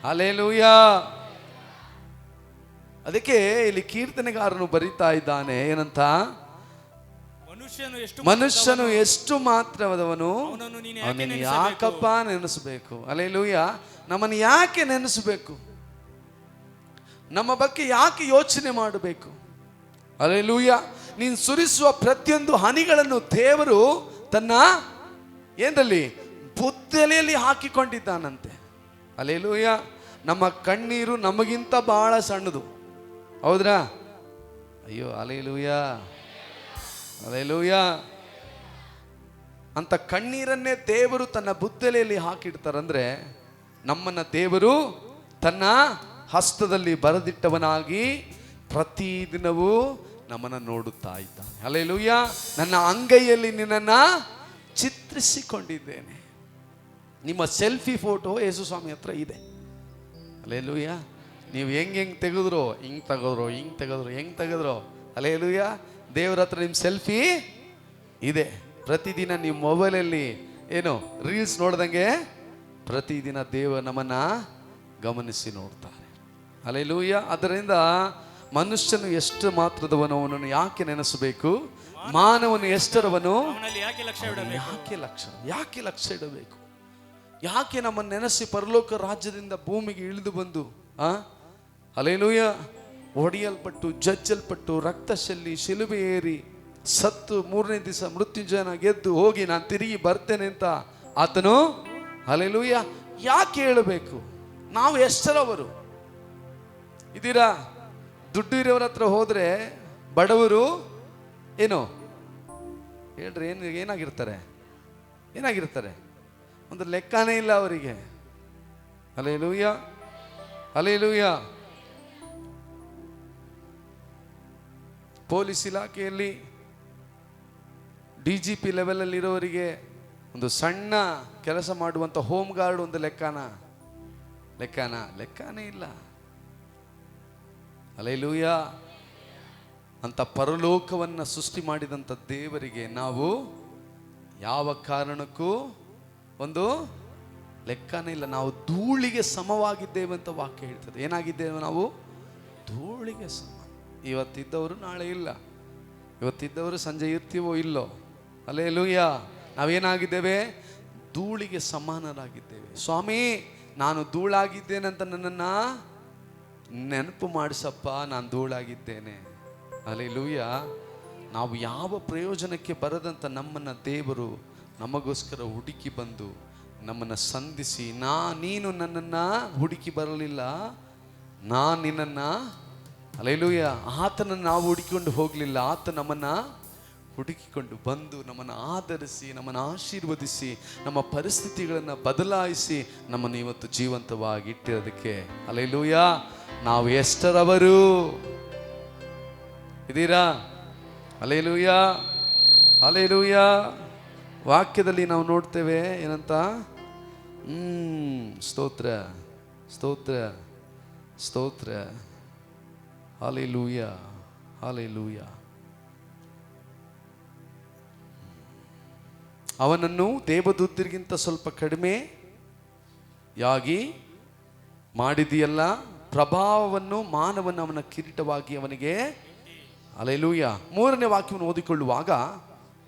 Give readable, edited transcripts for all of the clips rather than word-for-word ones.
Hallelujah. ಅದಕ್ಕೆ ಇಲ್ಲಿ ಕೀರ್ತನೆಗಾರನು ಬರೀತಾ ಇದ್ದಾನೆ ಏನಂತ, ಮನುಷ್ಯನು ಎಷ್ಟು ಮಾತ್ರವದವನು ಅವನನ್ನು ಯಾಕಪ್ಪ ನೆನೆಸಬೇಕು. ಹಲ್ಲೆಲೂಯಾ. ನಮ್ಮನ್ನು ಯಾಕೆ ನೆನೆಸಬೇಕು, ನಮ್ಮ ಬಗ್ಗೆ ಯಾಕೆ ಯೋಚನೆ ಮಾಡಬೇಕು. ಹಲ್ಲೆಲೂಯಾ. ನೀನು ಸುರಿಸುವ ಪ್ರತಿಯೊಂದು ಹನಿಗಳನ್ನು ದೇವರು ತನ್ನ ಏನರಲ್ಲಿ ಬುದ್ದಲಿಯಲ್ಲಿ ಹಾಕಿಕೊಂಡಿದ್ದಾನಂತೆ. ಹಲ್ಲೆಲೂಯಾ. ನಮ್ಮ ಕಣ್ಣೀರು ನಮಗಿಂತ ಬಹಳ ಸಣ್ಣದು, ಹೌದ್ರಾ? ಅಯ್ಯೋ ಹಲ್ಲೆಲೂಯಾ, ಹಲ್ಲೆಲೂಯಾ. ಅಂತ ಕಣ್ಣೀರನ್ನೇ ದೇವರು ತನ್ನ ಬುದ್ದಲಿಯಲ್ಲಿ ಹಾಕಿಡ್ತಾರಂದ್ರೆ ನಮ್ಮನ್ನ ದೇವರು ತನ್ನ ಹಸ್ತದಲ್ಲಿ ಬರೆದಿಟ್ಟವನಾಗಿ ಪ್ರತಿದಿನವೂ ನಮ್ಮನ್ನು ನೋಡುತ್ತಾ ಇದ್ದಾನೆ. ಹಲ್ಲೆಲೂಯಾ. ನನ್ನ ಅಂಗೈಯಲ್ಲಿ ನಿನ್ನನ್ನು ಚಿತ್ರಿಸಿಕೊಂಡಿದ್ದೇನೆ. ನಿಮ್ಮ ಸೆಲ್ಫಿ ಫೋಟೋ ಯೇಸು ಸ್ವಾಮಿ ಹತ್ರ ಇದೆ. ಹಲ್ಲೆಲೂಯಾ. ನೀವು ಹೆಂಗೆ ತೆಗೆದ್ರೋ, ಹಿಂಗೆ ತೆಗೆದ್ರೋ ಹಲ್ಲೆಲೂಯಾ. ದೇವರ ಹತ್ರ ನಿಮ್ಮ ಸೆಲ್ಫಿ ಇದೆ. ಪ್ರತಿದಿನ ನಿಮ್ಮ ಮೊಬೈಲಲ್ಲಿ ಏನು ರೀಲ್ಸ್ ನೋಡ್ದಂಗೆ ಪ್ರತಿದಿನ ದೇವ ನಮ್ಮನ್ನ ಗಮನಿಸಿ ನೋಡ್ತಾರೆ. ಹಲ್ಲೆಲೂಯಾ. ಅದರಿಂದ ಮನುಷ್ಯನು ಎಷ್ಟು ಮಾತ್ರದವನು ಅವನನ್ನು ಯಾಕೆ ನೆನೆಸಬೇಕು, ಮಾನವನು ಎಷ್ಟರವನು ಯಾಕೆ ಲಕ್ಷ್ಯ ಇಡಬೇಕು, ಯಾಕೆ ನಮ್ಮನ್ನು ನೆನೆಸಿ ಪರಲೋಕ ರಾಜ್ಯದಿಂದ ಭೂಮಿಗೆ ಇಳಿದು ಬಂದು ಹಲ್ಲೆಲೂಯಾ ಹೊಡೆಯಲ್ಪಟ್ಟು ಜಜ್ಜಲ್ಪಟ್ಟು ರಕ್ತ ಚೆಲ್ಲಿ ಶಿಲುಬೆ ಏರಿ ಸತ್ತು 3ನೇ ದಿವಸ ಮೃತ್ಯುಂಜಯನ ಗೆದ್ದು ಹೋಗಿ ನಾನು ತಿರುಗಿ ಬರ್ತೇನೆ ಅಂತ ಆತನು ಹಲ್ಲೆಲೂಯಾ ಯಾಕೆ ಹೇಳಬೇಕು. ನಾವು ಎಷ್ಟರವರು ಇದ್ದೀರಾ? ದುಡ್ಡು ಇರೋರ ಹತ್ರ ಹೋದ್ರೆ ಬಡವರು ಏನು ಹೇಳ್ರಿ, ಏನಾಗಿರ್ತಾರೆ ಒಂದು ಲೆಕ್ಕನೇ ಇಲ್ಲ ಅವರಿಗೆ. Hallelujah, hallelujah. ಪೊಲೀಸ್ ಇಲಾಖೆಯಲ್ಲಿ DGP ಲೆವೆಲಲ್ಲಿ ಇರೋವರಿಗೆ ಒಂದು ಸಣ್ಣ ಕೆಲಸ ಮಾಡುವಂಥ ಹೋಮ್ ಗಾರ್ಡ್ ಒಂದು ಲೆಕ್ಕನೇ ಇಲ್ಲ. ಹಲ್ಲೆಲೂಯಾ. ಅಂತ ಪರಲೋಕವನ್ನು ಸೃಷ್ಟಿ ಮಾಡಿದಂಥ ದೇವರಿಗೆ ನಾವು ಯಾವ ಕಾರಣಕ್ಕೂ ಒಂದು ಲೆಕ್ಕನೇ ಇಲ್ಲ. ನಾವು ಧೂಳಿಗೆ ಸಮವಾಗಿದ್ದೇವೆ ಅಂತ ವಾಕ್ಯ ಹೇಳ್ತದೆ. ಏನಾಗಿದ್ದೇವೆ ನಾವು? ಧೂಳಿಗೆ ಸಮ. ಇವತ್ತಿದ್ದವರು ನಾಳೆ ಇಲ್ಲ, ಇವತ್ತಿದ್ದವರು ಸಂಜೆ ಇರ್ತೀವೋ ಇಲ್ಲೋ. ಹಲ್ಲೆಲೂಯಾ. ನಾವೇನಾಗಿದ್ದೇವೆ? ಧೂಳಿಗೆ ಸಮಾನರಾಗಿದ್ದೇವೆ. ಸ್ವಾಮಿ ನಾನು ಧೂಳಾಗಿದ್ದೇನೆ ಅಂತ ನನ್ನನ್ನು ನೆನಪು ಮಾಡಿಸಪ್ಪ, ನಾನು ಧೂಳಾಗಿದ್ದೇನೆ. ಹಲ್ಲೆಲೂಯಾ. ನಾವು ಯಾವ ಪ್ರಯೋಜನಕ್ಕೆ ಬರದಂಥ ನಮ್ಮನ್ನು ದೇವರು ನಮಗೋಸ್ಕರ ಹುಡುಕಿ ಬಂದು ನಮ್ಮನ್ನು ಸಂಧಿಸಿ, ನೀನು ನನ್ನನ್ನು ಹುಡುಕಿ ಬರಲಿಲ್ಲ, ನಾನು ನಿನ್ನನ್ನು ಹಲ್ಲೆಲೂಯಾ ಆತನನ್ನು ನಾವು ಹುಡುಕಿಕೊಂಡು ಹೋಗಲಿಲ್ಲ, ಆತ ನಮ್ಮನ್ನು ಹುಡುಕಿಕೊಂಡು ಬಂದು ನಮ್ಮನ್ನು ಆಧರಿಸಿ ನಮ್ಮನ್ನು ಆಶೀರ್ವದಿಸಿ ನಮ್ಮ ಪರಿಸ್ಥಿತಿಗಳನ್ನು ಬದಲಾಯಿಸಿ ನಮ್ಮನ್ನು ಇವತ್ತು ಜೀವಂತವಾಗಿ ಇಟ್ಟಿರೋದಕ್ಕೆ ಹಲ್ಲೆಲೂಯಾ ನಾವು ಎಷ್ಟರವರು ಇದ್ದೀರಾ? Hallelujah, hallelujah. ವಾಕ್ಯದಲ್ಲಿ ನಾವು ನೋಡ್ತೇವೆ ಏನಂತ, ಸ್ತೋತ್ರ ಸ್ತೋತ್ರ ಸ್ತೋತ್ರ. Hallelujah, hallelujah. ಅವನನ್ನು ದೇವದೂತರಿಗಿಂತ ಸ್ವಲ್ಪ ಕಡಿಮೆಯಾಗಿ ಮಾಡಿದೆಯಲ್ಲ, ಪ್ರಭಾವವನ್ನು ಮಾನವನ ಅವನ ಕಿರೀಟವಾಗಿ ಅವನಿಗೆ. ಹಲ್ಲೆಲೂಯಾ. 3ನೇ ವಾಕ್ಯವನ್ನು ಓದಿಕೊಳ್ಳುವಾಗ,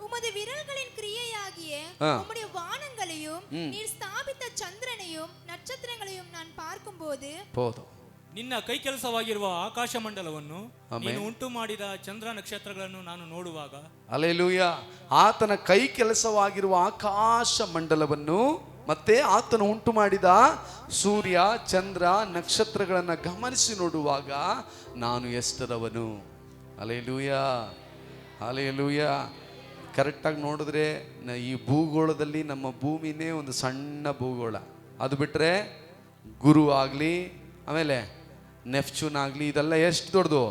உமது விரல்களின் கிரியையாகிய உம்முடைய வானங்களையும் நீர் ஸ்தாபித்த சந்திரனையும் நட்சத்திரங்களையும் நான் பார்க்கும்போது ನಿನ್ನ ಕೈ ಕೆಲಸವಾಗಿರುವ ಆಕಾಶ ಮಂಡಲವನ್ನು ನೀನು ಉಂಟು ಮಾಡಿದ ಚಂದ್ರ ನಕ್ಷತ್ರಗಳನ್ನು ನಾನು ನೋಡುವಾಗ. ಹಲ್ಲೆಲೂಯಾ. ಆತನ ಕೈ ಕೆಲಸವಾಗಿರುವ ಆಕಾಶ ಮಂಡಲವನ್ನು ಮತ್ತೆ ಆತನು ಉಂಟು ಮಾಡಿದ ಸೂರ್ಯ ಚಂದ್ರ ನಕ್ಷತ್ರಗಳನ್ನು ಗಮನಿಸಿ ನೋಡುವಾಗ ನಾನು ಎಷ್ಟರವನು. Hallelujah, hallelujah. ಕರೆಕ್ಟಾಗಿ ನೋಡಿದ್ರೆ ಈ ಭೂಗೋಳದಲ್ಲಿ ನಮ್ಮ ಭೂಮಿನೇ ಒಂದು ಸಣ್ಣ ಭೂಗೋಳ. ಅದು ಬಿಟ್ಟರೆ ಗುರು ಆಗಲಿ ಆಮೇಲೆ ನೆಪ್ಚೂನ್ ಆಗಲಿ ಇದೆಲ್ಲ ಎಷ್ಟು ದೊಡ್ಡದು,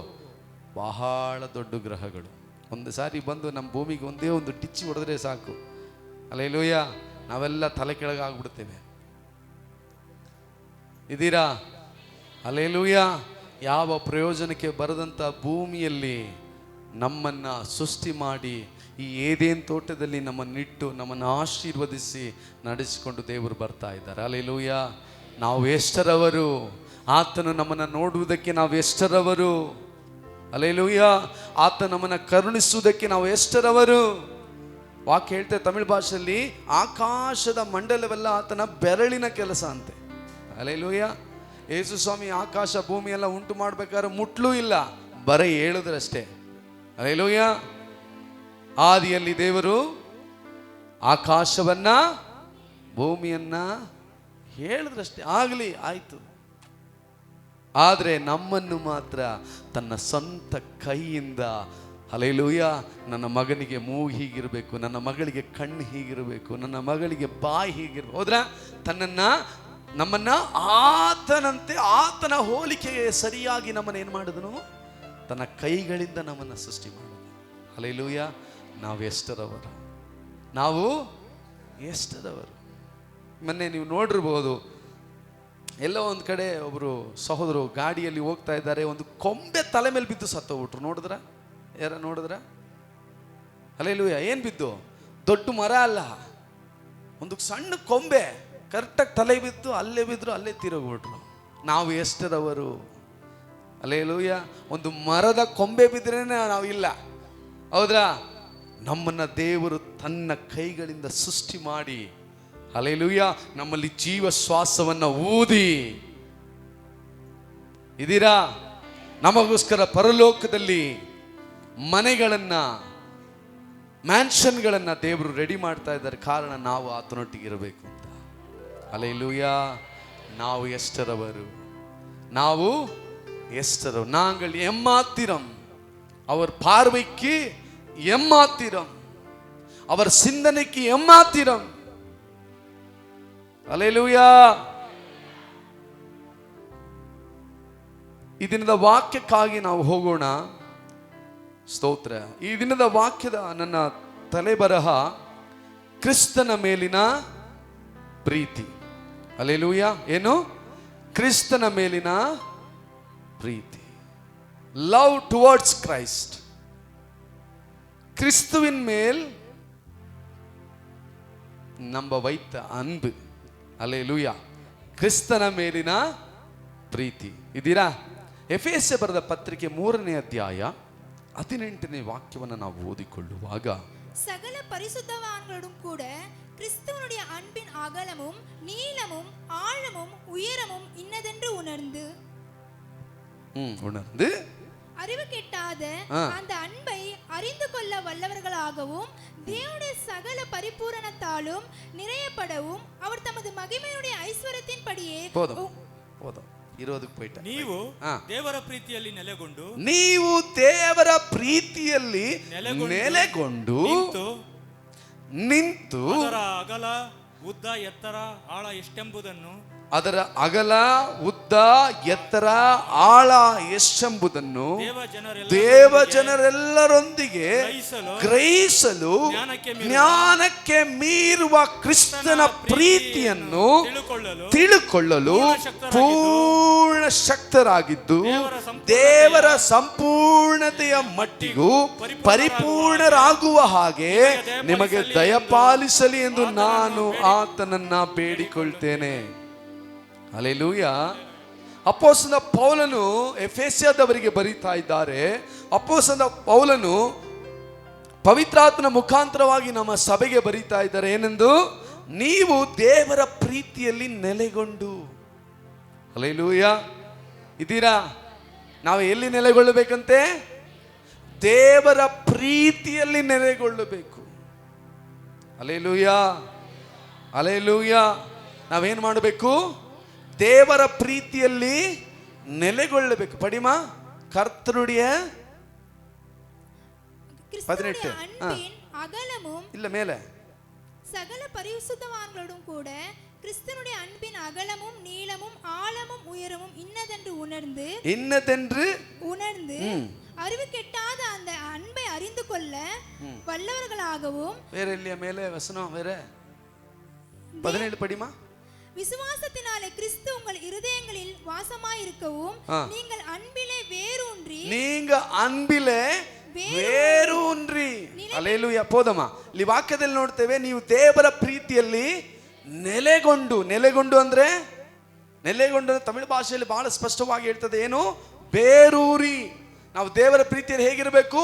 ಬಹಳ ದೊಡ್ಡ ಗ್ರಹಗಳು. ಒಂದು ಸಾರಿ ಬಂದು ನಮ್ಮ ಭೂಮಿಗೆ ಒಂದೇ ಒಂದು ಟಿಚ್ಚಿ ಹೊಡೆದ್ರೆ ಸಾಕು, ಹಲ್ಲೆಲೂಯಾ, ನಾವೆಲ್ಲ ತಲೆ ಕೆಳಗಾಗ್ಬಿಡ್ತೇವೆ. ಇದ್ದೀರಾ? ಹಲ್ಲೆಲೂಯಾ. ಯಾವ ಪ್ರಯೋಜನಕ್ಕೆ ಬರದಂಥ ಭೂಮಿಯಲ್ಲಿ ನಮ್ಮನ್ನು ಸೃಷ್ಟಿ ಮಾಡಿ ಈ ಏದೇನ್ ತೋಟದಲ್ಲಿ ನಮ್ಮನ್ನಿಟ್ಟು ನಮ್ಮನ್ನು ಆಶೀರ್ವದಿಸಿ ನಡೆಸಿಕೊಂಡು ದೇವರು ಬರ್ತಾ ಇದ್ದಾರೆ. ಹಲ್ಲೆಲೂಯಾ. ನಾವು ಎಷ್ಟರವರು? ಆತನು ನಮ್ಮನ್ನು ನೋಡುವುದಕ್ಕೆ ನಾವು ಎಷ್ಟರವರು? ಹಲ್ಲೆಲೂಯ. ಆತ ನಮ್ಮನ್ನು ಕರುಣಿಸುವುದಕ್ಕೆ ನಾವು ಎಷ್ಟರವರು? ವಾಕ್ಯ ಹೇಳ್ತೇವೆ ತಮಿಳ್ ಭಾಷೆಯಲ್ಲಿ, ಆಕಾಶದ ಮಂಡಲವೆಲ್ಲ ಆತನ ಬೆರಳಿನ ಕೆಲಸ ಅಂತೆ. ಹಲ್ಲೆಲೂಯ. ಯೇಸು ಸ್ವಾಮಿ ಆಕಾಶ ಭೂಮಿ ಎಲ್ಲ ಉಂಟು ಮಾಡ್ಬೇಕಾದ್ರೆ ಮುಟ್ಲೂ ಇಲ್ಲ, ಬರೀ ಹೇಳಿದ್ರಷ್ಟೇ. ಹಲ್ಲೆಲೂಯ. ಆದಿಯಲ್ಲಿ ದೇವರು ಆಕಾಶವನ್ನ ಭೂಮಿಯನ್ನ ಹೇಳಿದ್ರಷ್ಟೇ, ಆಗಲಿ ಆಯ್ತು. ಆದರೆ ನಮ್ಮನ್ನು ಮಾತ್ರ ತನ್ನ ಸ್ವಂತ ಕೈಯಿಂದ, ಹಲ್ಲೆಲೂಯ, ನನ್ನ ಮಗನಿಗೆ ಮೂಗು ಹೀಗಿರಬೇಕು, ನನ್ನ ಮಗಳಿಗೆ ಕಣ್ಣು ಹೀಗಿರಬೇಕು, ನನ್ನ ಮಗಳಿಗೆ ಬಾಯಿ ಹೀಗಿರ್ಬೇಕು, ಹೋದ್ರ ನಮ್ಮನ್ನ ಆತನಂತೆ, ಆತನ ಹೋಲಿಕೆಗೆ ಸರಿಯಾಗಿ ನಮ್ಮನ್ನು ಏನು ಮಾಡಿದನು? ತನ್ನ ಕೈಗಳಿಂದ ನಮ್ಮನ್ನು ಸೃಷ್ಟಿ ಮಾಡಿದನು. ಹಲ್ಲೆಲೂಯ. ನಾವು ಎಷ್ಟರವರು? ನಾವು ಎಷ್ಟರವರು? ಮೊನ್ನೆ ನೀವು ನೋಡಿರ್ಬೋದು, ಎಲ್ಲೋ ಒಂದು ಕಡೆ ಒಬ್ಬರು ಸಹೋದರು ಗಾಡಿಯಲ್ಲಿ ಹೋಗ್ತಾ ಇದ್ದಾರೆ, ಒಂದು ಕೊಂಬೆ ತಲೆ ಮೇಲೆ ಬಿದ್ದು ಸತ್ತೋಗ್ಬಿಟ್ರು. ನೋಡಿದ್ರ? ಯಾರ ನೋಡಿದ್ರ? ಹಲ್ಲೆಲೂಯ. ಏನು ಬಿದ್ದು? ದೊಡ್ಡ ಮರ ಅಲ್ಲ, ಒಂದು ಸಣ್ಣ ಕೊಂಬೆ ಕರೆಕ್ಟಾಗಿ ತಲೆ ಬಿದ್ದು ಅಲ್ಲೇ ಬಿದ್ದರು, ಅಲ್ಲೇ ತೀರೋಗ್ಬಿಟ್ರು. ನಾವು ಎಷ್ಟರವರು? ಹಲ್ಲೆಲೂಯ. ಒಂದು ಮರದ ಕೊಂಬೆ ಬಿದ್ದರೆ ನಾವು ಇಲ್ಲ, ಹೌದ್ರಾ? ನಮ್ಮನ್ನ ದೇವರು ತನ್ನ ಕೈಗಳಿಂದ ಸೃಷ್ಟಿ ಮಾಡಿ, ಹಲ್ಲೆಲೂಯ, ನಮ್ಮಲ್ಲಿ ಜೀವ ಶ್ವಾಸವನ್ನ ಊದಿ ಇದೀರಾ? ನಮಗೋಸ್ಕರ ಪರಲೋಕದಲ್ಲಿ ಮನೆಗಳನ್ನ, ಮ್ಯಾನ್ಷನ್ಗಳನ್ನ ದೇವರು ರೆಡಿ ಮಾಡ್ತಾ ಇದ್ದಾರೆ. ಕಾರಣ ನಾವು ಆತನೊಟ್ಟಿಗೆ ಇರಬೇಕು ಅಂತ. ಹಲ್ಲೆಲೂಯ. ನಾವು ಎಷ್ಟರವರು? ನಾವು எஸ்டரும் நாங்கள் எம்மாத்திரம் அவர் பார்வைக்கு எம்மாத்திரம் அவர் சிந்தனைக்கு எம்மாத்திரம். அல்லேலூயா. ಈ ದಿನದ ವಾಕ್ಯಕ್ಕಾಗಿ ನಾವು ಹೋಗೋಣ. ಸ್ತೋತ್ರ. ಈ ದಿನದ ವಾಕ್ಯದ ನನ್ನ ತಲೆಬರಹ ಕ್ರಿಸ್ತನ ಮೇಲಿನ ಪ್ರೀತಿ. ಹಲ್ಲೆಲೂಯಾ. ಏನು? ಕ್ರಿಸ್ತನ ಮೇಲಿನ ಪ್ರೀತಿ. Love towards Christ. கிறிஸ்துவின் மேல் நம்ம வைத்த அன்பு. அல்லேலூயா. ಕ್ರಿಸ್ತನ ಮೇಲಿನ ಪ್ರೀತಿ. ಇದೀರಾ? ಎಫೆಸ ಬರೆದ ಪತ್ರಿಕೆ 3ನೇ ಅಧ್ಯಾಯ 18ನೇ ವಾಕ್ಯವನ್ನು ನಾವು ಓದಿಕೊಳ್ಳುವಾಗ, சகல பரிசுத்தவான்களோடும் கூட கிறிஸ்துவனுடைய அன்பின் அகலமும் நீளமும் ஆழமும் உயரமும் இன்னதென்று உணர்ந்து அறிவு கெட்டாத அந்த அன்பை அறிந்து கொள்ள வல்லவர்களாகவும் தேவனுடைய சகல பரிபூரணத்தாலும் நிறையப்படவும் அவர் தமது மகிமையுடைய ஐஸ்வர்யத்தின் படியே ನೀವು ದೇವರ ಪ್ರೀತಿಯಲ್ಲಿ ನೆಲೆಗೊಂಡು ನಿಂತು ಅದರ ಅಗಲ ಉದ್ದ ಎತ್ತರ ಆಳ ಎಷ್ಟೆಂಬುದನ್ನು ಅದರ ಅಗಲ ಉದ್ದ ಎತ್ತರ ಆಳ ಎಷ್ಟೆಂಬುದನ್ನು ದೇವಜನರೆಲ್ಲರೊಂದಿಗೆ ಗ್ರಹಿಸಲು ಜ್ಞಾನಕ್ಕೆ ಮೀರುವ ಕ್ರಿಸ್ತನ ಪ್ರೀತಿಯನ್ನು ತಿಳುಕೊಳ್ಳಲು ಪೂರ್ಣ ಶಕ್ತರಾಗಿದ್ದು ದೇವರ ಸಂಪೂರ್ಣತೆಯ ಮಟ್ಟಿಗೂ ಪರಿಪೂರ್ಣರಾಗುವ ಹಾಗೆ ನಿಮಗೆ ದಯಪಾಲಿಸಲಿ ಎಂದು ನಾನು ಆತನನ್ನ ಬೇಡಿಕೊಳ್ತೇನೆ. ಹಲ್ಲೆಲೂಯಾ. ಅಪೊಸ್ತಲ ಪೌಲನು ಎಫೆಸದವರಿಗೆ ಬರೀತಾ ಇದ್ದಾರೆ. ಅಪೊಸ್ತಲ ಪೌಲನು ಪವಿತ್ರಾತ್ಮನ ಮುಖಾಂತರವಾಗಿ ನಮ್ಮ ಸಭೆಗೆ ಬರೀತಾ ಇದ್ದಾರೆ. ಏನೆಂದು? ನೀವು ದೇವರ ಪ್ರೀತಿಯಲ್ಲಿ ನೆಲೆಗೊಂಡು. ಹಲ್ಲೆಲೂಯಾ. ಇದೀರಾ? ನಾವು ಎಲ್ಲಿ ನೆಲೆಗೊಳ್ಳಬೇಕಂತೆ? ದೇವರ ಪ್ರೀತಿಯಲ್ಲಿ ನೆಲೆಗೊಳ್ಳಬೇಕು. ಹಲ್ಲೆಲೂಯಾ. ಹಲ್ಲೆಲೂಯಾ. ನಾವೇನ್ ಮಾಡಬೇಕು? ದೇವರ ಪ್ರೀತಿಯಲ್ಲಿ ನೆಲೆಗೊಳ್ಳಬೇಕು. ಪಡಿಮ ಕರ್ತರುடைய 18 அகலமும் இல்ல மேலே சகல பரிசுத்தவான்களோடும் கூட கிறிஸ்துவினுடைய அன்பின் அகலமும் நீளமும் ஆழமும் உயரமும் இன்னதென்று உணர்ந்து அறிவு கெட்டாத அந்த அன்பை அறிந்து கொள்ள வல்லவர்களாகவும். வேற இல்லையா மேலே வசனம்? வேற 17 படிமா. விசுவாசத்தினாலே கிறிஸ்து உங்கள் இருதயங்களில் வாசமாயிருக்கவும் நீங்கள் அன்பிலே வேரூன்றி. ಹಲ್ಲೆಲೂಯಾ. போதமா ಇಲ್ಲಿ ವಾಕ್ಯದಲ್ಲಿ ನೋಡ್ತೇವೆ, ನೀವು ದೇವರ ಪ್ರೀತಿಯಲ್ಲಿ ನೆಲೆಗೊಂಡು ಅಂದ್ರೆ ನೆಲೆಗೊಂಡ ತಮಿಳು ಭಾಷೆಯಲ್ಲಿ ಬಹಳ ಸ್ಪಷ್ಟವಾಗಿ ಹೇಳ್ತದೆ, ಏನು? ಬೇರೂರಿ. ನಾವು ದೇವರ ಪ್ರೀತಿಯಲ್ಲಿ ಹೇಗಿರಬೇಕು?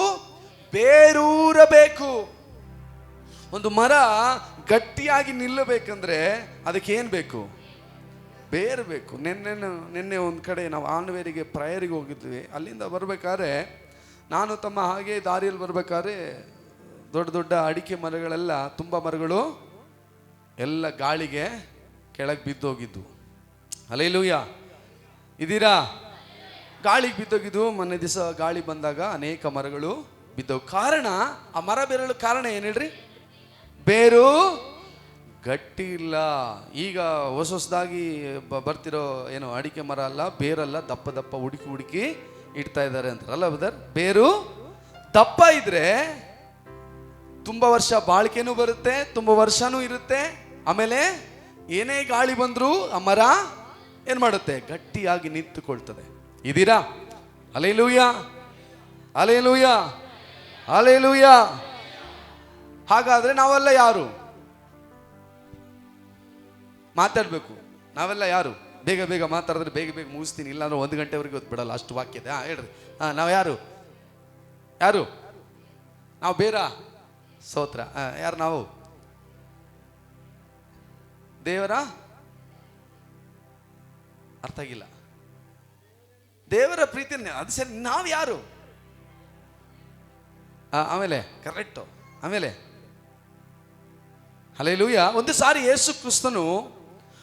ಬೇರೂರಬೇಕು. ಒಂದು ಮರ ಗಟ್ಟಿಯಾಗಿ ನಿಲ್ಲಬೇಕಂದ್ರೆ ಅದಕ್ಕೆ ಏನು ಬೇಕು? ಬೇರು ಬೇಕು. ನಿನ್ನೆ ಒಂದು ಕಡೆ ನಾವು ಆನ್ವೇರಿಗೆ ಪ್ರಯರಿಗೆ ಹೋಗಿದ್ವಿ. ಅಲ್ಲಿಂದ ಬರ್ಬೇಕಾದ್ರೆ ನಾನು ತಮ್ಮ ಹಾಗೆ ದಾರಿಯಲ್ಲಿ ಬರ್ಬೇಕಾದ್ರೆ ದೊಡ್ಡ ದೊಡ್ಡ ಅಡಿಕೆ ಮರಗಳೆಲ್ಲ, ತುಂಬ ಮರಗಳು ಎಲ್ಲ ಗಾಳಿಗೆ ಕೆಳಗೆ ಬಿದ್ದೋಗಿದ್ದು. ಹಲ್ಲೆಲೂಯಾ, ಇದೀರಾ? ಗಾಳಿಗೆ ಬಿದ್ದೋಗಿದ್ದು. ಮೊನ್ನೆ ದಿವಸ ಗಾಳಿ ಬಂದಾಗ ಅನೇಕ ಮರಗಳು ಬಿದ್ದವು. ಕಾರಣ, ಆ ಮರ ಬೇರಲು ಕಾರಣ ಏನು ಹೇಳ್ರಿ? ಬೇರು ಗಟ್ಟಿ ಇಲ್ಲ. ಈಗ ಹೊಸದಾಗಿ ಬರ್ತಿರೋ ಏನು ಅಡಿಕೆ ಮರ ಅಲ್ಲ, ಬೇರಲ್ಲ, ದಪ್ಪ ದಪ್ಪ ಹುಡುಕಿ ಇಡ್ತಾ ಇದ್ದಾರೆ ಅಂತಾರಲ್ಲ ಬದರ್. ಬೇರು ದಪ್ಪ ಇದ್ರೆ ತುಂಬ ವರ್ಷ ಬಾಳಿಕೆನೂ ಬರುತ್ತೆ, ತುಂಬ ವರ್ಷನೂ ಇರುತ್ತೆ. ಆಮೇಲೆ ಏನೇ ಗಾಳಿ ಬಂದರೂ ಆ ಮರ ಏನು ಮಾಡುತ್ತೆ? ಗಟ್ಟಿಯಾಗಿ ನಿಂತುಕೊಳ್ತದೆ. ಇದೀರಾ? Hallelujah, hallelujah, hallelujah. ಹಾಗಾದ್ರೆ ನಾವೆಲ್ಲ ಯಾರು? ಮಾತಾಡಬೇಕು. ನಾವೆಲ್ಲ ಯಾರು? ಬೇಗ ಬೇಗ ಮಾತಾಡಿದ್ರೆ ಬೇಗ ಬೇಗ ಮುಗಿಸ್ತೀನಿ, ಇಲ್ಲಾಂದ್ರೆ 1 ಗಂಟೆವರೆಗೆ ಹೊತ್ತು ಬಿಡಲ್ಲ, ಅಷ್ಟು ವಾಕ್ಯದ. ಹೇಳ್ರಿ, ನಾವು ಯಾರು? ಯಾರು ನಾವು? ಬೇರ ಸ್ತೋತ್ರ. ಯಾರು ನಾವು? ದೇವರ ಅರ್ಥ ಆಗಿಲ್ಲ. ದೇವರ ಪ್ರೀತಿ ಅದು ಸರಿ. ನಾವು ಯಾರು? ಆಮೇಲೆ ಕರೆಕ್ಟು. ಆಮೇಲೆ ಹಲ್ಲೆಲೂಯಾ. ಒಂದು ಸಾರಿ ಯೇಸು ಕ್ರಿಸ್ತನು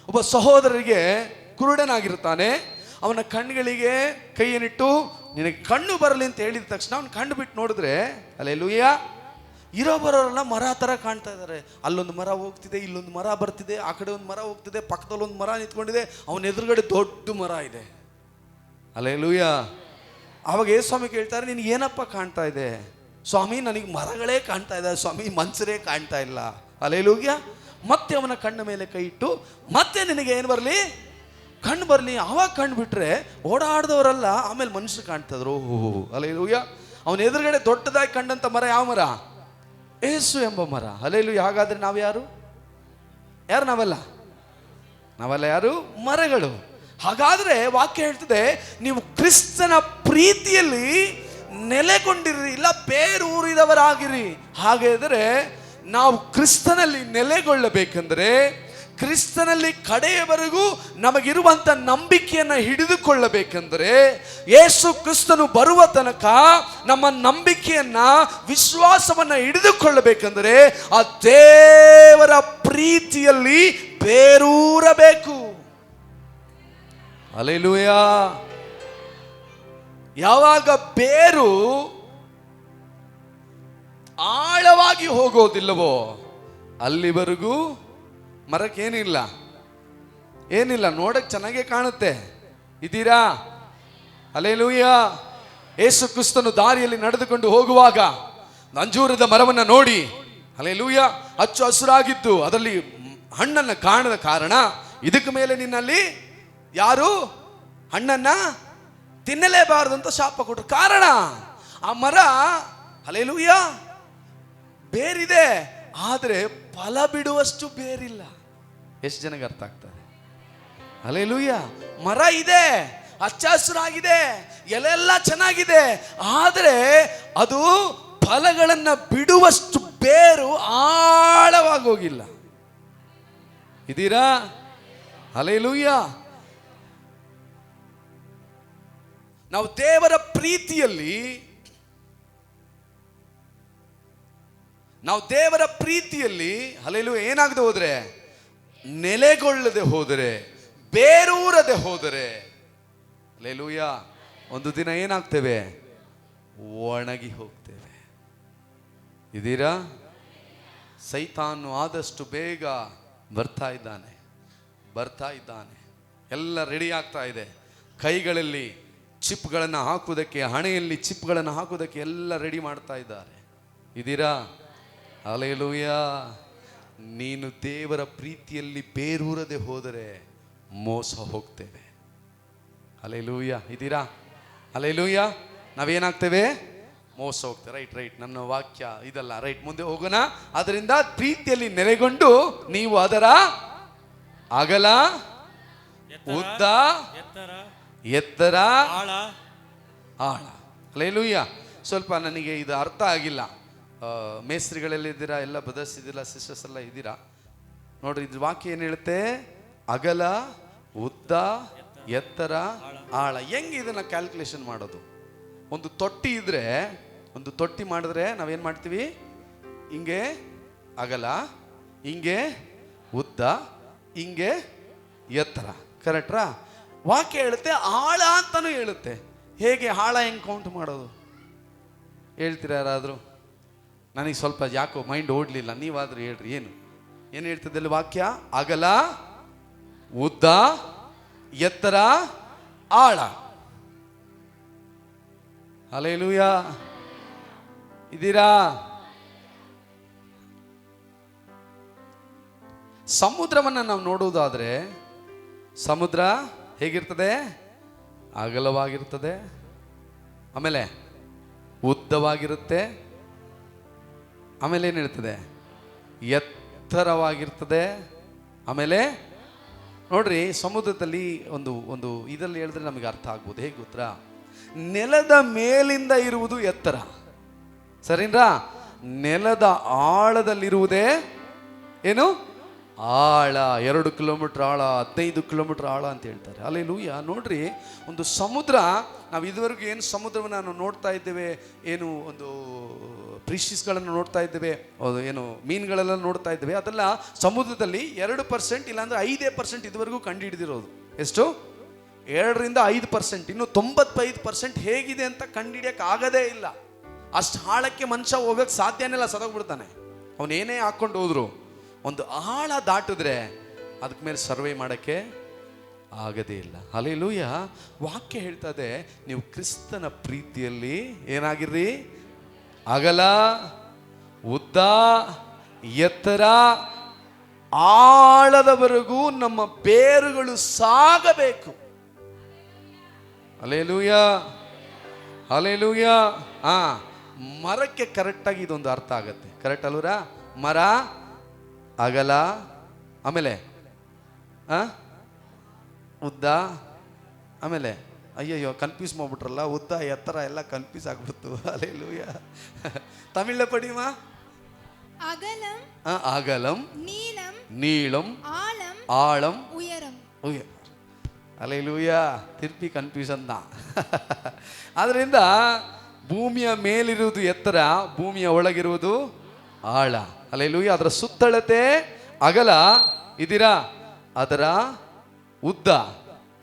ಒಬ್ಬ ಸಹೋದರರಿಗೆ ಕುರುಡನಾಗಿರ್ತಾನೆ. ಅವನ ಕಣ್ಣುಗಳಿಗೆ ಕೈಯನ್ನಿಟ್ಟು ನಿನಗೆ ಕಣ್ಣು ಬರಲಿ ಅಂತ ಹೇಳಿದ ತಕ್ಷಣ ಅವನು ಕಣ್ಣು ಬಿಟ್ಟು ನೋಡಿದ್ರೆ, ಹಲ್ಲೆಲೂಯಾ, ಇರೋ ಬರೋರೆಲ್ಲ ಮರ ಥರ ಕಾಣ್ತಾ ಇದ್ದಾರೆ. ಅಲ್ಲೊಂದು ಮರ ಹೋಗ್ತಿದೆ, ಇಲ್ಲೊಂದು ಮರ ಬರ್ತಿದೆ, ಆ ಕಡೆ ಒಂದು ಮರ ಹೋಗ್ತಿದೆ, ಪಕ್ಕದಲ್ಲಿ ಒಂದು ಮರ ನಿಂತ್ಕೊಂಡಿದೆ, ಅವನ ಎದುರುಗಡೆ ದೊಡ್ಡ ಮರ ಇದೆ. ಹಲ್ಲೆಲೂಯಾ. ಆವಾಗ ಯೇಸು ಸ್ವಾಮಿ ಕೇಳ್ತಾರೆ, ನಿನಗೆ ಏನಪ್ಪ ಕಾಣ್ತಾ ಇದೆ? ಸ್ವಾಮಿ, ನನಗೆ ಮರಗಳೇ ಕಾಣ್ತಾ ಇದೆ ಸ್ವಾಮಿ, ಮನುಷ್ಯರೇ ಕಾಣ್ತಾ ಇಲ್ಲ. ಹಲ್ಲೆಲೂಯಾ. ಮತ್ತೆ ಅವನ ಕಣ್ಣ ಮೇಲೆ ಕೈ ಇಟ್ಟು, ಮತ್ತೆ ನಿನಗೆ ಏನು ಬರಲಿ? ಕಣ್ಣು ಬರಲಿ. ಆವಾಗ ಕಣ್ಣು ಬಿಟ್ರೆ ಓಡಾಡ್ದವರಲ್ಲ, ಆಮೇಲೆ ಮನುಷ್ಯರು ಕಾಣ್ತಿದ್ರು. ಓಹೋ, ಹಲ್ಲೆಲೂಯಾ. ಅವನ ಎದುರುಗಡೆ ದೊಡ್ಡದಾಗಿ ಕಂಡಂತ ಮರ ಯಾವ ಮರ? ಯೇಸು ಎಂಬ ಮರ. ಹಲ್ಲೆಲೂಯಾ. ಹಾಗಾದ್ರೆ ನಾವು ಯಾರು? ನಾವೆಲ್ಲ ಯಾರು? ಮರಗಳು. ಹಾಗಾದ್ರೆ ವಾಕ್ಯ ಹೇಳ್ತದೆ, ನೀವು ಕ್ರಿಸ್ತನ ಪ್ರೀತಿಯಲ್ಲಿ ನೆಲೆಗೊಂಡಿರಿ, ಇಲ್ಲ ಬೇರೂರಿದವರಾಗಿರಿ. ಹಾಗಾದರೆ ನಾವು ಕ್ರಿಸ್ತನಲ್ಲಿ ನೆಲೆಗೊಳ್ಳಬೇಕಂದ್ರೆ, ಕ್ರಿಸ್ತನಲ್ಲಿ ಕಡೆಯವರೆಗೂ ನಮಗಿರುವಂಥ ನಂಬಿಕೆಯನ್ನು ಹಿಡಿದುಕೊಳ್ಳಬೇಕಂದ್ರೆ, ಯೇಸು ಕ್ರಿಸ್ತನು ಬರುವ ತನಕ ನಮ್ಮ ನಂಬಿಕೆಯನ್ನ, ವಿಶ್ವಾಸವನ್ನ ಹಿಡಿದುಕೊಳ್ಳಬೇಕಂದ್ರೆ ಆ ದೇವರ ಪ್ರೀತಿಯಲ್ಲಿ ಬೇರೂರಬೇಕು. ಹಲ್ಲೆಲೂಯಾ. ಯಾವಾಗ ಬೇರು ಆಳವಾಗಿ ಹೋಗೋದಿಲ್ಲವೋ ಅಲ್ಲಿವರೆಗೂ ಮರಕ್ಕೇನಿಲ್ಲ, ನೋಡಕ್ ಚೆನ್ನಾಗೇ ಕಾಣುತ್ತೆ. ಇದೀರಾ? ಹಲ್ಲೆಲೂಯಾ. ಯೇಸು ಕ್ರಿಸ್ತನು ದಾರಿಯಲ್ಲಿ ನಡೆದುಕೊಂಡು ಹೋಗುವಾಗ ಅಂಜೂರದ ಮರವನ್ನ ನೋಡಿ, ಹಲ್ಲೆಲೂಯಾ, ಹಚ್ಚು ಹಸುರಾಗಿದ್ದು ಅದರಲ್ಲಿ ಹಣ್ಣನ್ನು ಕಾಣದ ಕಾರಣ ಇದಕ್ಕೆ ಮೇಲೆ ನಿನ್ನಲ್ಲಿ ಯಾರು ಹಣ್ಣನ್ನ ತಿನ್ನಲೇಬಾರದು ಅಂತ ಶಾಪ ಕೊಟ್ಟರು. ಕಾರಣ ಆ ಮರ, ಹಲ್ಲೆಲೂಯಾ, ಬೇರಿದೆ, ಆದರೆ ಫಲ ಬಿಡುವಷ್ಟು ಬೇರಿಲ್ಲ. ಎಷ್ಟು ಜನಕ್ಕೆ ಅರ್ಥ ಆಗ್ತದೆ? ಹಲ್ಲೆಲೂಯಾ. ಮರ ಇದೆ, ಹಚ್ಚ ಹಸುರಾಗಿದೆ, ಎಲೆಲ್ಲ ಚೆನ್ನಾಗಿದೆ, ಆದರೆ ಅದು ಫಲಗಳನ್ನು ಬಿಡುವಷ್ಟು ಬೇರು ಆಳವಾಗಿ ಹೋಗಿಲ್ಲ. ಇದೀರಾ? ಹಲ್ಲೆಲೂಯಾ. ನಾವು ದೇವರ ಪ್ರೀತಿಯಲ್ಲಿ ಹಲ್ಲೆಲೂಯಾ ಏನಾಗದೆ ಹೋದರೆ, ನೆಲೆಗೊಳ್ಳದೆ ಹೋದರೆ, ಬೇರೂರದೆ ಹೋದರೆ, ಹಲ್ಲೆಲೂಯಾ, ಒಂದು ದಿನ ಏನಾಗ್ತೇವೆ? ಒಣಗಿ ಹೋಗ್ತೇವೆ. ಇದೀರಾ? ಸೈತಾನು ಆದಷ್ಟು ಬೇಗ ಬರ್ತಾ ಇದ್ದಾನೆ. ಎಲ್ಲ ರೆಡಿ ಆಗ್ತಾ ಇದೆ. ಕೈಗಳಲ್ಲಿ ಚಿಪ್ಗಳನ್ನು ಹಾಕುವುದಕ್ಕೆ, ಹಣೆಯಲ್ಲಿ ಚಿಪ್ಗಳನ್ನು ಹಾಕುವುದಕ್ಕೆ ಎಲ್ಲ ರೆಡಿ ಮಾಡ್ತಾ ಇದ್ದಾರೆ. ಇದೀರಾ? ಹಲ್ಲೆಲೂಯಾ. ನೀನು ದೇವರ ಪ್ರೀತಿಯಲ್ಲಿ ಬೇರೂರದೆ ಹೋದರೆ ಮೋಸ ಹೋಗ್ತೇವೆ. ಹಲ್ಲೆಲೂಯಾ. ಇದೀರಾ? ಹಲ್ಲೆಲೂಯಾ. ನಾವೇನಾಗ್ತೇವೆ? ಮೋಸ ಹೋಗ್ತೇವೆ. ರೈಟ್. ನನ್ನ ವಾಕ್ಯ ಇದಲ್ಲ. ರೈಟ್, ಮುಂದೆ ಹೋಗೋಣ. ಅದರಿಂದ ಪ್ರೀತಿಯಲ್ಲಿ ನೆಲೆಗೊಂಡು ನೀವು ಅದರ ಅಗಲ ಉದ್ದ, ಎತ್ತರ, ಎತ್ತರ, ಆಳ. ಆಳ. ಹಲ್ಲೆಲೂಯಾ. ಸ್ವಲ್ಪ ನನಗೆ ಇದು ಅರ್ಥ ಆಗಿಲ್ಲ. ಮೇಸ್ತ್ರಿಗಳೆಲ್ಲ ಇದ್ದೀರಾ, ಎಲ್ಲ ಬ್ರದರ್ಸ್ ಇದ್ದೀರಾ, ಸಿಸ್ಟರ್ಸ್ ಎಲ್ಲ ಇದ್ದೀರಾ? ನೋಡ್ರಿ, ಇದು ವಾಕ್ಯ ಏನು ಹೇಳುತ್ತೆ? ಅಗಲ, ಉದ್ದ, ಎತ್ತರ, ಆಳ. ಹೆಂಗೆ ಇದನ್ನ ಕ್ಯಾಲ್ಕುಲೇಷನ್ ಮಾಡೋದು? ಒಂದು ತೊಟ್ಟಿ ಇದ್ರೆ, ಒಂದು ತೊಟ್ಟಿ ಮಾಡಿದ್ರೆ ನಾವೇನು ಮಾಡ್ತೀವಿ? ಹಿಂಗೆ ಅಗಲ, ಹಿಂಗೆ ಉದ್ದ, ಹಿಂಗೆ ಎತ್ತರ. ಕರೆಕ್ಟ್ರಾ? ವಾಕ್ಯ ಹೇಳುತ್ತೆ ಆಳ ಅಂತಾನು ಹೇಳುತ್ತೆ. ಹೇಗೆ ಆಳ ಹೆಂಗೆ ಕೌಂಟ್ ಮಾಡೋದು ಹೇಳ್ತೀರಾ ಯಾರಾದರೂ? ನನಗೆ ಸ್ವಲ್ಪ ಯಾಕೋ ಮೈಂಡ್ ಓಡಲಿಲ್ಲ, ನೀವಾದರೂ ಹೇಳ್ರಿ. ಏನು ಹೇಳ್ತದೆ ಅಲ್ಲಿ ವಾಕ್ಯ? ಅಗಲ, ಉದ್ದ, ಎತ್ತರ, ಆಳ. ಹಲ್ಲೆಲೂಯಾ. ಇದ್ದೀರಾ? ಸಮುದ್ರವನ್ನು ನಾವು ನೋಡುವುದಾದ್ರೆ ಸಮುದ್ರ ಹೇಗಿರ್ತದೆ? ಅಗಲವಾಗಿರ್ತದೆ, ಆಮೇಲೆ ಉದ್ದವಾಗಿರುತ್ತೆ, ಆಮೇಲೆ ಏನಿರ್ತದೆ? ಎತ್ತರವಾಗಿರ್ತದೆ. ಆಮೇಲೆ ನೋಡ್ರಿ, ಸಮುದ್ರದಲ್ಲಿ ಒಂದು ಇದರಲ್ಲಿ ಹೇಳಿದ್ರೆ ನಮಗೆ ಅರ್ಥ ಆಗ್ಬೋದು. ಹೇಗೆ ಗೊತ್ತಾ? ನೆಲದ ಮೇಲಿಂದ ಇರುವುದು ಎತ್ತರ, ಸರಿನಾ? ನೆಲದ ಆಳದಲ್ಲಿರುವುದೇ ಏನು? ಆಳ. 2 ಕಿಲೋಮೀಟರ್ ಆಳ, 15 ಕಿಲೋಮೀಟರ್ ಆಳ ಅಂತ ಹೇಳ್ತಾರೆ. ಹಲ್ಲೆಲೂಯಾ. ನೋಡ್ರಿ, ಒಂದು ಸಮುದ್ರ, ನಾವು ಇದುವರೆಗೂ ಏನು ಸಮುದ್ರವನ್ನು ನಾವು ನೋಡ್ತಾ ಇದ್ದೇವೆ, ಏನು ಒಂದು ಫಿಶಸ್ಗಳನ್ನು ನೋಡ್ತಾ ಇದ್ದೇವೆ, ಏನು ಮೀನುಗಳೆಲ್ಲ ನೋಡ್ತಾ ಇದ್ದೇವೆ, ಅದೆಲ್ಲ ಸಮುದ್ರದಲ್ಲಿ 2% ಇಲ್ಲಾಂದ್ರೆ 5% ಇದುವರೆಗೂ ಕಂಡುಹಿಡಿದಿರೋದು. ಎಷ್ಟು? 2ರಿಂದ 5%. ಇನ್ನು 95% ಹೇಗಿದೆ ಅಂತ ಕಂಡುಹಿಡಿಯಕ್ಕೆ ಆಗದೇ ಇಲ್ಲ. ಅಷ್ಟು ಆಳಕ್ಕೆ ಮನುಷ್ಯ ಹೋಗಕ್ಕೆ ಸಾಧ್ಯನೇ ಇಲ್ಲ, ಸದೋಗ್ಬಿಡ್ತಾನೆ. ಅವನೇನೇ ಹಾಕ್ಕೊಂಡು ಹೋದ್ರು ಒಂದು ಆಳ ದಾಟಿದ್ರೆ ಅದಕ್ಕೆ ಮೇಲೆ ಸರ್ವೇ ಮಾಡೋಕ್ಕೆ ಆಗದೇ ಇಲ್ಲ. ಹಲ್ಲೆಲೂಯಾ. ವಾಕ್ಯ ಹೇಳ್ತದೆ, ನೀವು ಕ್ರಿಸ್ತನ ಪ್ರೀತಿಯಲ್ಲಿ ಏನಾಗಿರ್ರಿ? ಅಗಲ, ಉದ್ದ, ಎತ್ತರ, ಆಳದವರೆಗೂ ನಮ್ಮ ಬೇರುಗಳು ಸಾಗಬೇಕು. Hallelujah, hallelujah. ಮರಕ್ಕೆ ಕರೆಕ್ಟಾಗಿ ಇದೊಂದು ಅರ್ಥ ಆಗತ್ತೆ. ಕರೆಕ್ಟ್ ಅಲ್ವರ? ಮರ ಅಗಲ, ಆಮೇಲೆ ಉದ್ದ, ಆಮೇಲೆ ಅಯ್ಯಯ್ಯೋ ಕನ್ಫ್ಯೂಸ್ ಮಾಡ್ಬಿಟ್ರಲ್ಲ, ಉದ್ದ ಎತ್ತರ ಎಲ್ಲ ಕನ್ಫ್ಯೂಸ್ ಆಗ್ಬಿಡ್ತು. ಹಲ್ಲೆಲೂಯಾ. ತಮಿಳ ಪಡಿಮಾ? அகலம், அகலம், நீளம், நீளம், ஆழம், ஆழம், உயரம். ಹಲ್ಲೆಲೂಯಾ. ತಿರ್ಪಿ ಕನ್ಫ್ಯೂಷನ್ தான். ಆದ್ರಿಂದ ಭೂಮಿಯ ಮೇಲಿರುವುದು ಎತ್ತರ, ಭೂಮಿಯ ಒಳಗಿರುವುದು ಆಳ. ಹಲ್ಲೆಲೂಯಾ. ಅದರ ಸುತ್ತಳತೆ ಅಗಲ, ಇದ್ದೀರಾ? ಅದರ ಉದ್ದ,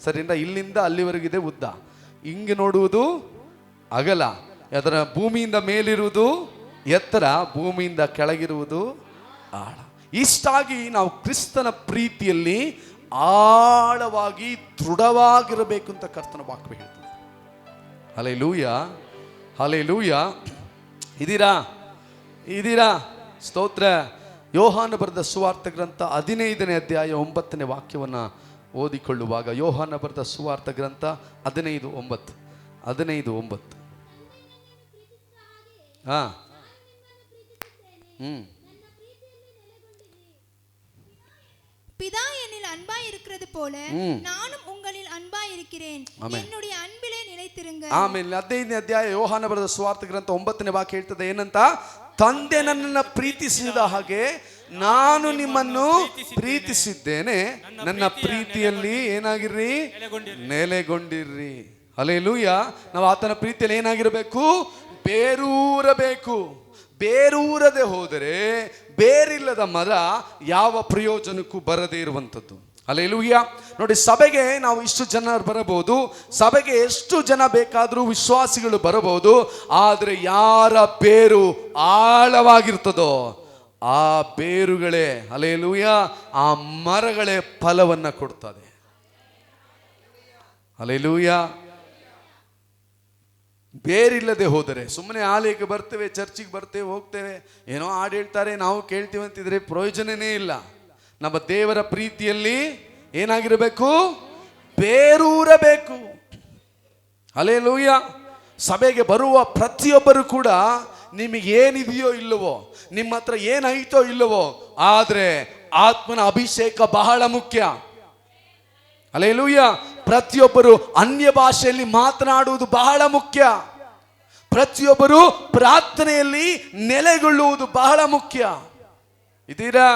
ಸರಿಯಿಂದ ಇಲ್ಲಿಂದ ಅಲ್ಲಿವರೆಗಿದೆ ಉದ್ದ. ಹಿಂಗೆ ನೋಡುವುದು ಅಗಲ. ಅದರ ಭೂಮಿಯಿಂದ ಮೇಲಿರುವುದು ಎತ್ತರ, ಭೂಮಿಯಿಂದ ಕೆಳಗಿರುವುದು ಆಳ. ಇಷ್ಟಾಗಿ ನಾವು ಕ್ರಿಸ್ತನ ಪ್ರೀತಿಯಲ್ಲಿ ಆಳವಾಗಿ ದೃಢವಾಗಿರಬೇಕು ಅಂತ ಕರ್ತನ ವಾಕ್ಯ ಹೇಳ್ತದೆ. Hallelujah, hallelujah. ಇದ್ದೀರಾ? ಸ್ತೋತ್ರ. ಯೋಹಾನ ಬರೆದ ಸುವಾರ್ಥ ಗ್ರಂಥ 15ನೇ ಅಧ್ಯಾಯ 9ನೇ ವಾಕ್ಯವನ್ನು ಓದಿಕೊಳ್ಳುವಾಗ, ಯೋಹಾನ ಬರೆದ ಸುವಾರ್ಥ ಗ್ರಂಥ 15:9. 15:9. பிதா என்னில் அன்பாய் இருக்கிறது போல நானும் உங்களில் அன்பாய் இருக்கிறேன். என்னுடைய அன்பிலே நிலைத்திருங்க. ಆಮೇಲೆ 15ನೇ ಅಧ್ಯಾಯ ಯೋಹಾನ ಬರೆದ ಸುವಾರ್ಥ ಗ್ರಂಥ 9ನೇ ವಾಕ್ಯ ಹೇಳ್ತದೆ ಏನಂತ? ತಂದೆ ನನ್ನನ್ನು ಪ್ರೀತಿಸಿದ ಹಾಗೆ ನಾನು ನಿಮ್ಮನ್ನು ಪ್ರೀತಿಸಿದ್ದೇನೆ, ನನ್ನ ಪ್ರೀತಿಯಲ್ಲಿ ಏನಾಗಿರ್ರಿ? ನೆಲೆಗೊಂಡಿರ್ರಿ. ಹಲ್ಲೆಲೂಯಾ. ನಾವು ಆತನ ಪ್ರೀತಿಯಲ್ಲಿ ಏನಾಗಿರಬೇಕು? ಬೇರೂರಬೇಕು. ಬೇರೂರದೆ ಹೋದರೆ ಬೇರಿಲ್ಲದ ಮರ ಯಾವ ಪ್ರಯೋಜನಕ್ಕೂ ಬರದೇ ಇರುವಂಥದ್ದು. ಹಲ್ಲೆಲೂಯಾ. ನೋಡಿ, ಸಭೆಗೆ ನಾವು ಇಷ್ಟು ಜನ ಬರಬಹುದು, ಸಭೆಗೆ ಎಷ್ಟು ಜನ ಬೇಕಾದರೂ ವಿಶ್ವಾಸಿಗಳು ಬರಬಹುದು, ಆದರೆ ಯಾರ ಬೇರು ಆಳವಾಗಿರ್ತದೋ ಆ ಬೇರುಗಳೇ, ಹಲ್ಲೆಲೂಯಾ, ಆ ಮರಗಳೇ ಫಲವನ್ನು ಕೊಡ್ತದೆ. ಹಲ್ಲೆಲೂಯಾ. ಬೇರಿಲ್ಲದೆ ಹೋದರೆ ಸುಮ್ಮನೆ ಆಲಯಕ್ಕೆ ಬರ್ತೇವೆ, ಚರ್ಚಿಗೆ ಬರ್ತೇವೆ, ಹೋಗ್ತೇವೆ, ಏನೋ ಹಾಡು ಹೇಳ್ತಾರೆ, ನಾವು ಕೇಳ್ತೀವಿ ಅಂತಿದ್ರೆ ಪ್ರಯೋಜನನೇ ಇಲ್ಲ. ನಮ್ಮ ದೇವರ ಪ್ರೀತಿಯಲ್ಲಿ ಏನಾಗಿರಬೇಕು? ಬೇರೂರಬೇಕು. ಹಲ್ಲೆಲೂಯಾ. ಸಭೆಗೆ ಬರುವ ಪ್ರತಿಯೊಬ್ಬರು ಕೂಡ ನಿಮಗೆ ಏನಿದೆಯೋ ಇಲ್ಲವೋ, ನಿಮ್ಮ ಹತ್ರ ಏನೈತೋ ಇಲ್ಲವೋ, ಆದರೆ ಆತ್ಮನ ಅಭಿಷೇಕ ಬಹಳ ಮುಖ್ಯ. ಹಲ್ಲೆಲೂಯ. ಪ್ರತಿಯೊಬ್ಬರು ಅನ್ಯ ಭಾಷೆಯಲ್ಲಿ ಮಾತನಾಡುವುದು ಬಹಳ ಮುಖ್ಯ. ಪ್ರತಿಯೊಬ್ಬರು ಪ್ರಾರ್ಥನೆಯಲ್ಲಿ ನೆಲೆಗೊಳ್ಳುವುದು ಬಹಳ ಮುಖ್ಯ. ಇದೀರಾ?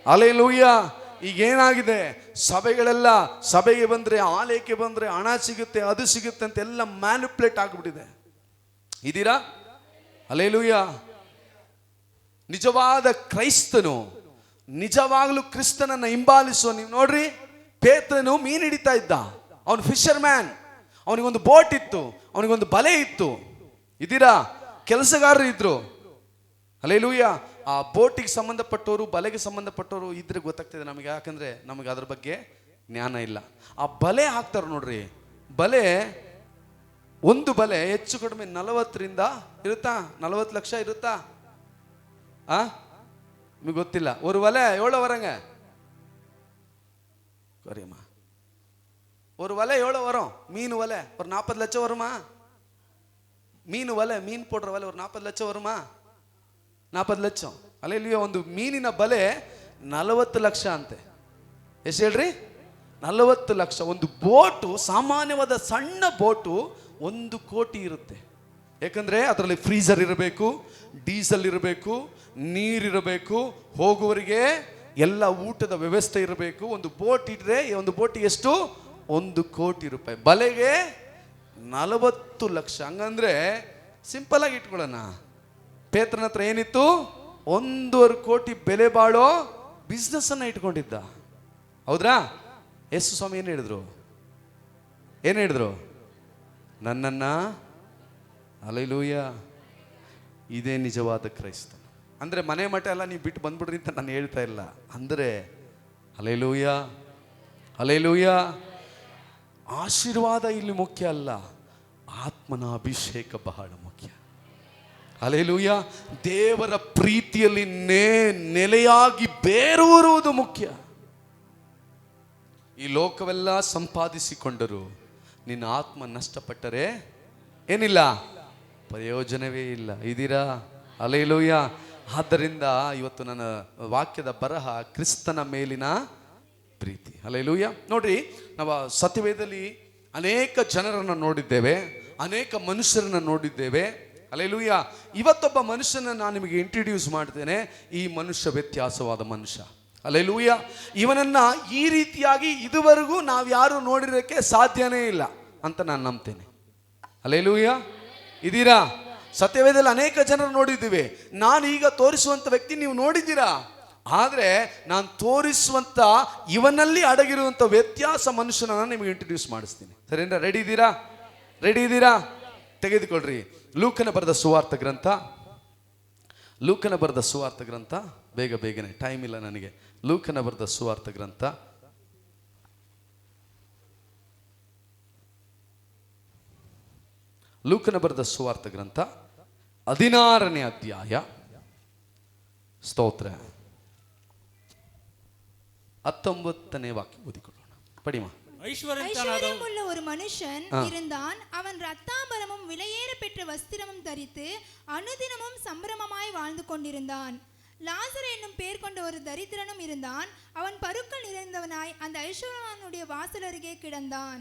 ಹಲ್ಲೆಲೂಯ. ಈಗೇನಾಗಿದೆ, ಸಭೆಗಳೆಲ್ಲ ಸಭೆಗೆ ಬಂದ್ರೆ, ಆಲಯಕ್ಕೆ ಬಂದ್ರೆ ಹಣ ಸಿಗುತ್ತೆ, ಅದು ಸಿಗುತ್ತೆ ಅಂತ ಎಲ್ಲ ಮ್ಯಾನಿಪ್ಯುಲೇಟ್ ಆಗಿಬಿಟ್ಟಿದೆ. ಇದೀರಾ? ಹಲ್ಲೆಲೂಯ. ನಿಜವಾದ ಕ್ರೈಸ್ತನು, ನಿಜವಾಗ್ಲೂ ಕ್ರಿಸ್ತನನ್ನ ಹಿಂಬಾಲಿಸುವ, ನೀವು ನೋಡ್ರಿ, ಪೇತ್ರನು ಮೀನು ಹಿಡಿತಾ ಇದ್ದ, ಅವನು ಫಿಶರ್ ಮ್ಯಾನ್, ಅವನಿಗೊಂದು ಬೋಟ್ ಇತ್ತು, ಅವನಿಗೊಂದು ಬಲೆ ಇತ್ತು. ಇದೀರಾ? ಕೆಲಸಗಾರರು ಇದ್ರು. ಹಲ್ಲೆಲೂಯ. ಆ ಬೋಟಿಗೆ ಸಂಬಂಧಪಟ್ಟವರು, ಬಲೆಗೆ ಸಂಬಂಧಪಟ್ಟವರು ಇದ್ರೆ ಗೊತ್ತಾಗ್ತದೆ ನಮಗೆ, ಯಾಕಂದ್ರೆ ನಮಗೆ ಅದ್ರ ಬಗ್ಗೆ ಜ್ಞಾನ ಇಲ್ಲ. ಆ ಬಲೆ ಹಾಕ್ತಾರೆ ನೋಡ್ರಿ, ಬಲೆ, ಒಂದು ಬಲೆ ಹೆಚ್ಚು ಕಡಿಮೆ 40ರಿಂದ ಇರುತ್ತಾ, 40 ಲಕ್ಷ ಇರುತ್ತಾ? ನಿಮಗೆ ಗೊತ್ತಿಲ್ಲ. ஒரு வலை எவ்வளோ வரங்க? சரிம்மா, ஒரு வலை எவ்வளோ வரும்? மீன் வலை ஒரு 40 லட்சம் வருமா? மீன் வலை, மீன் போடுற வலை ஒரு 40 ಲಕ್ಷ வருமா? 40 ಲಕ್ಷ. ಅಲ್ಲೆಲ್ಲಿಯೋ ಒಂದು ಮೀನಿನ ಬಲೆ 40 ಲಕ್ಷ ಅಂತೆ. ಎಷ್ಟು ಹೇಳ್ರಿ? 40 ಲಕ್ಷ. ಒಂದು ಬೋಟು, ಸಾಮಾನ್ಯವಾದ ಸಣ್ಣ ಬೋಟು 1 ಕೋಟಿ ಇರುತ್ತೆ. ಯಾಕಂದ್ರೆ ಅದರಲ್ಲಿ ಫ್ರೀಜರ್ ಇರಬೇಕು, ಡೀಸೆಲ್ ಇರಬೇಕು, ನೀರಿರಬೇಕು, ಹೋಗುವವರಿಗೆ ಎಲ್ಲ ಊಟದ ವ್ಯವಸ್ಥೆ ಇರಬೇಕು. ಒಂದು ಬೋಟ್ ಇದ್ರೆ, ಒಂದು ಬೋಟಿಗೆ ಎಷ್ಟು? 1 ಕೋಟಿ ರೂಪಾಯಿ. ಬಲೆಗೆ 40 ಲಕ್ಷ. ಹಂಗಂದ್ರೆ ಸಿಂಪಲ್ ಆಗಿ ಇಟ್ಕೊಳ್ಳೋಣ, ಪೇತ್ರನ ಹತ್ರ ಏನಿತ್ತು? 1.5 ಕೋಟಿ ಬೆಲೆ ಬಾಳೋ ಬಿಸ್ನೆಸ್ ಅನ್ನ ಇಟ್ಕೊಂಡಿದ್ದ. ಹೌದ್ರಾ? ಯೇಸು ಸ್ವಾಮಿ ಏನು ಹೇಳಿದ್ರು? ನನ್ನನ್ನ, ಹಲ್ಲೆಲೂಯ, ಇದೇ ನಿಜವಾದ ಕ್ರೈಸ್ತ. ಅಂದ್ರೆ ಮನೆ ಮಠ ಎಲ್ಲ ನೀವು ಬಿಟ್ಟು ಬಂದ್ಬಿಡ್ರಿ ಅಂತ ನಾನು ಹೇಳ್ತಾ ಇಲ್ಲ. ಅಂದ್ರೆ ಹಲ್ಲೆಲೂಯ, ಹಲ್ಲೆಲೂಯ, ಆಶೀರ್ವಾದ ಇಲ್ಲಿ ಮುಖ್ಯ ಅಲ್ಲ, ಆತ್ಮನ ಅಭಿಷೇಕ ಬಹಳ ಮುಖ್ಯ. ಹಲ್ಲೆಲೂಯ. ದೇವರ ಪ್ರೀತಿಯಲ್ಲಿ ನೆಲೆಯಾಗಿ ಬೇರೂರುವುದು ಮುಖ್ಯ. ಈ ಲೋಕವೆಲ್ಲ ಸಂಪಾದಿಸಿಕೊಂಡರು ನಿನ್ನ ಆತ್ಮ ನಷ್ಟಪಟ್ಟರೆ ಏನಿಲ್ಲ, ಪ್ರಯೋಜನವೇ ಇಲ್ಲ. ಇದೀರಾ? ಹಲ್ಲೆಲೂಯ. ಆದ್ದರಿಂದ ಇವತ್ತು ನನ್ನ ವಾಕ್ಯದ ಬರಹ ಕ್ರಿಸ್ತನ ಮೇಲಿನ ಪ್ರೀತಿ. ಹಲ್ಲೆಲೂಯ. ನೋಡ್ರಿ, ನಾವು ಸತ್ಯವೇದದಲ್ಲಿ ಅನೇಕ ಜನರನ್ನು ನೋಡಿದ್ದೇವೆ, ಅನೇಕ ಮನುಷ್ಯರನ್ನ ನೋಡಿದ್ದೇವೆ. ಹಲ್ಲೆಲೂಯ. ಇವತ್ತೊಬ್ಬ ಮನುಷ್ಯನ ನಾನು ನಿಮಗೆ ಇಂಟ್ರಡ್ಯೂಸ್ ಮಾಡ್ತೇನೆ. ಈ ಮನುಷ್ಯ ವ್ಯತ್ಯಾಸವಾದ ಮನುಷ್ಯ. ಹಲ್ಲೆಲೂಯ. ಇವನನ್ನ ಈ ರೀತಿಯಾಗಿ ಇದುವರೆಗೂ ನಾವು ಯಾರು ನೋಡಿರೋಕ್ಕೆ ಸಾಧ್ಯನೇ ಇಲ್ಲ ಅಂತ ನಾನು ನಂಬ್ತೇನೆ. ಹಲ್ಲೆಲೂಯ. ಇದೀರಾ? ಸತ್ಯವೇದದಲ್ಲಿ ಅನೇಕ ಜನರು ನೋಡಿದ್ದೀವಿ. ನಾನು ಈಗ ತೋರಿಸುವಂತ ವ್ಯಕ್ತಿ ನೀವು ನೋಡಿದ್ದೀರಾ, ಆದ್ರೆ ನಾನು ತೋರಿಸುವಂತ ಇವನಲ್ಲಿ ಅಡಗಿರುವಂತ ವ್ಯತ್ಯಾಸ ಮನುಷ್ಯನನ್ನ ನಿಮಗೆ ಇಂಟ್ರಡ್ಯೂಸ್ ಮಾಡಿಸ್ತೀನಿ. ಸರಿನಾ? ರೆಡಿ ಇದ್ದೀರಾ? ರೆಡಿ ಇದ್ದೀರಾ? ತೆಗೆದುಕೊಳ್ರಿ. ಲೂಕನ ಬರೆದ ಸುವಾರ್ಥ ಗ್ರಂಥ, ಲೂಕನ ಬರೆದ ಸುವಾರ್ಥ ಗ್ರಂಥ, ಬೇಗನೆ, ಟೈಮ್ ಇಲ್ಲ ನನಗೆ. ಲೂಕನ ಬರೆದ ಸುವಾರ್ಥ ಗ್ರಂಥ, ಲೂಕನ ಬರೆದ ಸುವಾರ್ಥ ಗ್ರಂಥ 16ನೇ ಅಧ್ಯಾಯ, ಸ್ತೋತ್ರ, 19ನೇ ವಾಕ್ಯ ಓದಿಕೊಳ್ಳೋಣ. ಪಡಿಮ. ஐஸ்வர்யமுள்ள ஒரு மனுஷன் இருந்தான். அவன் ரத்தாம்பரமும் விலையேற பெற்ற வஸ்திரமும் தரித்து அனுதினமும் சம்பிரமமாய் வாழ்ந்து கொண்டிருந்தான். லாசர் என்னும் பேர் கொண்ட ஒரு தரித்திரனும் இருந்தான். அவன் பருக்கள் நிறைந்தவனாய் அந்த ஐஸ்வர்யவானுடைய வாசல் அருகே கிடந்தான்.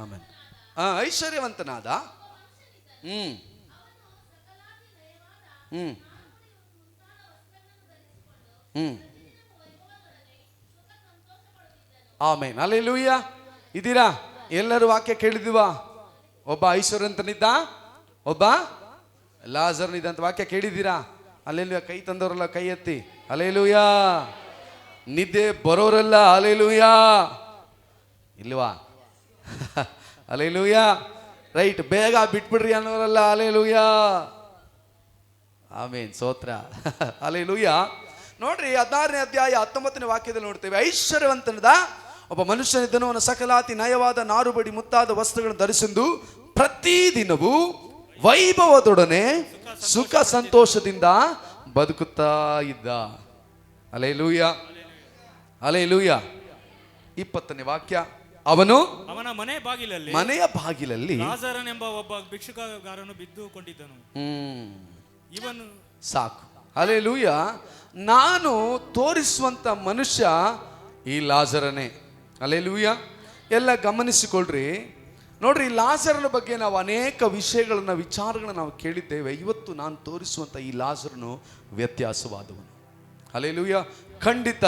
ಆಮೆನ್. ಐಶ್ವರ್ಯವಂತನಾದ, ಆಮೆನ್. ಹಲ್ಲೆಲೂಯ. ಇದೀರಾ? ಎಲ್ಲರೂ ವಾಕ್ಯ ಕೇಳಿದಿವಾ? ಒಬ್ಬ ಐಶ್ವರ್ಯವಂತನಿದ್ದ, ಒಬ್ಬ ಲಾಜರ್ನಿದ್ದ ಅಂತ ವಾಕ್ಯ ಕೇಳಿದ್ದೀರಾ? ಹಲ್ಲೆಲೂಯ. ಕೈ ತಂದವರೆಲ್ಲ ಕೈ ಎತ್ತಿ. ಹಲ್ಲೆಲೂಯ. ನಿದ್ದೆ ಬರೋರೆಲ್ಲ ಹಲ್ಲೆಲೂಯ. ಇಲ್ವಾ? ಹಲ್ಲೆಲೂಯ. ರೈಟ್, ಬೇಗ ಬಿಟ್ಬಿಡ್ರಿ ಅನ್ನೋರೆಲ್ಲ ಹಲ್ಲೆಲೂಯ. ಆಮೆನ್. ಸ್ತೋತ್ರ. ಹಲ್ಲೆಲೂಯ. ನೋಡ್ರಿ, 16ನೇ ಅಧ್ಯಾಯ 19ನೇ ವಾಕ್ಯದಲ್ಲಿ ನೋಡ್ತೇವೆ. ಐಶ್ವರ್ಯವಂತನದ ಒಬ್ಬ ಮನುಷ್ಯನಿದ್ದನು. ಅವನ ಸಕಲಾತಿ ನಯವಾದ ನಾರುಬಡಿ ಮುತ್ತಾದ ವಸ್ತ್ರಗಳನ್ನು ಧರಿಸಿದ್ದು ಪ್ರತಿದಿನವೂ ವೈಭವದೊಡನೆ ಸುಖ ಸಂತೋಷದಿಂದ ಬದುಕುತ್ತಾ ಇದ್ದ. Hallelujah, hallelujah. 20ನೇ ವಾಕ್ಯ. ಅವನು ಅವನ ಮನೆಯ ಬಾಗಿಲಲ್ಲಿ ಲಾಜರನೆಂಬ ಒಬ್ಬ ಭಿಕ್ಷುಕಗಾರನು ಬಿದ್ದುಕೊಂಡಿದ್ದನು. ಇವನು ಸಾಕು. ಹಲ್ಲೆಲೂಯ. ನಾನು ತೋರಿಸುವಂತ ಮನುಷ್ಯ ಈ ಲಾಜರನೇ. ಹಲ್ಲೆಲೂಯಾ. ಎಲ್ಲ ಗಮನಿಸಿಕೊಳ್ಳ್ರಿ. ನೋಡ್ರಿ, ಲಾಜರನ ಬಗ್ಗೆ ನಾವು ಅನೇಕ ವಿಷಯಗಳನ್ನ ವಿಚಾರಗಳನ್ನ ನಾವು ಕೇಳಿದ್ದೇವೆ. ಇವತ್ತು ನಾನು ತೋರಿಸುವಂಥ ಈ ಲಾಜರನು ವ್ಯತ್ಯಾಸವಾದವನು. ಹಲ್ಲೆಲೂಯಾ. ಖಂಡಿತ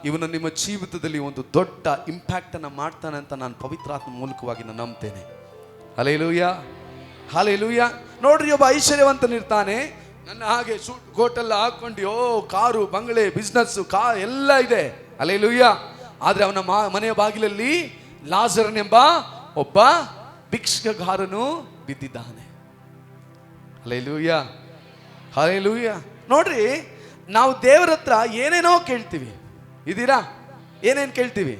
ಇವನು ನಿಮ್ಮ ಜೀವಿತದಲ್ಲಿ ಒಂದು ದೊಡ್ಡ ಇಂಪ್ಯಾಕ್ಟ್ ಅನ್ನು ಮಾಡ್ತಾನೆ ಅಂತ ನಾನು ಪವಿತ್ರಾತ್ಮ ಮೂಲಕವಾಗಿ ನಾನು ನಂಬ್ತೇನೆ. Hallelujah, hallelujah. ನೋಡ್ರಿ, ಒಬ್ಬ ಐಶ್ವರ್ಯವಂತನಿರ್ತಾನೆ, ನನ್ನ ಹಾಗೆ ಸೂಟ್ ಕೋಟೆಲ್ಲ ಹಾಕೊಂಡು ಕಾರು, ಬಂಗಲೆ, ಬಿಸ್ನೆಸ್, ಎಲ್ಲ ಇದೆ. ಹಲ್ಲೆಲೂಯಾ. ಆದ್ರೆ ಅವನ ಮನೆಯ ಬಾಗಿಲಲ್ಲಿ ಲಾಜರನೆಂಬ ಒಬ್ಬ ಭಿಕ್ಷುಕಗಾರನು ಬಿದ್ದಿದ್ದಾನೆ. Hallelujah, hallelujah. ನೋಡ್ರಿ, ನಾವು ದೇವರ ಹತ್ರ ಏನೇನೋ ಕೇಳ್ತೀವಿ. ಇದೀರಾ? ಏನೇನು ಕೇಳ್ತೀವಿ?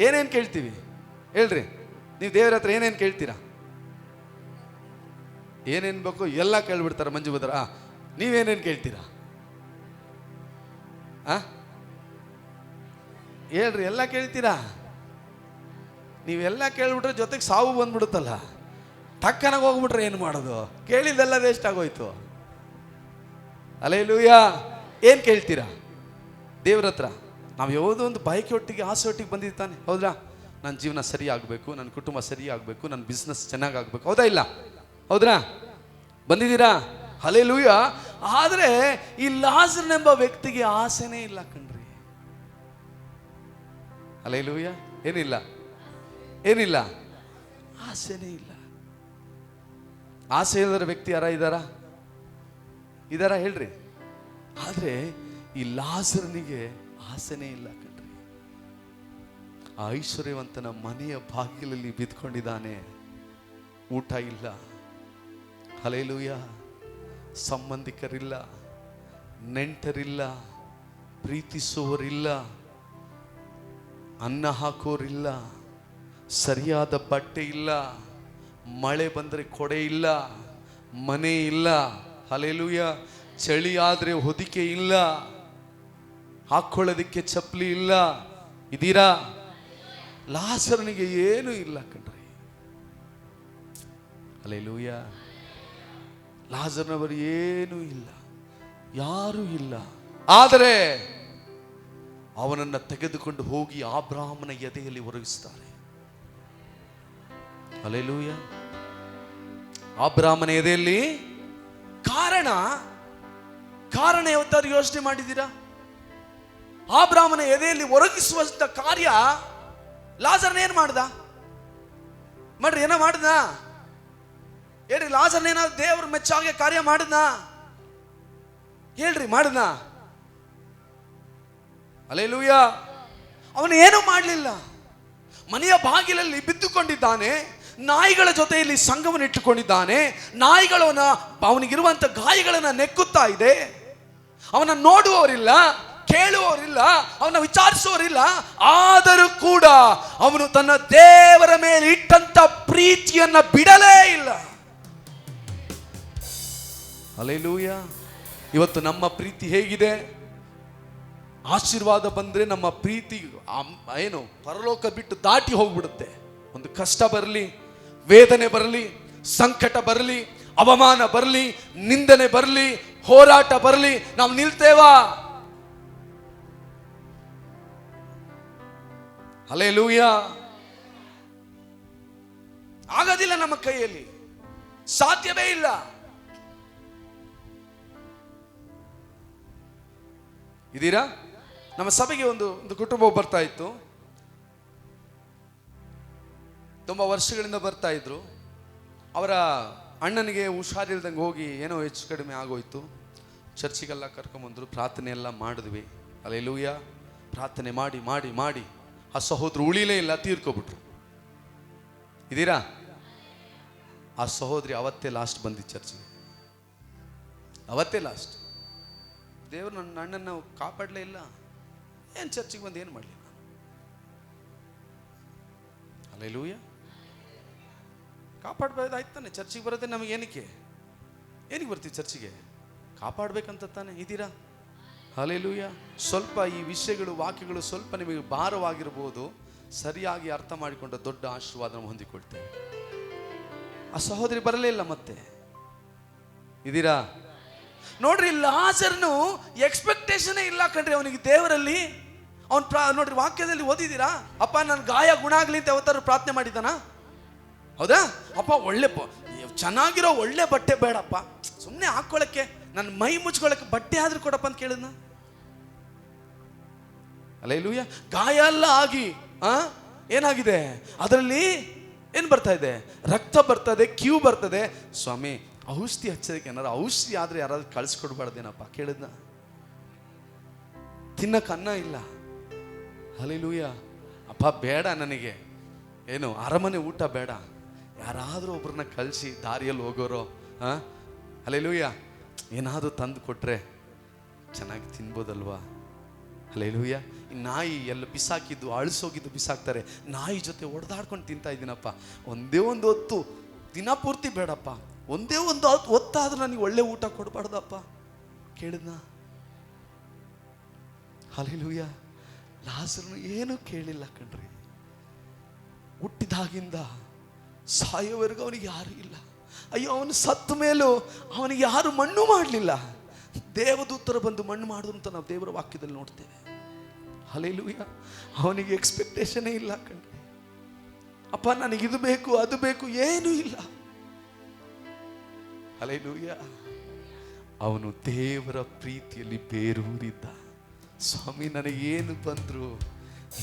ಏನೇನು ಕೇಳ್ತೀವಿ ಹೇಳ್ರಿ? ನೀವು ದೇವರ ಹತ್ರ ಏನೇನು ಕೇಳ್ತೀರಾ? ಏನೇನು ಬೇಕು ಎಲ್ಲ ಕೇಳ್ಬಿಡ್ತಾರೆ ಮಂಜು ಬದ್ರ. ನೀವೇನೇನು ಕೇಳ್ತೀರಾ? ಹೇಳ್ರಿ, ಎಲ್ಲ ಕೇಳ್ತೀರಾ? ನೀವೆಲ್ಲ ಕೇಳ್ಬಿಟ್ರೆ ಜೊತೆಗೆ ಸಾವು ಬಂದ್ಬಿಡುತ್ತಲ್ಲ. ಟಕ್ಕನಾಗ ಹೋಗ್ಬಿಟ್ರೆ ಏನು ಮಾಡೋದು? ಕೇಳಿದ್ದೆಲ್ಲ ವೇಸ್ಟ್ ಆಗೋಯ್ತು. ಹಲ್ಲೆಲೂಯಾ. ಏನು ಕೇಳ್ತೀರಾ ದೇವ್ರ ಹತ್ರ? ನಾವು ಯಾವುದೋ ಒಂದು ಬಯಕೆ ಒಟ್ಟಿಗೆ, ಆಸೆ ಒಟ್ಟಿಗೆ ಬಂದಿರ್ತಾನೆ, ಹೌದಾ? ನನ್ನ ಜೀವನ ಸರಿ ಆಗಬೇಕು, ನನ್ನ ಕುಟುಂಬ ಸರಿ ಆಗಬೇಕು, ನನ್ನ ಬಿಸ್ನೆಸ್ ಚೆನ್ನಾಗಾಗಬೇಕು, ಹೌದಾ ಇಲ್ಲ? ಹೌದ್ರಾ? ಬಂದಿದ್ದೀರಾ? ಹಲ್ಲೆಲೂಯಾ. ಆದರೆ ಈ ಲಾಜರನೆಂಬ ವ್ಯಕ್ತಿಗೆ ಆಸೆನೇ ಇಲ್ಲ ಕಣ್ರಿ. ಹಲ್ಲೆಲೂಯಾ. ಏನಿಲ್ಲ? ಏನಿಲ್ಲ? ಆಸೆನೇ ಇಲ್ಲ. ಆಸೆ ಇಲ್ಲದ ವ್ಯಕ್ತಿ ಯಾರ ಇದಾರ ಹೇಳ್ರಿ? ಆದ್ರೆ ಈ ಲಾಜರನಿಗೆ ಆಸೆನೇ ಇಲ್ಲ ಕಣ್ರಿ. ಆ ಐಶ್ವರ್ಯವಂತನ ಮನೆಯ ಬಾಗಿಲಲ್ಲಿ ಬಿದ್ಕೊಂಡಿದ್ದಾನೆ, ಊಟ ಇಲ್ಲ. ಹಲ್ಲೆಲೂಯಾ. ಸಂಬಂಧಿಕರಿಲ್ಲ, ನೆಂಟರಿಲ್ಲ, ಪ್ರೀತಿಸುವವರಿಲ್ಲ, ಅನ್ನ ಹಾಕೋರಿಲ್ಲ, ಸರಿಯಾದ ಬಟ್ಟೆ ಇಲ್ಲ, ಮಳೆ ಬಂದರೆ ಕೊಡೆ ಇಲ್ಲ, ಮನೆ ಇಲ್ಲ. ಹಲ್ಲೆಲೂಯಾ. ಚಳಿ ಆದ್ರೆ ಹೊದಿಕೆ ಇಲ್ಲ, ಹಾಕೊಳ್ಳೋದಿಕ್ಕೆ ಚಪ್ಪಲಿ ಇಲ್ಲ. ಇದೀರಾ? ಲಾಜರನಿಗೆ ಏನು ಇಲ್ಲ ಕಣ್ರಿ. ಹಲ್ಲೆಲೂಯಾ. ಲಾಜರನವರು ಏನೂ ಇಲ್ಲ, ಯಾರೂ ಇಲ್ಲ. ಆದರೆ ಅವನನ್ನು ತೆಗೆದುಕೊಂಡು ಹೋಗಿ ಅಬ್ರಹಾಮನ ಎದೆಯಲ್ಲಿ ಒರಗಿಸ್ತಾರೆ. ಹಲ್ಲೆಲೂಯಾ. ಅಬ್ರಹಾಮನ ಎದೆಯಲ್ಲಿ. ಕಾರಣ ಯಾವತ್ತಾದ್ರು ಯೋಚನೆ ಮಾಡಿದ್ದೀರಾ? ಅಬ್ರಹಾಮನ ಎದೆಯಲ್ಲಿ ಒರಗಿಸುವಂತ ಕಾರ್ಯ ಲಾಜರನ ಏನ್ ಮಾಡ್ದ? ಮಾಡ್ರಿ, ಏನೋ ಮಾಡ್ದ ಹೇಳ್ರಿ? ಲಾಜರನ ಏನಾದ್ರು ದೇವ್ರ ಮೆಚ್ಚಾಗೆ ಕಾರ್ಯ ಮಾಡಿದ್ನ ಹೇಳ್ರಿ? ಮಾಡಿದ್ನ? ಹಲ್ಲೆಲೂಯಾ. ಅವನು ಏನೂ ಮಾಡಲಿಲ್ಲ. ಮನೆಯ ಬಾಗಿಲಲ್ಲಿ ಬಿದ್ದುಕೊಂಡಿದ್ದಾನೆ, ನಾಯಿಗಳ ಜೊತೆಯಲ್ಲಿ ಸಂಘವನ್ನು ಇಟ್ಟುಕೊಂಡಿದ್ದಾನೆ. ನಾಯಿಗಳವನ ಅವನಿಗಿರುವಂತ ಗಾಯಗಳನ್ನು ನೆಕ್ಕುತ್ತಾ ಇದೆ. ಅವನ ನೋಡುವವರಿಲ್ಲ, ಕೇಳುವವರಿಲ್ಲ, ಅವನ ವಿಚಾರಿಸುವವರಿಲ್ಲ. ಆದರೂ ಕೂಡ ಅವನು ತನ್ನ ದೇವರ ಮೇಲೆ ಇಟ್ಟಂತ ಪ್ರೀತಿಯನ್ನ ಬಿಡಲೇ ಇಲ್ಲ. ಹಲ್ಲೆಲೂಯಾ. ಇವತ್ತು ನಮ್ಮ ಪ್ರೀತಿ ಹೇಗಿದೆ? ಆಶೀರ್ವಾದ ಬಂದ್ರೆ ನಮ್ಮ ಪ್ರೀತಿ ಏನು ಪರಲೋಕ ಬಿಟ್ಟು ದಾಟಿ ಹೋಗ್ಬಿಡುತ್ತೆ. ಒಂದು ಕಷ್ಟ ಬರಲಿ, ವೇದನೆ ಬರಲಿ, ಸಂಕಟ ಬರಲಿ, ಅವಮಾನ ಬರಲಿ, ನಿಂದನೆ ಬರಲಿ, ಹೋರಾಟ ಬರಲಿ, ನಾವು ನಿಲ್ತೇವಾ? ಹಲ್ಲೆಲೂಯಾ. ಆಗೋದಿಲ್ಲ, ನಮ್ಮ ಕೈಯಲ್ಲಿ ಸಾಧ್ಯವೇ ಇಲ್ಲ. ಇದೀರಾ? ನಮ್ಮ ಸಭೆಗೆ ಒಂದು ಕುಟುಂಬ ಬರ್ತಾ ಇತ್ತು. ತುಂಬ ವರ್ಷಗಳಿಂದ ಬರ್ತಾ ಇದ್ರು. ಅವರ ಅಣ್ಣನಿಗೆ ಹುಷಾರಿಲ್ದಂಗೆ ಹೋಗಿ ಏನೋ ಹೆಚ್ಚು ಕಡಿಮೆ ಆಗೋಯ್ತು. ಚರ್ಚಿಗೆಲ್ಲ ಕರ್ಕೊಂಬಂದ್ರು, ಪ್ರಾರ್ಥನೆ ಎಲ್ಲ ಮಾಡಿದ್ವಿ. ಹಲ್ಲೆಲೂಯಾ. ಪ್ರಾರ್ಥನೆ ಮಾಡಿ ಮಾಡಿ ಮಾಡಿ ಆ ಸಹೋದರ ಉಳಿಲೇ ಇಲ್ಲ, ತೀರ್ಕೊಬಿಟ್ರು. ಇದೀರಾ? ಆ ಸಹೋದರಿ ಅವತ್ತೇ ಲಾಸ್ಟ್ ಬಂದಿದ್ದು ಚರ್ಚಿಗೆ, ಅವತ್ತೇ ಲಾಸ್ಟ್. ದೇವ್ರು ನನ್ನ ಅಣ್ಣನ ಕಾಪಾಡಲೇ ಇಲ್ಲ. ಏನು ಚರ್ಚಿಗೆ ಬಂದು ಏನು ಮಾಡಲಿ? ಹಲ್ಲೆಲೂಯಾ. ಕಾಪಾಡಬೇಕಾಯ್ತು ತಾನೆ. ಚರ್ಚಿಗೆ ಬರೋದೇ ನಮಗೆ ಏನಕ್ಕೆ ಬರ್ತೀವಿ ಚರ್ಚಿಗೆ? ಕಾಪಾಡಬೇಕಂತ ತಾನೆ. ಇದೀರಾ? ಹಲ್ಲೆಲೂಯಾ. ಸ್ವಲ್ಪ ಈ ವಿಷಯಗಳು, ವಾಕ್ಯಗಳು ಸ್ವಲ್ಪ ನಿಮಗೆ ಭಾರವಾಗಿರ್ಬೋದು. ಸರಿಯಾಗಿ ಅರ್ಥ ಮಾಡಿಕೊಂಡ ದೊಡ್ಡ ಆಶೀರ್ವಾದ ಹೊಂದಿಕೊಳ್ತೇವೆ. ಆ ಸಹೋದರಿ ಬರಲೇ ಇಲ್ಲ ಮತ್ತೆ. ಇದೀರಾ? ನೋಡ್ರಿ, ಲಾಜರನು ಎಕ್ಸ್ಪೆಕ್ಟೇಷನ್ ಇಲ್ಲ ಕಣ್ರಿ ಅವನಿಗೆ ದೇವರಲ್ಲಿ. ನೋಡ್ರಿ, ವಾಕ್ಯದಲ್ಲಿ ಓದಿದ್ದೀರಾ? ಅಪ್ಪ ನನ್ನ ಗಾಯ ಗುಣ ಆಗ್ಲಿ ಅಂತ ಯಾವತ್ತಾರು ಪ್ರಾರ್ಥನೆ ಮಾಡಿದ್ದಾನ? ಹೌದಾ? ಅಪ್ಪ ಒಳ್ಳೆ ಚೆನ್ನಾಗಿರೋ ಒಳ್ಳೆ ಬಟ್ಟೆ ಬೇಡಪ್ಪ, ಸುಮ್ಮನೆ ಹಾಕೊಳ್ಳಕ್ಕೆ, ನನ್ನ ಮೈ ಮುಚ್ಕೊಳ್ಳಕ್ಕೆ ಬಟ್ಟೆ ಆದ್ರೂ ಕೊಡಪ್ಪ ಅಂತ ಕೇಳಿದ್ನ? ಹಲ್ಲೆಲೂಯಾ. ಗಾಯ ಎಲ್ಲ ಆಗಿ ಏನಾಗಿದೆ? ಅದರಲ್ಲಿ ಏನು ಬರ್ತಾ ಇದೆ? ರಕ್ತ ಬರ್ತದೆ, ಕ್ಯೂ ಬರ್ತದೆ. ಸ್ವಾಮಿ ಔಷಧಿ ಹಚ್ಚೋದಕ್ಕೆ ಏನಾರು ಔಷಧಿ ಆದ್ರೆ ಯಾರಾದ್ರೂ ಕಳಿಸ್ಕೊಡ್ಬಾರ್ದೇನಪ್ಪ ಕೇಳಿದ್ನ? ತಿನ್ನಕ್ಕೆ ಅನ್ನ ಇಲ್ಲ. ಹಲ್ಲೆಲೂಯಾ. ಅಪ್ಪ ಬೇಡ ನನಗೆ ಏನು ಅರಮನೆ ಊಟ ಬೇಡ, ಯಾರಾದರೂ ಒಬ್ಬರನ್ನ ಕಳಿಸಿ ದಾರಿಯಲ್ಲಿ ಹೋಗೋರೋ ಹಲ್ಲೆಲೂಯಾ ಏನಾದರೂ ತಂದು ಕೊಟ್ರೆ ಚೆನ್ನಾಗಿ ತಿನ್ಬೋದಲ್ವಾ? ಹಲ್ಲೆಲೂಯಾ. ಈ ನಾಯಿ ಎಲ್ಲ ಬಿಸಾಕಿದ್ದು ಅಳಿಸೋಗಿದ್ದು ಬಿಸಾಕ್ತಾರೆ, ನಾಯಿ ಜೊತೆ ಹೊಡೆದಾಡ್ಕೊಂಡು ತಿಂತಾ ಇದ್ದೀನಪ್ಪ. ಒಂದೇ ಒಂದು ಹೊತ್ತು ದಿನ ಪೂರ್ತಿ ಬೇಡಪ್ಪ, ಒಂದೇ ಒಂದು ಹೊತ್ತಾದ್ರೂ ನನಗೆ ಒಳ್ಳೆ ಊಟ ಕೊಡಬಾರ್ದಪ್ಪ ಕೇಳಿದ್ನ? ಹಲ್ಲೆಲೂಯಾ. ಲಾಜರನು ಏನೂ ಕೇಳಿಲ್ಲ ಕಣ್ರಿ. ಹುಟ್ಟಿದಾಗಿಂದ ಸಾಯೋವರೆಗೂ ಅವನಿಗೆ ಯಾರು ಇಲ್ಲ. ಅಯ್ಯೋ, ಅವನು ಸತ್ತ ಮೇಲೂ ಅವನಿಗೆ ಯಾರು ಮಣ್ಣು ಮಾಡಲಿಲ್ಲ. ದೇವದೂತರು ಬಂದು ಮಣ್ಣು ಮಾಡಿದ್ರು ಅಂತ ನಾವು ದೇವರ ವಾಕ್ಯದಲ್ಲಿ ನೋಡ್ತೇವೆ. ಹಲ್ಲೆಲೂಯಾ. ಅವನಿಗೆ ಎಕ್ಸ್ಪೆಕ್ಟೇಷನೇ ಇಲ್ಲ ಕಣ್ರಿ. ಅಪ್ಪ ನನಗಿದು ಬೇಕು ಅದು ಬೇಕು ಏನೂ ಇಲ್ಲ. ಹಲ್ಲೆಲೂಯಾ. ಅವನು ದೇವರ ಪ್ರೀತಿಯಲ್ಲಿ ಬೇರೂರಿದ್ದ. ಸ್ವಾಮಿ ನನಗೇನು ಬಂದ್ರು,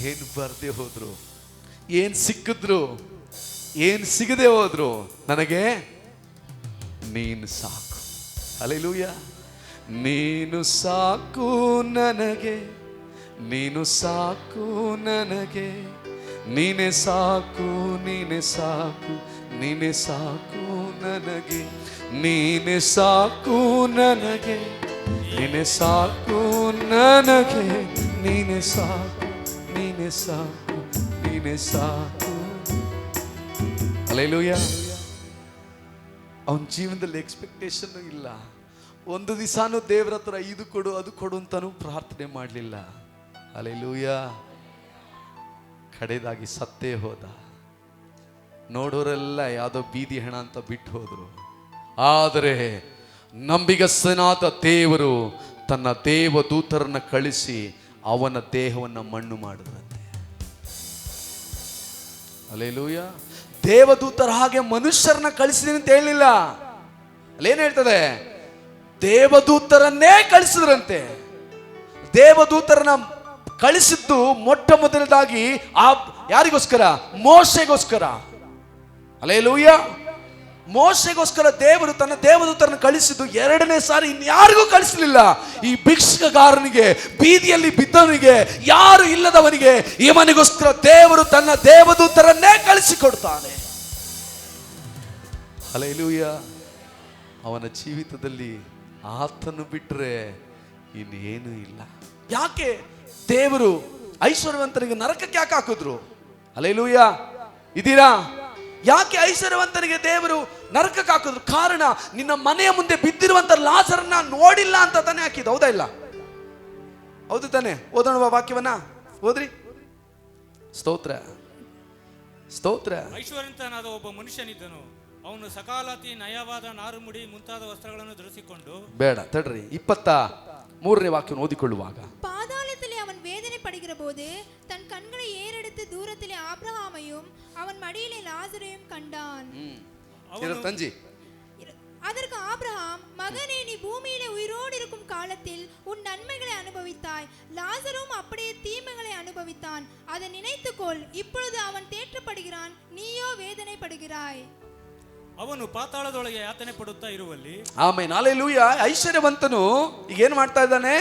ಏನು ಬರದೆ ಹೋದ್ರು, ಏನು ಸಿಕ್ಕಿದ್ರು, ಏನು ಸಿಗದೆ ಹೋದ್ರು, ನನಗೆ ನೀನು ಸಾಕು. ಹಲ್ಲೆಲೂಯಾ. ನೀನು ಸಾಕು ನನಗೆ, ನೀನು ಸಾಕು ನನಗೆ, ನೀನೆ ಸಾಕು, ನೀನೆ ಸಾಕು, ನೀನೆ ಸಾಕು ನನಗೆ, ನೀನೆ ಸಾಕು ನನಗೆ, ನೀನೆ ಸಾಕು ನನಗೆ, ನೀನೆ ಸಾಕು, ನೀನೆ ಸಾಕು, ನೀನೆ ಸಾಕು. ಹಲ್ಲೆಲೂಯಾ. ಅವನ ಜೀವನದಲ್ಲಿ ಎಕ್ಸ್ಪೆಕ್ಟೇಷನ್ ಇಲ್ಲ. ಒಂದು ದಿವಸನೂ ದೇವರ ಹತ್ರ ಇದು ಕೊಡು ಅದು ಕೊಡು ಅಂತಾನು ಪ್ರಾರ್ಥನೆ ಮಾಡಲಿಲ್ಲ. ಹಲ್ಲೆಲೂಯಾ. ಕಡೆದಾಗಿ ಸತ್ತೇ ಹೋದ. ನೋಡೋರೆಲ್ಲ ಯಾವುದೋ ಬೀದಿ ಹೆಣ ಅಂತ ಬಿಟ್ಟು ಹೋದ್ರು. ಆದರೆ ನಂಬಿಗಸ್ತನಾದ ದೇವರು ತನ್ನ ದೇವದೂತರನ್ನ ಕಳಿಸಿ ಅವನ ದೇಹವನ್ನು ಮಣ್ಣು ಮಾಡಿದ್ರಂತೆ. ಹಲ್ಲೆಲೂಯಾ. ದೇವದೂತರ ಹಾಗೆ ಮನುಷ್ಯರನ್ನ ಕಳಿಸಿದೀನಿ ಅಂತ ಹೇಳಿಲ್ಲ. ಅಲ್ಲೇನು ಹೇಳ್ತದೆ? ದೇವದೂತರನ್ನೇ ಕಳಿಸಿದ್ರಂತೆ. ದೇವದೂತರನ್ನ ಕಳಿಸಿದ್ದು ಮೊಟ್ಟ ಮೊದಲದಾಗಿ ಯಾರಿಗೋಸ್ಕರ? ಮೋಶೆಗೋಸ್ಕರ. ಹಲ್ಲೆಲೂಯಾ. ಮೋಶೆಗೋಸ್ಕರ ದೇವರು ತನ್ನ ದೇವದೂತರನ್ನು ಕಳಿಸಿದ್ದು. ಎರಡನೇ ಸಾರಿ ಇನ್ಯಾರಿಗೂ ಕಳಿಸಲಿಲ್ಲ. ಈ ಭಿಕ್ಷಗಾರನಿಗೆ, ಬೀದಿಯಲ್ಲಿ ಬಿದ್ದವನಿಗೆ, ಯಾರು ಇಲ್ಲದವನಿಗೆ, ಇವನಿಗೋಸ್ಕರ ದೇವರು ತನ್ನ ದೇವದೂತರನ್ನೇ ಕಳಿಸಿಕೊಡ್ತಾನೆ. ಹಲ್ಲೆಲೂಯಾ. ಅವನ ಜೀವಿತದಲ್ಲಿ ಆತನು ಬಿಟ್ಟರೆ ಇನ್ನೇನು ಇಲ್ಲ. ಯಾಕೆ ದೇವರು ಐಶ್ವರ್ಯವಂತನಿಗೆ ನರಕಕ್ಕೆ ಯಾಕೆ ಹಾಕಿದ್ರು? ಹಲ್ಲೆಲೂಯಾ. ಇದೀರಾ? ಯಾಕೆ ಐಶ್ವರ್ಯವಂತನಿಗೆ ದೇವರು ನರಕಕ್ಕೆ ಹಾಕಿದ್ರು? ಕಾರಣ ನಿನ್ನ ಮನೆಯ ಮುಂದೆ ಬಿದ್ದಿರುವಂತ ಲಾಜರನ್ನ ನೋಡಿಲ್ಲ ಅಂತ ತಾನೇ ಹಾಕಿದ್ದು. ಹೌದಾ ಇಲ್ಲ? ಹೌದು ತಾನೆ? ಓದೋಣ ವಾಕ್ಯವನ್ನ, ಓದ್ರಿ. ಸ್ತೋತ್ರ ಸ್ತೋತ್ರ. ಐಶ್ವರ್ಯವಂತನಾದ ಒಬ್ಬ ಮನುಷ್ಯನಿದ್ದನು. ಅವನು ಸಕಾಲತಿ ನಯವಾದ ನಾರುಮುಡಿ ಮುಂತಾದ ವಸ್ತ್ರಗಳನ್ನು ಧರಿಸಿಕೊಂಡು. ಬೇಡ ತಡ್ರಿ, 23ನೇ ವಾಕ್ಯವನ್ನು ಓದಿಕೊಳ್ಳುವಾಗ, பாதாளத்திலே அவன் வேதனைப்படுகிற போது தன் கண்களை ஏறெடுத்து தூரத்திலே ஆபிரகாமையும் அவன் மடியிலே லாசரையும் கண்டான். ತಂಜಿ. அதற்கு ஆபிரகாம், மகனே, நீ பூமியிலே உயிரோடு இருக்கும் காலத்தில் உன் நன்மைகளை அனுபவித்தாய், லாசரும் அப்படியே தீமைகளை அனுபவித்தான். அதை நினைத்துக்கொள், இப்பொழுது அவன் தேற்றப்படுகிறான், நீயோ வேதனைப்படுகிறாய். ಅವನು ಪಾತಾಳದೊಳಗೆ ಯಾತನೆ ಪಡುತ್ತಾ ಇರುವಲ್ಲಿ. ಆಮೆನ್. ಹಲ್ಲೆಲೂಯಾ. ಐಶ್ವರ್ಯವಂತನು ಈಗ ಏನು ಮಾಡ್ತಾ ಇದ್ದಾನೆ?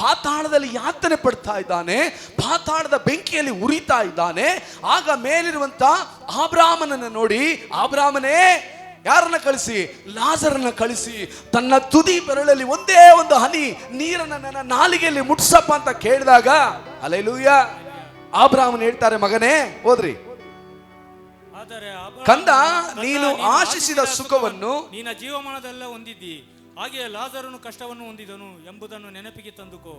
ಪಾತಾಳದಲ್ಲಿ ಯಾತನೆ ಪಡ್ತಾ ಇದ್ದಾನೆ, ಪಾತಾಳದ ಬೆಂಕಿಯಲ್ಲಿ ಉರಿತಾ ಇದ್ದಾನೆ. ಆಗ ಮೇಲಿರುವಂತ ಆಬ್ರಾಮನನ್ನ ನೋಡಿ, ಆಬ್ರಾಮನೇ ಯಾರನ್ನ ಕಳಿಸಿ? ಲಾಜರನ್ನ ಕಳಿಸಿ ತನ್ನ ತುದಿ ಬೆರಳಲ್ಲಿ ಒಂದೇ ಒಂದು ಹನಿ ನೀರನ್ನ ನನ್ನ ನಾಲಿಗೆಯಲ್ಲಿ ಮುಟ್ಸಪ್ಪ ಅಂತ ಕೇಳಿದಾಗ, ಹಲ್ಲೆಲೂಯಾ, ಆಬ್ರಾಮನ್ ಹೇಳ್ತಾರೆ, ಮಗನೇ ಓದ್ರಿ, ಕಂದ, ನೀನು ಆಶಿಸಿದ ಸುಖವನ್ನು ನಿನ್ನ ಜೀವಮಾನದಲ್ಲ ಹೊಂದಿದ್ದಿ, ಹಾಗೆ ಲಾಜರನು ಕಷ್ಟವನ್ನು ಹೊಂದಿದನು ಎಂಬುದನ್ನು ನೆನಪಿಗೆ ತಂದುಕೋ.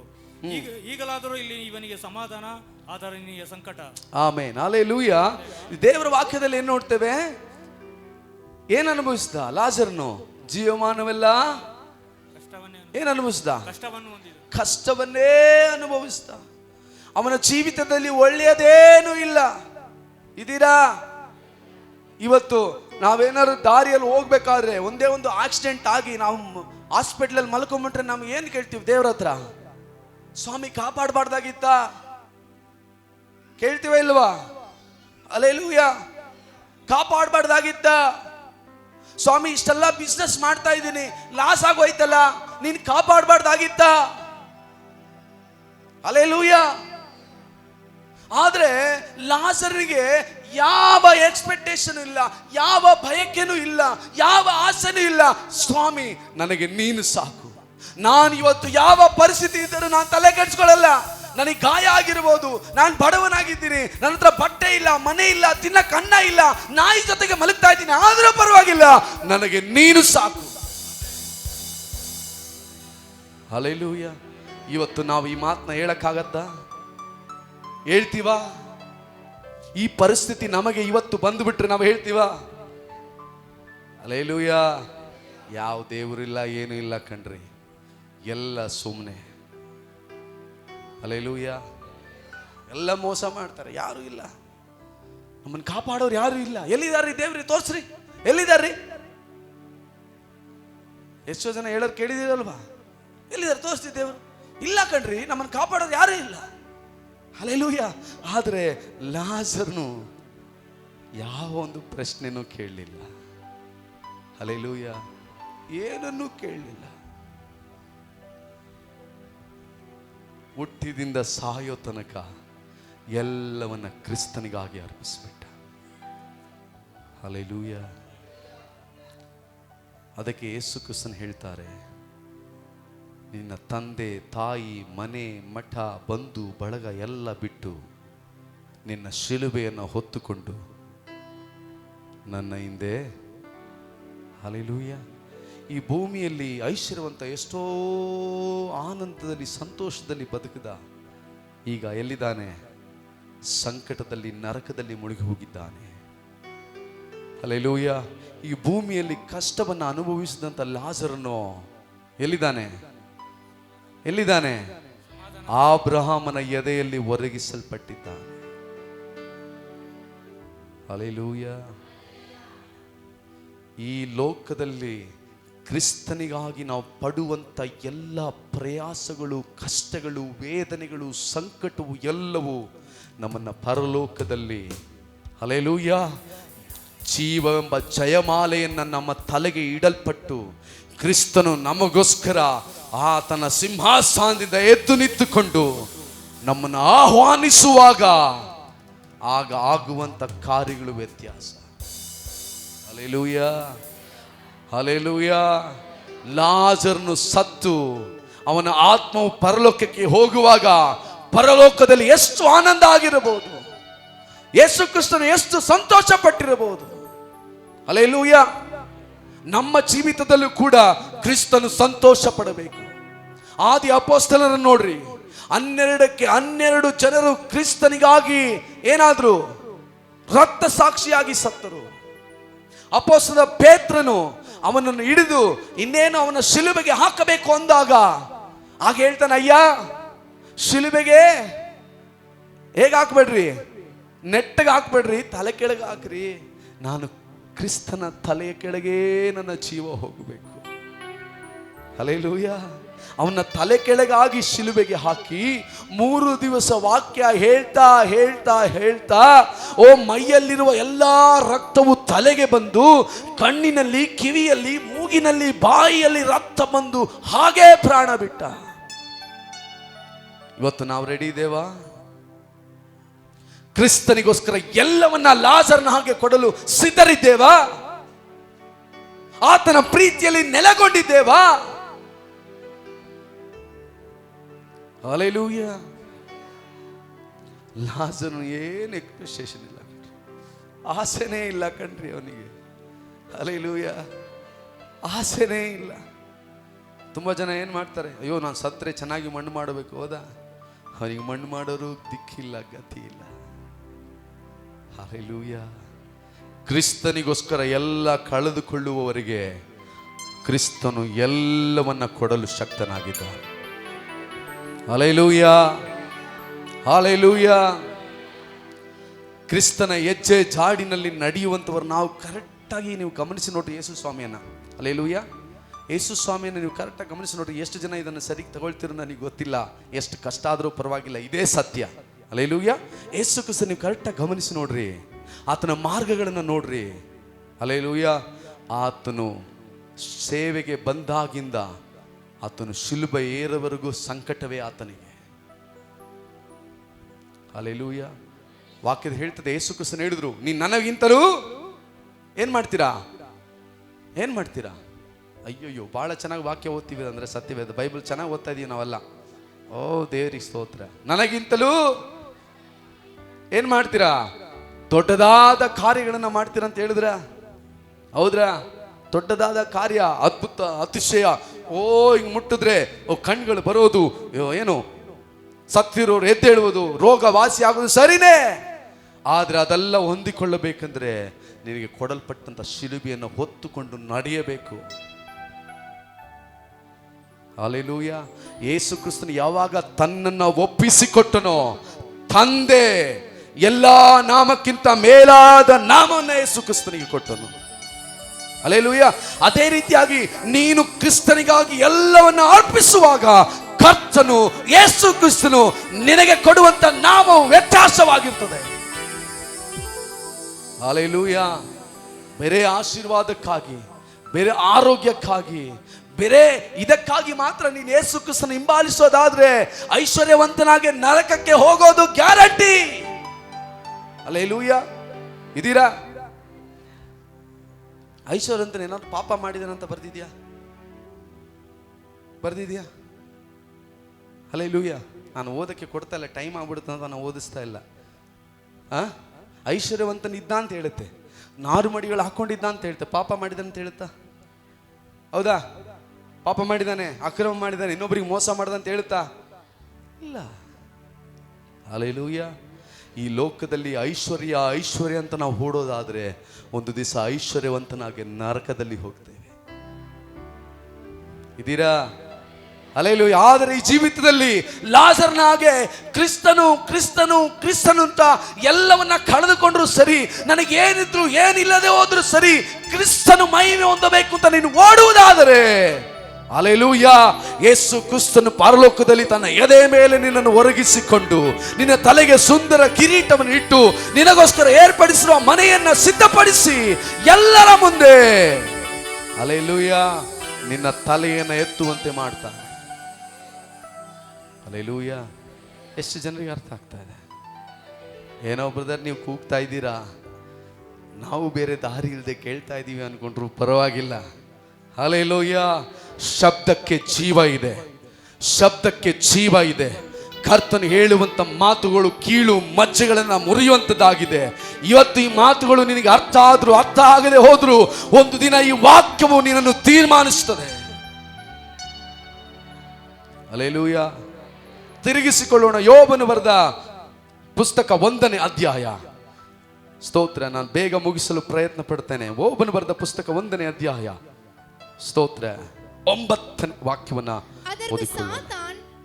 ಈಗಲಾದರೂ ಇಲ್ಲಿ ಇವನಿಗೆ ಸಮಾಧಾನ, ಆದರೆ ನಿನಗೆ ಸಂಕಟ. ಆಮೆನ್. ಹಲ್ಲೆಲೂಯಾ. ದೇವರ ವಾಕ್ಯದಲ್ಲಿ ಏನ್ ನೋಡ್ತೇವೆ? ಏನ್ ಅನುಭವಿಸಿದ ಲಾಜರನು? ಜೀವಮಾನವೆಲ್ಲ ಏನ್ ಅನುಭವಿಸಿದ? ಕಷ್ಟವನ್ನೇ ಅನುಭವಿಸಿದ. ಅವನ ಜೀವಿತದಲ್ಲಿ ಒಳ್ಳೆಯದೇನೂ ಇಲ್ಲ. ಇದೀರಾ? ಇವತ್ತು ನಾವೇನಾದ್ರು ದಾರಿಯಲ್ಲಿ ಹೋಗ್ಬೇಕಾದ್ರೆ ಒಂದೇ ಒಂದು ಆಕ್ಸಿಡೆಂಟ್ ಆಗಿ ನಾವು ಹಾಸ್ಪಿಟ್ಲಲ್ಲಿ ಮಲ್ಕೊಂಡ್ಬಿಟ್ರೆ ನಮ್ಗೆ ಏನು ಕೇಳ್ತೀವಿ ದೇವ್ರ ಹತ್ರ? ಸ್ವಾಮಿ ಕಾಪಾಡಬಾರ್ದಾಗಿತ್ತ ಕೇಳ್ತೀವ ಇಲ್ವಾ? ಹಲ್ಲೆಲೂಯಾ. ಕಾಪಾಡಬಾರ್ದಾಗಿತ್ತ ಸ್ವಾಮಿ, ಇಷ್ಟೆಲ್ಲ ಬಿಸ್ನೆಸ್ ಮಾಡ್ತಾ ಇದ್ದೀನಿ, ಲಾಸ್ ಆಗೋಯ್ತಲ್ಲ, ನೀನ್ ಕಾಪಾಡಬಾರ್ದಾಗಿತ್ತ? ಹಲ್ಲೆಲೂಯಾ. ಆದ್ರೆ ಲಾಜರನಿಗೆ ಯಾವ ಎಕ್ಸ್ಪೆಕ್ಟೇಷನ್ ಇಲ್ಲ, ಯಾವ ಬಯಕೆನೂ ಇಲ್ಲ, ಯಾವ ಆಸೆನೂ ಇಲ್ಲ. ಸ್ವಾಮಿ ನನಗೆ ನೀನು ಸಾಕು, ನಾನು ಇವತ್ತು ಯಾವ ಪರಿಸ್ಥಿತಿ ಇದ್ದರೂ ನಾನು ತಲೆ ಕೆಡಿಸ್ಕೊಳ್ಳಲ್ಲ. ನನಗೆ ಗಾಯ ಆಗಿರ್ಬೋದು, ನಾನು ಬಡವನಾಗಿದ್ದೀನಿ, ನನ್ನ ಹತ್ರ ಬಟ್ಟೆ ಇಲ್ಲ, ಮನೆ ಇಲ್ಲ, ತಿನ್ನಕ್ಕೆ ಅನ್ನ ಇಲ್ಲ, ನಾಯಿ ಜೊತೆಗೆ ಮಲಗ್ತಾ ಇದ್ದೀನಿ, ಆದ್ರೂ ಪರವಾಗಿಲ್ಲ, ನನಗೆ ನೀನು ಸಾಕು. ಹಲ್ಲೆಲೂಯಾ. ಇವತ್ತು ನಾವು ಈ ಮಾತನ್ನ ಹೇಳಕ್ಕಾಗತ್ತಾ? ಹೇಳ್ತೀವಾ? ಈ ಪರಿಸ್ಥಿತಿ ನಮಗೆ ಇವತ್ತು ಬಂದುಬಿಟ್ರೆ ನಾವು ಹೇಳ್ತೀವಾ? ಹಲ್ಲೆಲೂಯಾ. ಯಾವ ದೇವರಿಲ್ಲ, ಏನೂ ಇಲ್ಲ ಕಣ್ರಿ, ಎಲ್ಲ ಸುಮ್ಮನೆ. ಹಲ್ಲೆಲೂಯಾ. ಎಲ್ಲ ಮೋಸ ಮಾಡ್ತಾರೆ, ಯಾರು ಇಲ್ಲ, ನಮ್ಮನ್ನು ಕಾಪಾಡೋರು ಯಾರು ಇಲ್ಲ. ಎಲ್ಲಿದಾರ್ರಿ ದೇವ್ರಿ? ತೋರ್ಸ್ರಿ, ಎಲ್ಲಿದಾರ್ರಿ? ಎಷ್ಟೋ ಜನ ಹೇಳೋರು ಕೇಳಿದಿರಲ್ವಾ? ಎಲ್ಲಿದ್ದಾರೆ ತೋರಿಸ್ತಿ ದೇವರು? ಇಲ್ಲ ಕಣ್ರಿ, ನಮ್ಮನ್ನು ಕಾಪಾಡೋರು ಯಾರೂ ಇಲ್ಲ. ಹಲ್ಲೆಲೂಯಾ. ಆದರೆ ಲಾಜರನು ಯಾವ ಒಂದು ಪ್ರಶ್ನೆನೂ ಕೇಳಲಿಲ್ಲ. ಹಲ್ಲೆಲೂಯಾ. ಏನನ್ನೂ ಕೇಳಲಿಲ್ಲ. ಹುಟ್ಟಿದಿಂದ ಸಾಯೋ ತನಕ ಎಲ್ಲವನ್ನ ಕ್ರಿಸ್ತನಿಗಾಗಿ ಅರ್ಪಿಸ್ಬಿಟ್ಟ. ಹಲ್ಲೆಲೂಯಾ. ಅದಕ್ಕೆ ಯೇಸು ಕ್ರಿಸ್ತನು ಹೇಳ್ತಾರೆ, ನಿನ್ನ ತಂದೆ ತಾಯಿ ಮನೆ ಮಠ ಬಂಧು ಬಳಗ ಎಲ್ಲ ಬಿಟ್ಟು ನಿನ್ನ ಶಿಲುಬೆಯನ್ನು ಹೊತ್ತುಕೊಂಡು ನನ್ನ ಹಿಂದೆ. ಹಲ್ಲೆಲೂಯಾ. ಈ ಭೂಮಿಯಲ್ಲಿ ಐಶ್ವರ್ಯವಂತ ಎಷ್ಟೋ ಆನಂದದಲ್ಲಿ ಸಂತೋಷದಲ್ಲಿ ಬದುಕಿದ, ಈಗ ಎಲ್ಲಿದ್ದಾನೆ? ಸಂಕಟದಲ್ಲಿ ನರಕದಲ್ಲಿ ಮುಳುಗಿ ಹೋಗಿದ್ದಾನೆ. ಹಲ್ಲೆಲೂಯಾ. ಈ ಭೂಮಿಯಲ್ಲಿ ಕಷ್ಟವನ್ನು ಅನುಭವಿಸಿದಂಥ ಲಾಜರನು ಎಲ್ಲಿದ್ದಾನೆ? ಎಲ್ಲಿದ್ದಾನೆ? ಅಬ್ರಹಾಮನ ಎದೆಯಲ್ಲಿ ಒರಗಿಸಲ್ಪಟ್ಟಿದ್ದಾನೆ. ಹಲ್ಲೆಲೂಯಾ. ಈ ಲೋಕದಲ್ಲಿ ಕ್ರಿಸ್ತನಿಗಾಗಿ ನಾವು ಪಡುವಂಥ ಎಲ್ಲ ಪ್ರಯಾಸಗಳು, ಕಷ್ಟಗಳು, ವೇದನೆಗಳು, ಸಂಕಟವು ಎಲ್ಲವೂ ನಮ್ಮನ್ನು ಪರಲೋಕದಲ್ಲಿ, ಹಲ್ಲೆಲೂಯಾ, ಜೀವವೆಂಬ ಜಯಮಾಲೆಯನ್ನು ನಮ್ಮ ತಲೆಗೆ ಇಡಲ್ಪಟ್ಟು ಕ್ರಿಸ್ತನು ನಮಗೋಸ್ಕರ ಆತನ ಸಿಂಹಾಸನದಿಂದ ಎದ್ದು ನಿಂತುಕೊಂಡು ನಮ್ಮನ್ನು ಆಹ್ವಾನಿಸುವಾಗ ಆಗ ಆಗುವಂಥ ಕಾರ್ಯಗಳು ವ್ಯತ್ಯಾಸ. ಹಲ್ಲೆಲೂಯಾ. ಹಲ್ಲೆಲೂಯಾ. ಲಾಜರನು ಸತ್ತು ಅವನ ಆತ್ಮವು ಪರಲೋಕಕ್ಕೆ ಹೋಗುವಾಗ ಪರಲೋಕದಲ್ಲಿ ಎಷ್ಟು ಆನಂದ ಆಗಿರಬಹುದು, ಯೇಸು ಕ್ರಿಸ್ತನು ಎಷ್ಟು ಸಂತೋಷ ಪಟ್ಟಿರಬಹುದು. ಹಲ್ಲೆಲೂಯಾ. ನಮ್ಮ ಜೀವಿತದಲ್ಲೂ ಕೂಡ ಕ್ರಿಸ್ತನು ಸಂತೋಷ ಪಡಬೇಕು. ಆದಿ ಅಪೊಸ್ತಲರನ್ನು ನೋಡ್ರಿ, 12ಕ್ಕೆ 12 ಜನರು ಕ್ರಿಸ್ತನಿಗಾಗಿ ಏನಾದ್ರು ರಕ್ತ ಸಾಕ್ಷಿಯಾಗಿ ಸತ್ತರು. ಅಪೊಸ್ತಲ ಪೇತ್ರನು ಅವನನ್ನು ಹಿಡಿದು ಇನ್ನೇನು ಅವನ ಶಿಲುಬೆಗೆ ಹಾಕಬೇಕು ಅಂದಾಗ ಆಗ ಹೇಳ್ತಾನೆ, ಅಯ್ಯ ಶಿಲುಬೆಗೆ ಹೇಗೆ ಹಾಕ್ಬೇಡ್ರಿ, ನೆಟ್ಟಗೆ ಹಾಕ್ಬೇಡ್ರಿ, ತಲೆ ಕೆಳಗೆ ಹಾಕ್ರಿ, ನಾನು ಕ್ರಿಸ್ತನ ತಲೆಯ ಕೆಳಗೆ ನನ್ನ ಜೀವ ಹೋಗಬೇಕು. ಹಲ್ಲೆಲೂಯಾ. ಅವನ ತಲೆ ಕೆಳಗಾಗಿ ಶಿಲುಬೆಗೆ ಹಾಕಿ 3 ದಿವಸ ವಾಕ್ಯ ಹೇಳ್ತಾ ಹೇಳ್ತಾ ಹೇಳ್ತಾ ಓ ಮೈಯಲ್ಲಿರುವ ಎಲ್ಲಾ ರಕ್ತವು ತಲೆಗೆ ಬಂದು ಕಣ್ಣಿನಲ್ಲಿ, ಕಿವಿಯಲ್ಲಿ, ಮೂಗಿನಲ್ಲಿ, ಬಾಯಿಯಲ್ಲಿ ರಕ್ತ ಬಂದು ಹಾಗೇ ಪ್ರಾಣ ಬಿಟ್ಟ. ಇವತ್ತು ನಾವು ರೆಡಿ ಇದ್ದೇವಾ? ಕ್ರಿಸ್ತನಿಗೋಸ್ಕರ ಎಲ್ಲವನ್ನ ಲಾಜರನ ಹಾಗೆ ಕೊಡಲು ಸಿದ್ಧರಿದ್ದೇವಾ? ಆತನ ಪ್ರೀತಿಯಲ್ಲಿ ನೆಲೆಗೊಂಡಿದ್ದೇವಾ? ಹಲ್ಲೆಲೂಯಾ. ಲಾಜರನು ಏನು ಎಕ್ಸ್ಪೆಕ್ಟೇಷನ್ ಇಲ್ಲ, ಆಸೆನೇ ಇಲ್ಲ ಕಣ್ರಿ ಅವನಿಗೆ. ಹಲ್ಲೆಲೂಯಾ. ಆಸೆನೇ ಇಲ್ಲ. ತುಂಬ ಜನ ಏನು ಮಾಡ್ತಾರೆ, ಅಯ್ಯೋ ನಾನು ಸತ್ತರೆ ಚೆನ್ನಾಗಿ ಮಣ್ಣು ಮಾಡಬೇಕು, ಹೌದಾ? ಅವನಿಗೆ ಮಣ್ಣು ಮಾಡೋರು ದಿಕ್ಕಿಲ್ಲ, ಗತಿ ಇಲ್ಲ. ಹಲ್ಲೆಲೂಯಾ. ಕ್ರಿಸ್ತನಿಗೋಸ್ಕರ ಎಲ್ಲ ಕಳೆದುಕೊಳ್ಳುವವರಿಗೆ ಕ್ರಿಸ್ತನು ಎಲ್ಲವನ್ನ ಕೊಡಲು ಶಕ್ತನಾಗಿದ್ದಾನೆ. ಹಲ್ಲೆಲೂಯಾ. ಹಾಲೆಲೂಯ. ಕ್ರಿಸ್ತನ ಹೆಜ್ಜೆ ಜಾಡಿನಲ್ಲಿ ನಡೆಯುವಂಥವ್ರು ನಾವು ಕರೆಕ್ಟಾಗಿ ನೀವು ಗಮನಿಸಿ ನೋಡ್ರಿ ಯೇಸು ಸ್ವಾಮಿಯನ್ನ. ಹಾಲೆಲೂಯ. ಯೇಸು ಸ್ವಾಮಿಯನ್ನು ನೀವು ಕರೆಕ್ಟಾಗಿ ಗಮನಿಸಿ ನೋಡ್ರಿ. ಎಷ್ಟು ಜನ ಇದನ್ನು ಸರಿಗೆ ತಗೊಳ್ತೀರೋ ನನಗೆ ಗೊತ್ತಿಲ್ಲ, ಎಷ್ಟು ಕಷ್ಟ ಆದರೂ ಪರವಾಗಿಲ್ಲ, ಇದೇ ಸತ್ಯ. ಹಾಲೆಲೂಯ. ಯೇಸು ಕ್ರಿಸ್ತ ನೀವು ಕರೆಕ್ಟಾಗಿ ಗಮನಿಸಿ ನೋಡ್ರಿ, ಆತನ ಮಾರ್ಗಗಳನ್ನು ನೋಡ್ರಿ. ಹಾಲೆಲೂಯ. ಆತನು ಸೇವೆಗೆ ಬಂದಾಗಿಂದ ಆತನು ಶಿಲುಬೆ ಏರವರೆಗೂ ಸಂಕಟವೇ ಆತನಿಗೆ. ಹಾಲೆಲೂಯ. ವಾಕ್ಯದ ಹೇಳ್ತದೆ, ಯೇಸು ಕ್ರಿಸ್ತನು ಹೇಳಿದ್ರು, ನೀನು ನನಗಿಂತಲೂ ಏನ್ ಮಾಡ್ತೀರಾ? ಅಯ್ಯೋಯ್ಯೋ, ಬಹಳ ಚೆನ್ನಾಗಿ ವಾಕ್ಯ ಓದ್ತೀವಿ ಅಂದ್ರೆ ಸತ್ಯವೇದ ಬೈಬಲ್ ಚೆನ್ನಾಗಿ ಓದ್ತಾ ಇದೀವಿ ನಾವೆಲ್ಲ. ಓ ದೇವರಿಗೆ ಸ್ತೋತ್ರ. ನನಗಿಂತಲೂ ಏನ್ ಮಾಡ್ತೀರಾ? ದೊಡ್ಡದಾದ ಕಾರ್ಯಗಳನ್ನ ಮಾಡ್ತೀರಾ ಅಂತ ಹೇಳಿದ್ರ? ಹೌದ್ರಾ? ದೊಡ್ಡದಾದ ಕಾರ್ಯ, ಅದ್ಭುತ, ಅತಿಶಯ. ಹಿಂಗ್ ಮುಟ್ಟಿದ್ರೆ ಕಣ್ಗಳು ಬರೋದು, ಏನು ಸತ್ತಿರೋರು ಎದ್ದೇಳುವುದು, ರೋಗ ವಾಸಿ ಆಗೋದು ಸರಿನೇ. ಆದ್ರೆ ಅದೆಲ್ಲ ಹೊಂದಿಕೊಳ್ಳಬೇಕಂದ್ರೆ ನಿನಗೆ ಕೊಡಲ್ಪಟ್ಟಂತ ಶಿಲುಬೆಯನ್ನು ಹೊತ್ತುಕೊಂಡು ನಡೆಯಬೇಕು. ಹಾಲೆಲೂಯ. ಯೇಸು ಕ್ರಿಸ್ತನು ಯಾವಾಗ ತನ್ನನ್ನು ಒಪ್ಪಿಸಿಕೊಟ್ಟನೋ, ತಂದೆ ಎಲ್ಲಾ ನಾಮಕ್ಕಿಂತ ಮೇಲಾದ ನಾಮವನ್ನು ಯೇಸು ಕ್ರಿಸ್ತನಿಗೆ ಕೊಟ್ಟನು. ಹಾಲೆಲೂಯ. ಅದೇ ರೀತಿಯಾಗಿ ನೀನು ಕ್ರಿಸ್ತನಿಗಾಗಿ ಎಲ್ಲವನ್ನ ಅರ್ಪಿಸುವಾಗ ಕರ್ತನು ಯೇಸು ಕ್ರಿಸ್ತನು ನಿನಗೆ ಕೊಡುವಂತ ನಾಮವು ವ್ಯತ್ಯಾಸವಾಗಿರ್ತದೆ. ಹಾಲೆಲೂಯ. ಬೇರೆ ಆಶೀರ್ವಾದಕ್ಕಾಗಿ, ಬೇರೆ ಆರೋಗ್ಯಕ್ಕಾಗಿ, ಬೇರೆ ಇದಕ್ಕಾಗಿ ಮಾತ್ರ ನೀನು ಯೇಸು ಕ್ರಿಸ್ತನ ಹಿಂಬಾಲಿಸೋದಾದ್ರೆ ಐಶ್ವರ್ಯವಂತನಾಗಿ ನರಕಕ್ಕೆ ಹೋಗೋದು ಗ್ಯಾರಂಟಿ. ಹಾಲೆಲೂಯ. ಇದೀರಾ? ಐಶ್ವರ್ಯವಂತನ ಏನಾದ್ರು ಪಾಪ ಮಾಡಿದನಂತ ಬರ್ದಿದ್ಯಾ? ಹಾಲೆಲೂಯ. ನಾನು ಓದಕ್ಕೆ ಕೊಡ್ತಾ ಇಲ್ಲ, ಟೈಮ್ ಆಗ್ಬಿಡುತ್ತೆ ಅಂತ ನಾನು ಓದಿಸ್ತಾ ಇಲ್ಲ. ಐಶ್ವರ್ಯವಂತನಿದ್ದ ಅಂತ ಹೇಳುತ್ತೆ, ನಾರು ಮಡಿಗಳು ಹಾಕೊಂಡಿದ್ದ ಅಂತ ಹೇಳುತ್ತೆ. ಪಾಪ ಮಾಡಿದ ಅಂತ ಹೇಳುತ್ತಾ? ಹೌದಾ? ಪಾಪ ಮಾಡಿದಾನೆ, ಅಕ್ರಮ ಮಾಡಿದಾನೆ, ಇನ್ನೊಬ್ಬರಿಗೆ ಮೋಸ ಮಾಡ್ದ ಅಂತ ಹೇಳುತ್ತಾ? ಇಲ್ಲ. ಹಾಲೆಲೂಯ. ಈ ಲೋಕದಲ್ಲಿ ಐಶ್ವರ್ಯ ಅಂತ ನಾವು ಓಡೋದಾದ್ರೆ ಒಂದು ದಿವಸ ಐಶ್ವರ್ಯವಂತನಾಗಿ ನರಕದಲ್ಲಿ ಹೋಗ್ತೇವೆ. ಇದೀರಾ? ಹಾಲೆಲೂಯ. ಆದರೆ ಈ ಜೀವಿತದಲ್ಲಿ ಲಾಜರನ ಹಾಗೆ ಕ್ರಿಸ್ತನು ಅಂತ ಎಲ್ಲವನ್ನ ಕಳೆದುಕೊಂಡ್ರು ಸರಿ, ನನಗೇನಿದ್ರು ಏನಿಲ್ಲದೆ ಹೋದ್ರು ಸರಿ, ಕ್ರಿಸ್ತನು ಮಹಿಮೆ ಹೊಂದಬೇಕು ಅಂತ ನೀನು ಓಡುವುದಾದರೆ, ಹಾಲೆಲೂಯ, ಯೇಸು ಕ್ರಿಸ್ತನು ಪರಲೋಕದಲ್ಲಿ ತನ್ನ ಎದೆ ಮೇಲೆ ನಿನ್ನನ್ನು ಒರಗಿಸಿಕೊಂಡು ನಿನ್ನ ತಲೆಗೆ ಸುಂದರ ಕಿರೀಟವನ್ನು ಇಟ್ಟು ನಿನಗೋಸ್ಕರ ಏರ್ಪಡಿಸಿರುವ ಮನೆಯನ್ನ ಸಿದ್ಧಪಡಿಸಿ ಎಲ್ಲರ ಮುಂದೆ, ಹಾಲೆಲೂಯ, ನಿನ್ನ ತಲೆಯನ್ನು ಎತ್ತುವಂತೆ ಮಾಡ್ತಾನೆ. ಹಾಲೆಲೂಯ. ಎಷ್ಟು ಜನರಿಗೆ ಅರ್ಥ ಆಗ್ತಾ ಇದೆ? ಏನೋ ಬ್ರದರ್ ನೀವು ಕೂಗ್ತಾ ಇದ್ದೀರಾ, ನಾವು ಬೇರೆ ದಾರಿ ಇಲ್ಲದೆ ಕೇಳ್ತಾ ಇದ್ದೀವಿ ಅನ್ಕೊಂಡ್ರು ಪರವಾಗಿಲ್ಲ. ಹಾಲೆಲೂಯ. ಶಬ್ದಕ್ಕೆ ಜೀವ ಇದೆ. ಕರ್ತನು ಹೇಳುವಂತ ಮಾತುಗಳು ಕೀಳು ಮಜ್ಜೆಗಳನ್ನ ಮುರಿಯುವಂತದ್ದಾಗಿದೆ. ಇವತ್ತು ಈ ಮಾತುಗಳು ನಿನಗೆ ಅರ್ಥ ಆದ್ರೂ ಅರ್ಥ ಆಗದೆ ಹೋದ್ರು ಒಂದು ದಿನ ಈ ವಾಕ್ಯವು ನಿನ್ನನ್ನು ತೀರ್ಮಾನಿಸುತ್ತದೆ. ಹಾಲೆಲೂಯ. ತಿರುಗಿಸಿಕೊಳ್ಳೋಣ. ಯೋಬನು ಬರೆದ ಪುಸ್ತಕ 1ನೇ ಅಧ್ಯಾಯ. ಸ್ತೋತ್ರ. ನಾನು ಬೇಗ ಮುಗಿಸಲು ಪ್ರಯತ್ನ ಪಡ್ತೇನೆ. ಯೋಬನು ಬರೆದ ಪುಸ್ತಕ 1ನೇ ಅಧ್ಯಾಯ. ಸ್ತೋತ್ರ. 9ನೇ ವಾಕ್ಯವನ್ನ ಓದಿಕೊಳ್ಳೋಣ.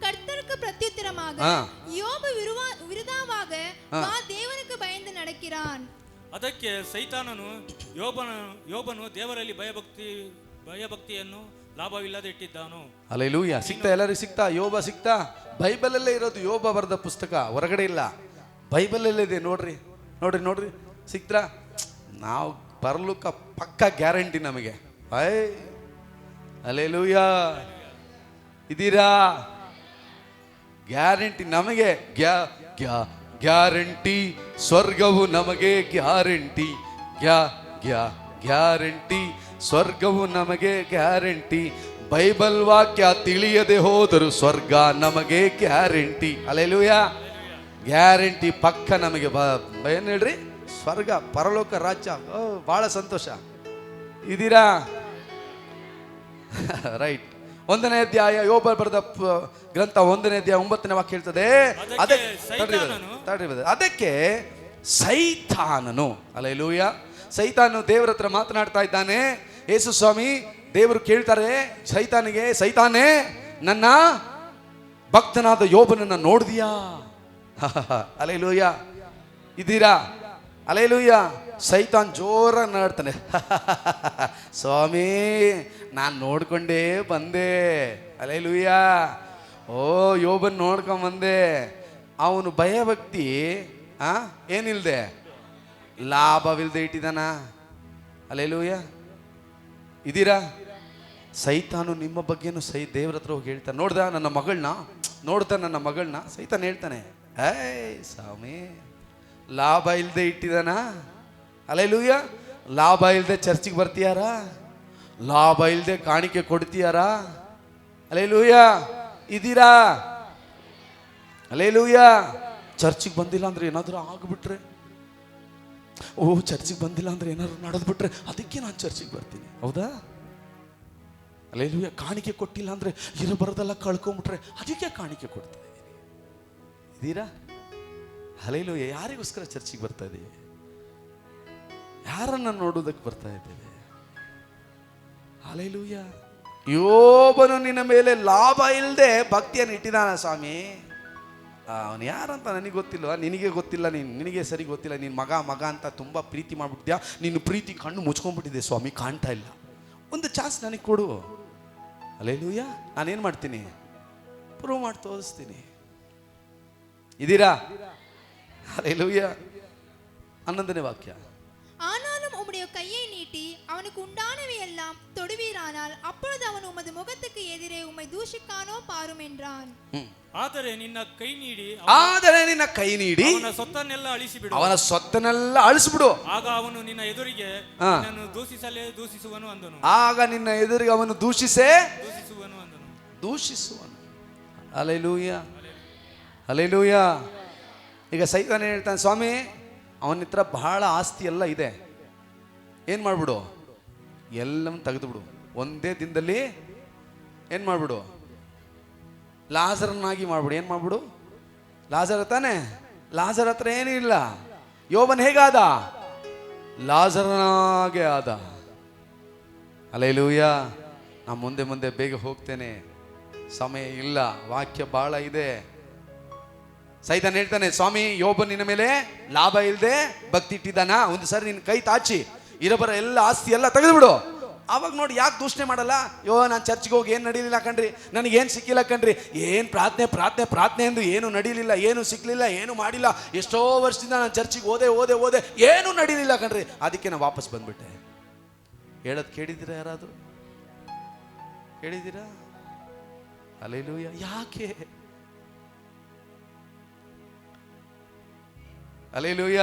கர்த்தருக்கு பிரத்யுத்தரமாக யோபு விருதாவாக தேவனுக்கு பயந்து நடக்கிறான். ಅದಕ್ಕೆ ಸೈತಾನನು ಯೋಬನು ದೇವರಲ್ಲಿ ಭಯಭಕ್ತಿಯನ್ನು ಲಾಭವಿಲ್ಲದೆ ಇಟ್ಟಿದ್ದಾನು. ಹಲ್ಲೆಲೂಯ. ಸಿಗ್ತಾ? ಎಲ್ಲರಿಗೂ ಸಿಗ್ತಾ? ಯೋಬ ಸಿಗ್ತಾ? ಬೈಬಲಲ್ಲೇ ಇರೋದು. ಯೋಬ ಬರೆದ ಪುಸ್ತಕ ಹೊರಗಡೆ ಇಲ್ಲ, ಬೈಬಲಲ್ಲೇ ಇದೆ. ನೋಡ್ರಿ ಸಿಕ್ತಾ? ನಾವು ಪರಲೋಕ ಪಕ್ಕ ಗ್ಯಾರಂಟಿ ನಮಗೆ. ಹಲ್ಲೆಲೂಯ. ಇದೀರಾ? ಗ್ಯಾರಂಟಿ ನಮಗೆ, ಗ್ಯಾರಂಟಿ. ಸ್ವರ್ಗವು ನಮಗೆ ಗ್ಯಾರಂಟಿ, ಗ್ಯಾರಂಟಿ. ಸ್ವರ್ಗವು ನಮಗೆ ಗ್ಯಾರಂಟಿ. ಬೈಬಲ್ ವಾಕ್ಯ ತಿಳಿಯದೆ ಹೋದರು ಸ್ವರ್ಗ ನಮಗೆ ಗ್ಯಾರಂಟಿ. ಹಲ್ಲೆಲೂಯ. ಗ್ಯಾರಂಟಿ ಪಕ್ಕ ನಮಗೆ. ಏನ್ ಹೇಳ್ರಿ? ಸ್ವರ್ಗ, ಪರಲೋಕ ರಾಜ್ಯ. ಬಹಳ ಸಂತೋಷ. ಇದೀರಾ? ರೈಟ್. 1ನೇ ಅಧ್ಯಾಯ ಯೋಬ ಬರೆದ ಗ್ರಂಥ 1ನೇ ಅಧ್ಯಾಯ 9ನೇ ವಾಕ್ಯ ಹೇಳ್ತದೆ, ಅದಕ್ಕೆ ಸೈತಾನನು, ಹಲ್ಲೆಲೂಯ, ಸೈತಾನನು ದೇವರ ಹತ್ರ ಮಾತನಾಡ್ತಾ ಇದ್ದಾನೆ. ಯೇಸು ಸ್ವಾಮಿ ದೇವರು ಕೇಳ್ತಾರೆ ಸೈತಾನಿಗೆ, ಸೈತಾನೇ, ನನ್ನ ಭಕ್ತನಾದ ಯೋಬನನ್ನ ನೋಡಿದ್ಯಾ? ಅಲೆಲೂಯ. ಇದ್ದೀರಾ? ಅಲೆಲೂಯ. ಸೈತಾನ್ ಜೋರ ನಾಡ್ತಾನೆ. ಸ್ವಾಮಿ ನಾನು ನೋಡ್ಕೊಂಡೇ ಬಂದೆ. ಅಲೆಲೂಯ. ಓ ಯೋಬನ್ ನೋಡ್ಕೊಂಬಂದೆ. ಅವನು ಭಯಭಕ್ತಿ ಏನಿಲ್ದೆ, ಲಾಭವಿಲ್ದೆ ಇಟ್ಟಿದಾನ. ಅಲೆಲೂಯ. ಇದ್ದೀರಾ? ಸೈತಾನು ನಿಮ್ಮ ಬಗ್ಗೆನೂ ದೇವ್ರ ಹತ್ರ ಹೋಗಿ ಹೇಳ್ತಾನೆ, ನೋಡ್ದ ನನ್ನ ಮಗಳನ್ನ ಸೈತಾನ್ ಹೇಳ್ತಾನೆ, ಏಯ್ ಸ್ವಾಮಿ ಲಾಭ ಇಲ್ಲದೆ ಇಟ್ಟಿದಾನ. ಅಲೆಲೂಯ. ಲಾಭ ಇಲ್ಲದೆ ಚರ್ಚಿಗೆ ಬರ್ತೀಯಾರ? ಲಾಭ ಇಲ್ಲದೆ ಕಾಣಿಕೆ ಕೊಡ್ತೀಯಾರ? ಅಲೆಲೂಯ. ಇದ್ದೀರಾ? ಅಲೆಲೂಯ. ಚರ್ಚಿಗೆ ಬಂದಿಲ್ಲ ಅಂದ್ರೆ ಏನಾದರೂ ಆಗ್ಬಿಟ್ರೆ, ಚರ್ಚಿಗೆ ಬಂದಿಲ್ಲ ಅಂದ್ರೆ ಏನಾದ್ರು ನಡೆದ್ಬಿಟ್ರೆ ಅದಕ್ಕೆ ನಾನು ಚರ್ಚಿಗೆ ಬರ್ತೀನಿ. ಹೌದಾ? ಅಲೆಲೂಯ. ಕಾಣಿಕೆ ಕೊಟ್ಟಿಲ್ಲ ಅಂದ್ರೆ ಬರೋದೆಲ್ಲ ಕಳ್ಕೊಂಬಿಟ್ರೆ ಅದಕ್ಕೆ ಕಾಣಿಕೆ ಕೊಡ್ತಾ ಇದ್ದೀನಿ. ಇದ್ದೀರಾ? ಅಲೆಲೂಯ. ಯಾರಿಗೋಸ್ಕರ ಚರ್ಚಿಗೆ ಬರ್ತಾ ಇದ್ದೀವಿ? ಯಾರನ್ನ ನೋಡೋದಕ್ಕೆ ಬರ್ತಾ ಇದ್ದೇವೆ? ಅಲೆಲೂಯ. ಯೋಬನು ನಿನ್ನ ಮೇಲೆ ಲಾಭ ಇಲ್ಲದೆ ಭಕ್ತಿಯನ್ನು ಇಟ್ಟಿದ್ದಾನ ಸ್ವಾಮಿ. ಅವನು ಯಾರಂತ ನನಗೆ ಗೊತ್ತಿಲ್ಲ, ನಿನಗೆ ಗೊತ್ತಿಲ್ಲ, ನಿನಗೆ ಸರಿ ಗೊತ್ತಿಲ್ಲ. ನೀನು ಮಗ ಅಂತ ತುಂಬ ಪ್ರೀತಿ ಮಾಡ್ಬಿಟ್ಟಿದ್ಯಾ. ನಿನ್ನ ಪ್ರೀತಿ ಕಣ್ಣು ಮುಚ್ಕೊಂಡ್ಬಿಟ್ಟಿದೆ ಸ್ವಾಮಿ, ಕಾಣ್ತಾ ಇಲ್ಲ. ಒಂದು ಚಾನ್ಸ್ ನನಗೆ ಕೊಡು. ಅಲೆಲೂಯ. ನಾನೇನು ಮಾಡ್ತೀನಿ? ಪ್ರೂವ್ ಮಾಡಿ ತೋರಿಸ್ತೀನಿ. ಇದ್ದೀರಾ? ಅಲೆಲೂಯ. 11ನೇ ವಾಕ್ಯ. ஆனாலும் உம்முடைய கையை நீட்டி அவனுக்கு உண்டானவை எல்லாம் தொடுவீரானால் அப்பொழுது அவன் உமது முகத்துக்கு எதிரே உம்மை தூஷிக்கானோ பாரும் என்றான். ಆದರೆ ನಿನ್ನ ಕೈ ನೀಡಿ ಅವನ ಸೊತ್ತನ್ನೆಲ್ಲ ಅಳಿಸಿಬಿಡು. ಆಗ ಅವನು ನಿನ್ನ ಎದುರಿಗೆ ನಿನ್ನನ್ನು ದೂಷಿಸುವನು ಅಂದನು. ಆಗ ನಿನ್ನ ಎದುರಿಗೆ ಅವನು ದೂಷಿಸುವನು. ಅಲೆಲೂಯ. ಅಲೆಲೂಯ. ಈಗ ಸೈತಾನ ಹೇಳ್ತಾನೆ, ಸ್ವಾಮಿ ಅವನ ಹತ್ರ ಬಹಳ ಆಸ್ತಿ ಎಲ್ಲ ಇದೆ, ಏನು ಮಾಡ್ಬಿಡು, ಎಲ್ಲವನ್ನ ತೆಗೆದುಬಿಡು. ಒಂದೇ ದಿನದಲ್ಲಿ ಏನು ಮಾಡ್ಬಿಡು, ಲಾಜರನ್ನಾಗಿ ಮಾಡ್ಬಿಡು. ಏನು ಮಾಡ್ಬಿಡು? ಲಾಜರ್ ತಾನೆ. ಲಾಜರ್ ಹತ್ರ ಏನೂ ಇಲ್ಲ. ಯೋಬನ್ ಹೇಗಾದ? ಲಾಜರನಾಗೆ ಆದ. ಅಲೆಲೂಯ. ನಾನು ಮುಂದೆ ಬೇಗ ಹೋಗ್ತೇನೆ, ಸಮಯ ಇಲ್ಲ, ವಾಕ್ಯ ಬಹಳ ಇದೆ. ಸೈತಾನ ಹೇಳ್ತಾನೆ, ಸ್ವಾಮಿ ಯೋಬನ್ ನಿನ್ನ ಮೇಲೆ ಲಾಭ ಇಲ್ಲದೆ ಭಕ್ತಿ ಇಟ್ಟಿದ್ದಾನ, ಒಂದು ಸಾರಿ ನಿನ್ನ ಕೈ ತಾಚಿ ಇರಬರ ಎಲ್ಲ ಆಸ್ತಿ ಎಲ್ಲ ತೆಗೆದುಬಿಡು. ಆವಾಗ ನೋಡಿ ಯಾಕೆ ದೂಷಣೆ ಮಾಡಲ್ಲ? ನಾನು ಚರ್ಚ್ಗೆ ಹೋಗಿ ಏನು ನಡೀಲಿಲ್ಲ ಕಣ್ರಿ, ನನಗೇನು ಸಿಕ್ಕಿಲ್ಲ ಕಣ್ರಿ, ಏನು ಪ್ರಾರ್ಥನೆ ಎಂದು ಏನು ನಡೀಲಿಲ್ಲ, ಏನು ಸಿಕ್ಕಲಿಲ್ಲ, ಏನು ಮಾಡಿಲ್ಲ, ಎಷ್ಟೋ ವರ್ಷದಿಂದ ನಾನು ಚರ್ಚಿಗೆ ಓದೆ ಏನೂ ನಡೀಲಿಲ್ಲ ಕಣ್ರಿ, ಅದಕ್ಕೆ ನಾನು ವಾಪಸ್ ಬಂದ್ಬಿಟ್ಟೆ. ಹೇಳೋದು ಕೇಳಿದ್ದೀರಾ? ಯಾರಾದರೂ ಕೇಳಿದ್ದೀರಾ? ಅಲೆಲೂಯ. ಯಾಕೆ? ಅಲೆಲೂಯ.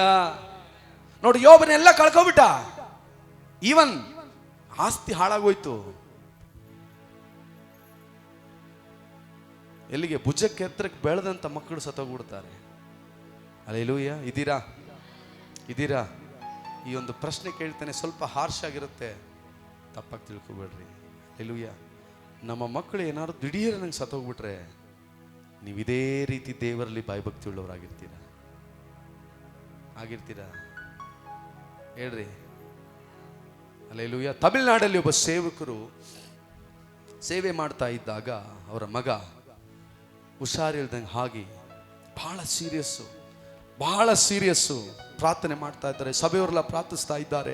ನೋಡಿ ಯೋಬನೆಲ್ಲ ಕಳ್ಕೊಬಿಟ್ಟ. ಈವನ್ ಆಸ್ತಿ ಹಾಳಾಗೋಯ್ತು. ಎಲ್ಲಿಗೆ? ಭುಜಕ್ಕೆ ಎತ್ತರಕ್ಕೆ ಬೆಳೆದಂತ ಮಕ್ಕಳು ಸತ್ತೋಗ್ಬಿಡ್ತಾರೆ. ಅಲೆಲೂಯ. ಇದ್ದೀರಾ? ಈ ಒಂದು ಪ್ರಶ್ನೆ ಕೇಳ್ತೇನೆ, ಸ್ವಲ್ಪ ಹಾರ್ಷ್ ಆಗಿರುತ್ತೆ, ತಪ್ಪಾಗಿ ತಿಳ್ಕೊಬೇಡ್ರಿ. ಅಲೆಲೂಯ. ನಮ್ಮ ಮಕ್ಕಳು ಏನಾದ್ರು ದಿಢೀರ್ ನಂಗೆ ಸತ್ತೋಗ್ಬಿಟ್ರೆ ನೀವು ಇದೇ ರೀತಿ ದೇವರಲ್ಲಿ ಭಯಭಕ್ತಿ ಉಳ್ಳವರಾಗಿರ್ತೀರಾ? ಹೇಳ್ರಿ. ಅಲ್ಲೆಲೂಯ. ತಮಿಳುನಾಡಲ್ಲಿ ಒಬ್ಬ ಸೇವಕರು ಸೇವೆ ಮಾಡ್ತಾ ಇದ್ದಾಗ ಅವರ ಮಗ ಹುಷಾರಿಲ್ದಂಗೆ ಹಾಗೆ ಬಹಳ ಸೀರಿಯಸ್ಸು ಪ್ರಾರ್ಥನೆ ಮಾಡ್ತಾ ಇದ್ದಾರೆ. ಸಭೆಯವರೆಲ್ಲ ಪ್ರಾರ್ಥಿಸ್ತಾ ಇದ್ದಾರೆ.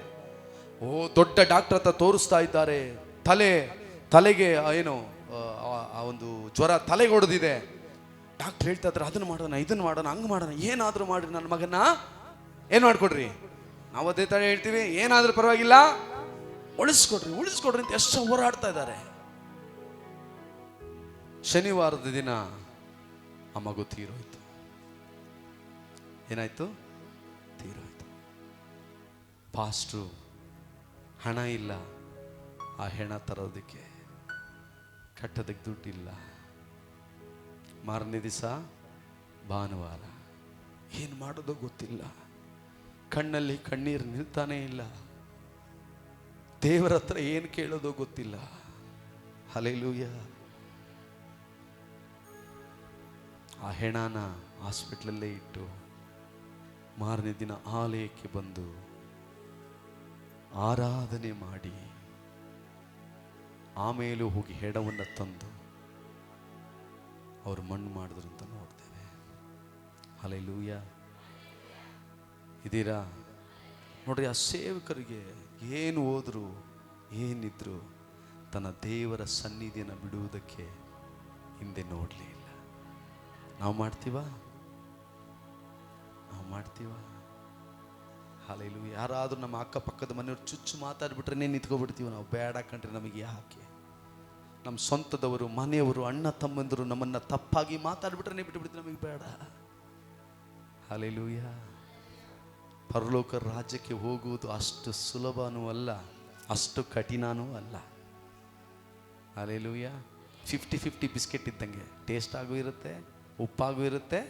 ದೊಡ್ಡ ಡಾಕ್ಟರ್ ಹತ್ರ ತೋರಿಸ್ತಾ ಇದ್ದಾರೆ. ತಲೆಗೆ ಏನು ಒಂದು ಜ್ವರ ತಲೆಗೆ ಹೊಡೆದಿದೆ. ಡಾಕ್ಟರ್ ಹೇಳ್ತಾ ಇದ್ದಾರೆ, ಅದನ್ನು ಮಾಡೋಣ, ಇದನ್ನು ಮಾಡೋಣ, ಹಂಗೆ ಮಾಡೋಣ, ಏನಾದರೂ ಮಾಡ್ರಿ ನನ್ನ ಮಗನ ಏನು ಮಾಡ್ಕೊಡ್ರಿ. ನಾವು ಅದೇ ತರ ಹೇಳ್ತೀವಿ, ಏನಾದರೂ ಪರವಾಗಿಲ್ಲ ಉಳಿಸ್ಕೊಡ್ರಿ ಅಂತ ಎಷ್ಟು ಹೋರಾಡ್ತಾ ಇದ್ದಾರೆ. ಶನಿವಾರದ ದಿನ ಆ ಮಗು ತೀರೋಯ್ತು. ಏನಾಯ್ತು? ತೀರೋಯ್ತು. ಪಾಸ್ಟ್ರು ಹಣ ಇಲ್ಲ, ಆ ಹೆಣ ತರೋದಕ್ಕೆ ಕಟ್ಟೋದಕ್ಕೆ ದುಡ್ಡಿಲ್ಲ. ಮಾರನೇ ದಿವಸ ಭಾನುವಾರ, ಏನು ಮಾಡೋದೋ ಗೊತ್ತಿಲ್ಲ, ಕಣ್ಣಲ್ಲಿ ಕಣ್ಣೀರು ನಿಲ್ತಾನೇ ಇಲ್ಲ, ದೇವರ ಹತ್ರ ಏನು ಕೇಳೋದೋ ಗೊತ್ತಿಲ್ಲ. ಹಲ್ಲೆಲೂಯ. ಆ ಹೆಣನ ಹಾಸ್ಪಿಟ್ಲಲ್ಲೇ ಇಟ್ಟು ಮಾರನೇ ದಿನ ಆಲಯಕ್ಕೆ ಬಂದು ಆರಾಧನೆ ಮಾಡಿ ಆಮೇಲೆ ಹೋಗಿ ಹೆಣವನ್ನು ತಂದು ಅವರು ಮಣ್ಣು ಮಾಡಿದ್ರು ಅಂತ ನೋಡ್ತೇವೆ. ಹಲ್ಲೆಲೂಯಾ. ಇದ್ದೀರಾ? ನೋಡ್ರಿ, ಆ ಸೇವಕರಿಗೆ ಏನು ಹೋದ್ರು ಏನಿದ್ರು ತನ್ನ ದೇವರ ಸನ್ನಿಧಿಯನ್ನು ಬಿಡುವುದಕ್ಕೆ ಹಿಂದೆ ನೋಡಲೇ ಇಲ್ಲ. ನಾವು ಮಾಡ್ತೀವಾ? ಹಲ್ಲೆಲೂಯಾ. ಯಾರಾದರೂ ನಮ್ಮ ಅಕ್ಕಪಕ್ಕದ ಮನೆಯವ್ರು ಚುಚ್ಚು ಮಾತಾಡ್ಬಿಟ್ರೆ ನಿಂತ್ಕೊಬಿಡ್ತೀವಿ ನಾವು. ಬೇಡ ಕಂಡ್ರೆ ನಮಗೆ ಯಾಕೆ? ನಮ್ಮ ಸ್ವಂತದವರು, ಮನೆಯವರು, ಅಣ್ಣ ತಮ್ಮಂದರು ನಮ್ಮನ್ನು ತಪ್ಪಾಗಿ ಮಾತಾಡ್ಬಿಟ್ರೆ ಬಿಟ್ಟುಬಿಡ್ತೀವಿ, ನಮಗೆ ಬೇಡ. ಹಲ್ಲೆಲೂಯಾ. ಪರಲೋಕ ರಾಜ್ಯಕ್ಕೆ ಹೋಗುವುದು ಅಷ್ಟು ಸುಲಭನೂ ಅಲ್ಲ, ಅಷ್ಟು ಕಠಿಣನೂ ಅಲ್ಲ. ಹಲ್ಲೆಲೂಯಾ. 50-50 ಬಿಸ್ಕೆಟ್ ಇದ್ದಂಗೆ, ಟೇಸ್ಟ್ ಆಗೂ ಇರುತ್ತೆ, ಉಪ್ಪಾಗೂ ಇರುತ್ತೆ,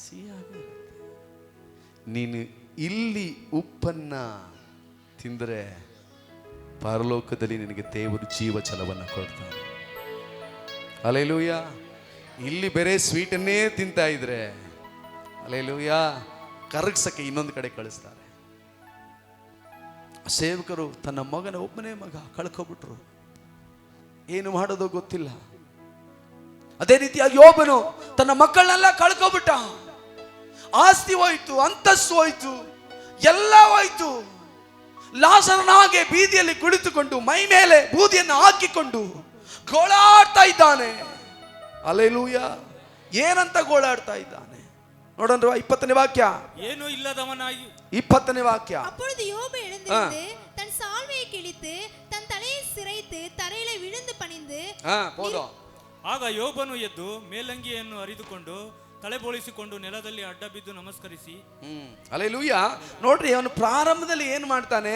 ಸಿಹಿಯಾಗೂ ಇರುತ್ತೆ. ನೀನು ಇಲ್ಲಿ ಉಪ್ಪನ್ನು ತಿಂದರೆ ಪರಲೋಕದಲ್ಲಿ ನಿನಗೆ ದೇವರು ಜೀವ ಛಲವನ್ನು ಕೊಡ್ತಾನೆ. ಹಲ್ಲೆಲೂಯಾ. ಇಲ್ಲಿ ಬೇರೆ ಸ್ವೀಟನ್ನೇ ತಿಂತಾ ಇದ್ರೆ ಹಲ್ಲೆಲೂಯಾ ಕರಗಿಸಕ್ಕೆ ಇನ್ನೊಂದು ಕಡೆ ಕಳಿಸ್ತಾರೆ. ಸೇವಕರು ತನ್ನ ಒಬ್ಬನೇ ಮಗ ಕಳ್ಕೊಬಿಟ್ರು, ಏನು ಮಾಡೋದೋ ಗೊತ್ತಿಲ್ಲ. ಅದೇ ರೀತಿಯಾಗಿ ಯೋಬನು ತನ್ನ ಮಕ್ಕಳನ್ನೆಲ್ಲ ಕಳ್ಕೊಬಿಟ್ಟ. ಆಸ್ತಿ ಹೋಯ್ತು, ಅಂತಸ್ತು ಹೋಯ್ತು, ಎಲ್ಲ ಹೋಯ್ತು. ಲಾಜರನ ಹಾಗೆ ಬೀದಿಯಲ್ಲಿ ಕುಳಿತುಕೊಂಡು ಮೈ ಮೇಲೆ ಬೂದಿಯನ್ನು ಹಾಕಿಕೊಂಡು ಗೋಳಾಡ್ತಾ ಇದ್ದಾನೆ. ಹಲ್ಲೆಲೂಯಾ. ಏನಂತ ಗೋಳಾಡ್ತಾ ಇದ್ದಾನೆ ನೋಡೋಣ. 20ನೇ ವಾಕ್ಯ. ಏನು ಇಲ್ಲದವನಾಗಿ 20ನೇ ವಾಕ್ಯ. அப்பொழுது யோபு எழுந்திருந்து தன் சால்வையை கிழித்து தன் தலையை சிரைத்து தரையிலே விழுந்து பணிந்து போதும். ಆಗ ಯೋಬನು ಎದ್ದು ಮೇಲಂಗಿಯನ್ನು ಹರಿದುಕೊಂಡು ತಲೆಬೋಳಿಸಿಕೊಂಡು ನೆಲದಲ್ಲಿ ಅಡ್ಡ ಬಿದ್ದು ನಮಸ್ಕರಿಸಿ. ಹಲ್ಲೆಲೂಯಾ. ನೋಡ್ರಿ, ಅವನು ಪ್ರಾರಂಭದಲ್ಲಿ ಏನ್ ಮಾಡ್ತಾನೆ?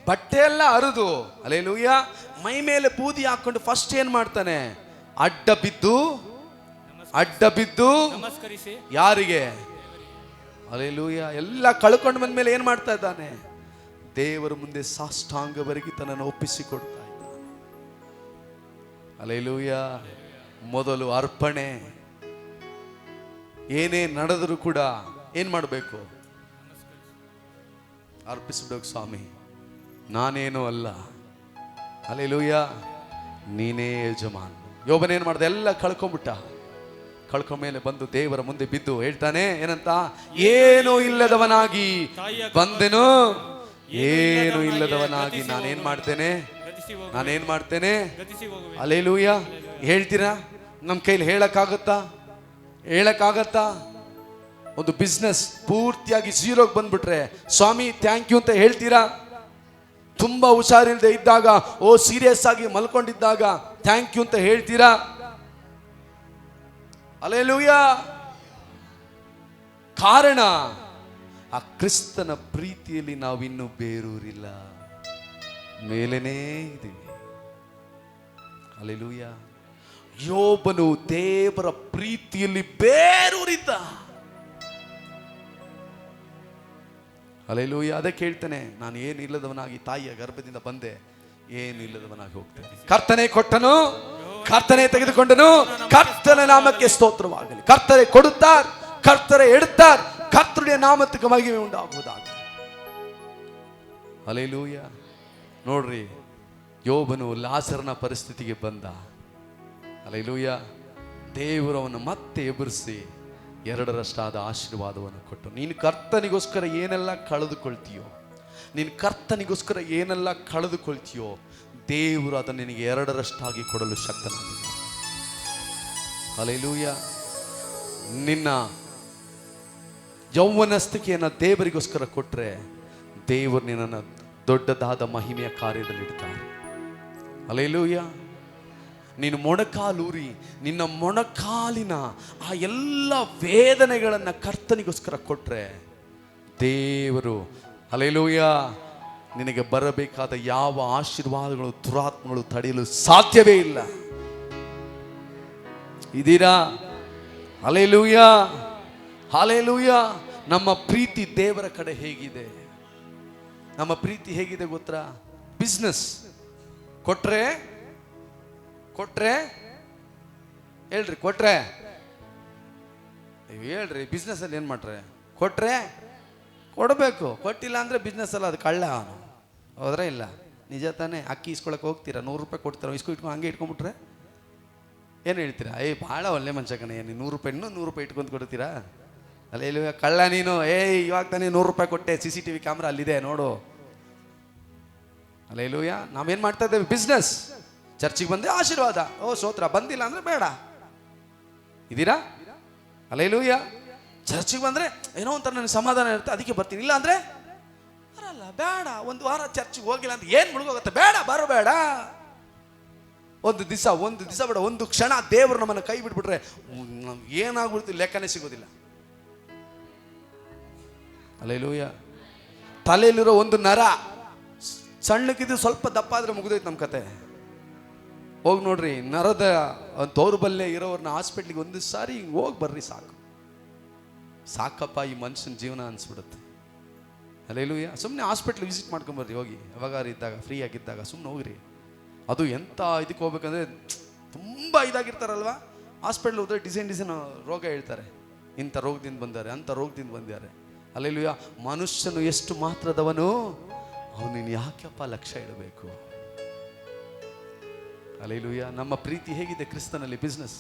ಬಟ್ಟೆ ಎಲ್ಲ ಹರಿದು ಹಲ್ಲೆಲೂಯಾ ಮೈ ಮೇಲೆ ಬೂದಿ ಹಾಕೊಂಡು ಫಸ್ಟ್ ಏನ್ ಮಾಡ್ತಾನೆ? ಅಡ್ಡ ಬಿದ್ದು ನಮಸ್ಕರಿಸಿ. ಯಾರಿಗೆ? ಹಲ್ಲೆಲೂಯಾ. ಎಲ್ಲ ಕಳ್ಕೊಂಡು ಬಂದ್ಮೇಲೆ ಏನ್ ಮಾಡ್ತಾ ಇದ್ದಾನೆ? ದೇವರ ಮುಂದೆ ಸಾಷ್ಟಾಂಗವರೆಗೆ ತನ್ನನ್ನು ಒಪ್ಪಿಸಿಕೊಡ್ತಾ ಇದ್ದಾನೆ. ಹಲ್ಲೆಲೂಯಾ. ಮೊದಲು ಅರ್ಪಣೆ. ಏನೇ ನಡೆದರೂ ಕೂಡ ಏನ್ ಮಾಡಬೇಕು? ಅರ್ಪಿಸ್ಬಿಡೋಕೆ. ಸ್ವಾಮಿ, ನಾನೇನೂ ಅಲ್ಲ, ಹಲ್ಲೆಲೂಯಾ, ನೀನೇ ಯಜಮಾನ್. ಯೋಬನೇನ್ ಮಾಡ್ದೆ? ಎಲ್ಲ ಕಳ್ಕೊಂಡ್ಬಿಟ್ಟ. ಕಳ್ಕೊಂಡ್ಮೇಲೆ ಬಂದು ದೇವರ ಮುಂದೆ ಬಿದ್ದು ಹೇಳ್ತಾನೆ ಏನಂತ? ಏನೂ ಇಲ್ಲದವನಾಗಿ ಬಂದೆನು, ಏನೂ ಇಲ್ಲದವನಾಗಿ ನಾನೇನ್ ಮಾಡ್ತೇನೆ? ಹಲ್ಲೆಲೂಯಾ. ಹೇಳ್ತೀರಾ? ನಮ್ಮ ಕೈಲಿ ಹೇಳಕ್ಕಾಗತ್ತಾ? ಒಂದು ಬಿಸ್ನೆಸ್ ಪೂರ್ತಿಯಾಗಿ ಝೀರೋಗೆ ಬಂದ್ಬಿಟ್ರೆ ಸ್ವಾಮಿ ಥ್ಯಾಂಕ್ ಯು ಅಂತ ಹೇಳ್ತೀರಾ? ತುಂಬಾ ಹುಷಾರಿಲ್ಲದೆ ಇದ್ದಾಗ, ಸೀರಿಯಸ್ ಆಗಿ ಮಲ್ಕೊಂಡಿದ್ದಾಗ ಥ್ಯಾಂಕ್ ಯು ಅಂತ ಹೇಳ್ತೀರಾ? ಹಲ್ಲೆಲೂಯಾ. ಕಾರಣ ಆ ಕ್ರಿಸ್ತನ ಪ್ರೀತಿಯಲ್ಲಿ ನಾವಿನ್ನೂ ಬೇರೂರಿಲ್ಲ, ಮೇಲೇನೇ ಇದ್ದೀವಿ. ಹಲ್ಲೆಲೂಯಾ. ಯೋಬನು ದೇವರ ಪ್ರೀತಿಯಲ್ಲಿ ಬೇರೂರಿದ್ದ. ಹಲ್ಲೆಲೂಯಾ. ಅದಕ್ಕೆ ಹೇಳ್ತಾನೆ, ನಾನು ಏನು ಇಲ್ಲದವನಾಗಿ ತಾಯಿಯ ಗರ್ಭದಿಂದ ಬಂದೆ, ಏನು ಇಲ್ಲದವನಾಗಿ ಹೋಗ್ತೇನೆ. ಕರ್ತನೆ ಕೊಟ್ಟನು, ಕರ್ತನೆ ತೆಗೆದುಕೊಂಡನು, ಕರ್ತನ ನಾಮಕ್ಕೆ ಸ್ತೋತ್ರವಾಗಲಿ. ಕರ್ತರೆ ಕೊಡುತ್ತಾರ್, ಕರ್ತರೆ ಎಡುತ್ತಾರ್, ಕರ್ತರುடைய ನಾಮಕ್ಕೆ ಮಹಿಮೆ ಉಂಟಾಗುವುದಾಗಲಿ. ಹಲ್ಲೆಲೂಯಾ. ನೋಡ್ರಿ, ಯೋಬನು ಲಾಜರನ ಪರಿಸ್ಥಿತಿಗೆ ಬಂದ. ಹಲ್ಲೆಲೂಯಾ. ದೇವರವನ್ನು ಮತ್ತೆ ಎದುರಿಸಿ 2ರಷ್ಟಾದ ಆಶೀರ್ವಾದವನ್ನು ಕೊಟ್ಟು, ನೀನು ಕರ್ತನಿಗೋಸ್ಕರ ಏನೆಲ್ಲ ಕಳೆದುಕೊಳ್ತೀಯೋ, ದೇವರು ಅದನ್ನು ನಿನಗೆ 2ರಷ್ಟಾಗಿ ಕೊಡಲು ಶಕ್ತನಾಗಿದ್ದಾನೆ. ಹಲ್ಲೆಲೂಯಾ. ನಿನ್ನ ಯೌವನಸ್ಥಿಕೆಯನ್ನು ದೇವರಿಗೋಸ್ಕರ ಕೊಟ್ಟರೆ ದೇವರು ನಿನ್ನನ್ನು ದೊಡ್ಡದಾದ ಮಹಿಮೆಯ ಕಾರ್ಯದಲ್ಲಿ ಇಡ್ತಾರೆ. ಹಲ್ಲೆಲೂಯಾ. ನೀನು ಮೊಣಕಾಲೂರಿ ನಿನ್ನ ಮೊಣಕಾಲಿನ ಆ ಎಲ್ಲ ವೇದನೆಗಳನ್ನು ಕರ್ತನಿಗೋಸ್ಕರ ಕೊಟ್ಟರೆ ದೇವರು ಹಲ್ಲೆಲೂಯಾ ನಿನಗೆ ಬರಬೇಕಾದ ಯಾವ ಆಶೀರ್ವಾದಗಳು, ದುರಾತ್ಮಗಳು ತಡೆಯಲು ಸಾಧ್ಯವೇ ಇಲ್ಲ. ಇದೀರಾ? Hallelujah, hallelujah. ನಮ್ಮ ಪ್ರೀತಿ ದೇವರ ಕಡೆ ಹೇಗಿದೆ? ನಮ್ಮ ಪ್ರೀತಿ ಹೇಗಿದೆ ಗೊತ್ತಾ? ಬಿಸ್ನೆಸ್ ಕೊಟ್ರೆ ಹೇಳ್ರಿ, ಹೇಳ್ರಿ, ಬಿಸ್ನೆಸ್ ಅಲ್ಲಿ ಏನ್ ಮಾಡ್ರೆ? ಕೊಡಬೇಕು. ಕೊಟ್ಟಿಲ್ಲ ಅಂದ್ರೆ ಬಿಸ್ನೆಸ್ ಅಲ್ಲ, ಅದು ಕಳ್ಳ. ಹೋದ್ರೆ ಇಲ್ಲ, ನಿಜ ತಾನೇ? ಅಕ್ಕಿ ಇಸ್ಕೊಳಕ್ಕೆ ಹೋಗ್ತೀರಾ, 100 ರೂಪಾಯಿ ಕೊಡ್ತೀರಾ, ಇಟ್ಕೊಂಡು ಹಂಗೆ ಇಟ್ಕೊಂಡ್ಬಿಟ್ರೆ ಏನು ಹೇಳ್ತೀರಾ? ಭಾಳ ಒಳ್ಳೆ ಮನುಷ್ಯ ಕಣೆ, 100 ರೂಪಾಯಿ ಇನ್ನೂ 100 ರೂಪಾಯಿ ಇಟ್ಕೊಂಡು ಕೊಡ್ತೀರಾ? ಅಲ್ಲೇಲೂಯ. ಕಳ್ಳ ನೀನು, ಇವಾಗ ತಾನೇ 100 ರೂಪಾಯಿ ಕೊಟ್ಟೆ, CCTV ಕ್ಯಾಮ್ರಾ ಅಲ್ಲಿದೆ ನೋಡು. ಅಲ್ಲೇಲೂಯ. ನಾವೇನ್ ಮಾಡ್ತಾ ಇದ್ದೇವೆ? ಬಿಸ್ನೆಸ್. ಚರ್ಚಿಗೆ ಬಂದೆ ಆಶೀರ್ವಾದ, ಸ್ತೋತ್ರ. ಬಂದಿಲ್ಲ ಅಂದ್ರೆ ಬೇಡ. ಇದೀರಾ? ಅಲ್ಲೇಲೂಯ. ಚರ್ಚಿಗೆ ಬಂದ್ರೆ ಏನೋ ಒಂಥರ ನನಗೆ ಸಮಾಧಾನ ಇರುತ್ತೆ, ಅದಕ್ಕೆ ಬರ್ತೀನಿ. ಇಲ್ಲ ಅಂದ್ರೆ ಬರಲ್ಲ, ಬೇಡ. ಒಂದು ವಾರ ಚರ್ಚಿಗೆ ಹೋಗಿಲ್ಲ ಅಂತ ಏನ್ ಮುಳುಗೋಗುತ್ತೆ? ಬೇಡ, ಬರಬೇಡ. ಒಂದು ದಿವಸ ಬೇಡ, ಒಂದು ಕ್ಷಣ ದೇವರು ನಮ್ಮನ್ನು ಕೈ ಬಿಟ್ಬಿಟ್ರೆ ಏನಾಗ್ಬಿಡ್ತೀವಿ ಲೆಕ್ಕನೇ ಸಿಗೋದಿಲ್ಲ. ಅಲ್ಲೇಲೂಯ. ತಲೆಯಲ್ಲಿರೋ ಒಂದು ನರ ಸಣ್ಣಕ್ಕಿದ್ದು ಸ್ವಲ್ಪ ದಪ್ಪ ಆದ್ರೆ ಮುಗಿದೋಯ್ತು ನಮ್ಮ ಕತೆ. ಹೋಗಿ ನೋಡ್ರಿ, ನರದ ದೌರ್ಬಲ್ಯ ಇರೋರನ್ನ ಹಾಸ್ಪಿಟ್ಲಿಗೆ ಒಂದು ಸಾರಿ ಹಿಂಗೆ ಹೋಗಿ ಬರ್ರಿ, ಸಾಕಪ್ಪ ಈ ಮನುಷ್ಯನ ಜೀವನ ಅನ್ಸ್ಬಿಡುತ್ತೆ. ಅಲ್ಲೇಲೂಯ. ಸುಮ್ಮನೆ ಹಾಸ್ಪಿಟ್ಲ್ ವಿಸಿಟ್ ಮಾಡ್ಕೊಂಬರ್ರಿ ಹೋಗಿ, ಯಾವಾಗಾರು ಇದ್ದಾಗ, ಫ್ರೀ ಆಗಿದ್ದಾಗ ಸುಮ್ಮನೆ ಹೋಗ್ರಿ. ಅದು ಎಂಥ ಇದಕ್ಕೆ ಹೋಗ್ಬೇಕಂದ್ರೆ ತುಂಬ ಇದಾಗಿರ್ತಾರಲ್ವ, ಹಾಸ್ಪಿಟ್ಲ್ ಹೋದ್ರೆ ಡಿಸೈನ್ ರೋಗ ಹೇಳ್ತಾರೆ. ಇಂಥ ರೋಗದಿಂದ ಬಂದಾರೆ, ಅಂಥ ರೋಗದಿಂದ ಬಂದಿದ್ದಾರೆ. ಅಲ್ಲೇಲೂಯ. ಮನುಷ್ಯನು ಎಷ್ಟು ಮಾತ್ರದವನು, ಅವನಿನ್ ಯಾಕಪ್ಪ ಲಕ್ಷ್ಯ ಇಡಬೇಕು? ಅಲ್ಲೇಲೂಯ. ನಮ್ಮ ಪ್ರೀತಿ ಹೇಗಿದೆ ಕ್ರಿಸ್ತನಲ್ಲಿ? ಬಿಸ್ನೆಸ್.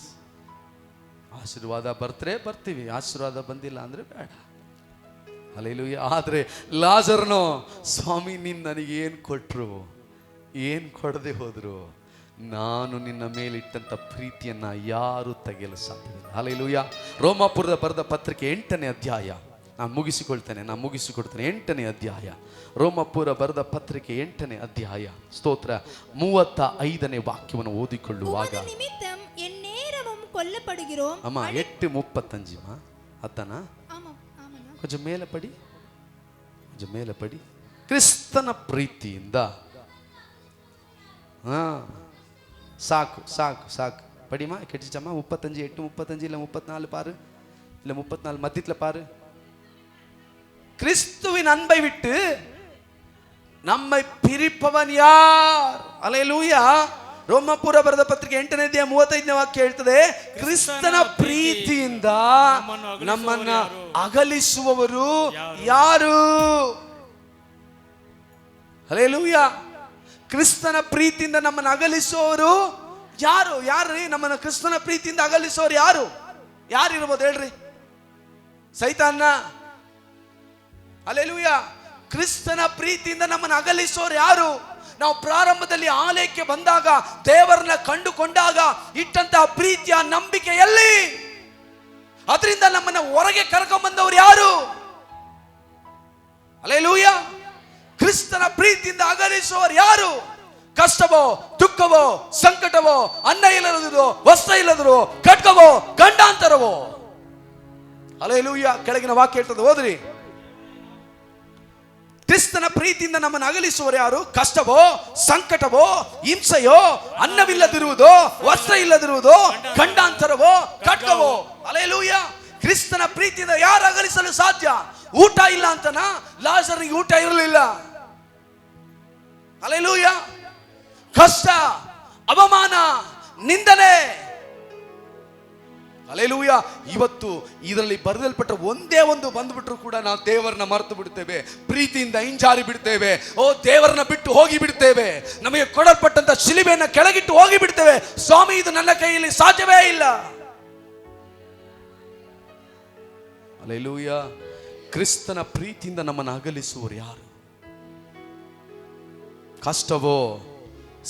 ಆಶೀರ್ವಾದ ಬರ್ತೀವಿ, ಆಶೀರ್ವಾದ ಬಂದಿಲ್ಲ ಅಂದ್ರೆ ಬೇಡ. ಅಲ್ಲೇಲೂಯ. ಆದ್ರೆ ಲಾಜರ್ನೋ, ಸ್ವಾಮಿ ನೀನು ನನಗೇನು ಕೊಟ್ರು, ಏನು ಕೊಡದೆ ಹೋದ್ರು, ನಾನು ನಿನ್ನ ಮೇಲಿಟ್ಟಂಥ ಪ್ರೀತಿಯನ್ನ ಯಾರು ತೆಗೆಯಲು ಸಾಧ್ಯವಿಲ್ಲ. ಅಲ್ಲೇಲೂಯ. ರೋಮಾಪುರದ ಬರೆದ ಪತ್ರಿಕೆ 8ನೇ ಅಧ್ಯಾಯ, ನಾನು ಮುಗಿಸಿಕೊಡ್ತೇನೆ. 8ನೇ ಅಧ್ಯಾಯ, ರೋಮಾಪುರ ಬರೆದ ಪತ್ರಿಕೆ 8ನೇ ಅಧ್ಯಾಯ, ಸ್ತೋತ್ರ, 35ನೇ ವಾಕ್ಯವನ್ನು ಓದಿಕೊಳ್ಳುವಾಗ, ಅಮ್ಮ 8:35 ಅತ್ತನ ಕೊಂಚ ಮೇಲೆ ಪಡಿ. ಕ್ರಿಸ್ತನ ಪ್ರೀತಿಯಿಂದ ಸಾಕು படிமா கெட்டிச்சம்மா. 35 8:35 இல்லை 34 பாரு, இல்லை 34 மத்தியத்தில் பாரு. கிறிஸ்துவின் அன்பை விட்டு நம்மை பிரிப்பவன் யார்? அல்லேலூயா. ರೋಮಾಪುರ ಬರೆದ ಪತ್ರಿಕೆ 8ನೇ ಅಧ್ಯಾಯ 35ನೇ ವಾಕ್ಯ ಹೇಳ್ತದೆ, ಕ್ರಿಸ್ತನ ಪ್ರೀತಿಯಿಂದ ನಮ್ಮನ್ನ ಅಗಲಿಸುವವರು ಯಾರು? ಹಲ್ಲೆಲೂಯಾ. ಕ್ರಿಸ್ತನ ಪ್ರೀತಿಯಿಂದ ನಮ್ಮನ್ನು ಅಗಲಿಸುವವರು ಯಾರ್ರೀ? ನಮ್ಮನ್ನು ಕ್ರಿಸ್ತನ ಪ್ರೀತಿಯಿಂದ ಅಗಲಿಸುವವರು ಯಾರಿರ್ಬೋದು ಹೇಳ್ರಿ? ಸೈತಾನ. ಹಲ್ಲೆಲೂಯಾ. ಕ್ರಿಸ್ತನ ಪ್ರೀತಿಯಿಂದ ನಮ್ಮನ್ನು ಅಗಲಿಸುವವರು ಯಾರು? ನಾವು ಪ್ರಾರಂಭದಲ್ಲಿ ಆಲಯಕ್ಕೆ ಬಂದಾಗ, ದೇವರನ್ನ ಕಂಡುಕೊಂಡಾಗ ಇಟ್ಟಂತಹ ಪ್ರೀತಿಯ ನಂಬಿಕೆಯಲ್ಲಿ ಅದರಿಂದ ನಮ್ಮನ್ನ ಹೊರಗೆ ಕರ್ಕೊಂಡ್ಬಂದವರು ಯಾರು? ಹಲ್ಲೆಲೂಯಾ. ಕ್ರಿಸ್ತನ ಪ್ರೀತಿಯಿಂದ ಅಗಲಿಸುವವರು ಯಾರು? ಕಷ್ಟವೋ, ದುಃಖವೋ, ಸಂಕಟವೋ, ಅನ್ನ ಇಲ್ಲದಿರೋ, ವಸ್ತ್ರ ಇಲ್ಲದಿರೋ, ಖಡ್ಗವೋ, ಗಂಡಾಂತರವೋ. ಹಲ್ಲೆಲೂಯಾ. ಕೆಳಗಿನ ವಾಕ್ಯ ಹೇಳ್ತದೆ, ಓದ್ರಿ. ಕ್ರಿಸ್ತನ ಪ್ರೀತಿಯಿಂದ ನಮ್ಮನ್ನು ಅಗಲಿಸುವರು ಯಾರು? ಕಷ್ಟವೋ, ಸಂಕಟವೋ, ಹಿಂಸೆಯೋ, ಅನ್ನವಿಲ್ಲದಿರುವುದೋ, ವಸ್ತ್ರ ಇಲ್ಲದಿರುವುದೋ, ಗಂಡಾಂತರವೋ, ಖಡ್ಗವೋ. ಹಲ್ಲೆಲೂಯಾ. ಕ್ರಿಸ್ತನ ಪ್ರೀತಿಯಿಂದ ಯಾರು ಅಗಲಿಸಲು ಸಾಧ್ಯ? ಊಟ ಇಲ್ಲ ಅಂತನ? ಲಾಜರನಿಗೆ ಊಟ ಇರಲಿಲ್ಲ. ಹಲ್ಲೆಲೂಯಾ. ಕಷ್ಟ, ಅವಮಾನ, ನಿಂದನೆ. ಹಲ್ಲೆಲೂಯಾ. ಇವತ್ತು ಇದರಲ್ಲಿ ಬರೆದಲ್ಪಟ್ಟ ಒಂದೇ ಒಂದು ಬಂದ್ಬಿಟ್ರು ಕೂಡ ನಾವು ದೇವರನ್ನ ಮರೆತು ಬಿಡ್ತೇವೆ, ಪ್ರೀತಿಯಿಂದ ಹಿಂಜಾರಿ ಬಿಡ್ತೇವೆ. ದೇವರನ್ನ ಬಿಟ್ಟು ಹೋಗಿ ಬಿಡ್ತೇವೆ, ನಮಗೆ ಕೊಡಲ್ಪಟ್ಟಂತ ಶಿಲುಬೆಯನ್ನು ಕೆಳಗಿಟ್ಟು ಹೋಗಿ ಬಿಡ್ತೇವೆ. ಸ್ವಾಮಿ, ಇದು ನನ್ನ ಕೈಯಲ್ಲಿ ಸಾಧ್ಯವೇ ಇಲ್ಲ. ಹಲ್ಲೆಲೂಯಾ. ಕ್ರಿಸ್ತನ ಪ್ರೀತಿಯಿಂದ ನಮ್ಮನ್ನು ಅಗಲಿಸುವರು ಯಾರು? ಕಷ್ಟವೋ,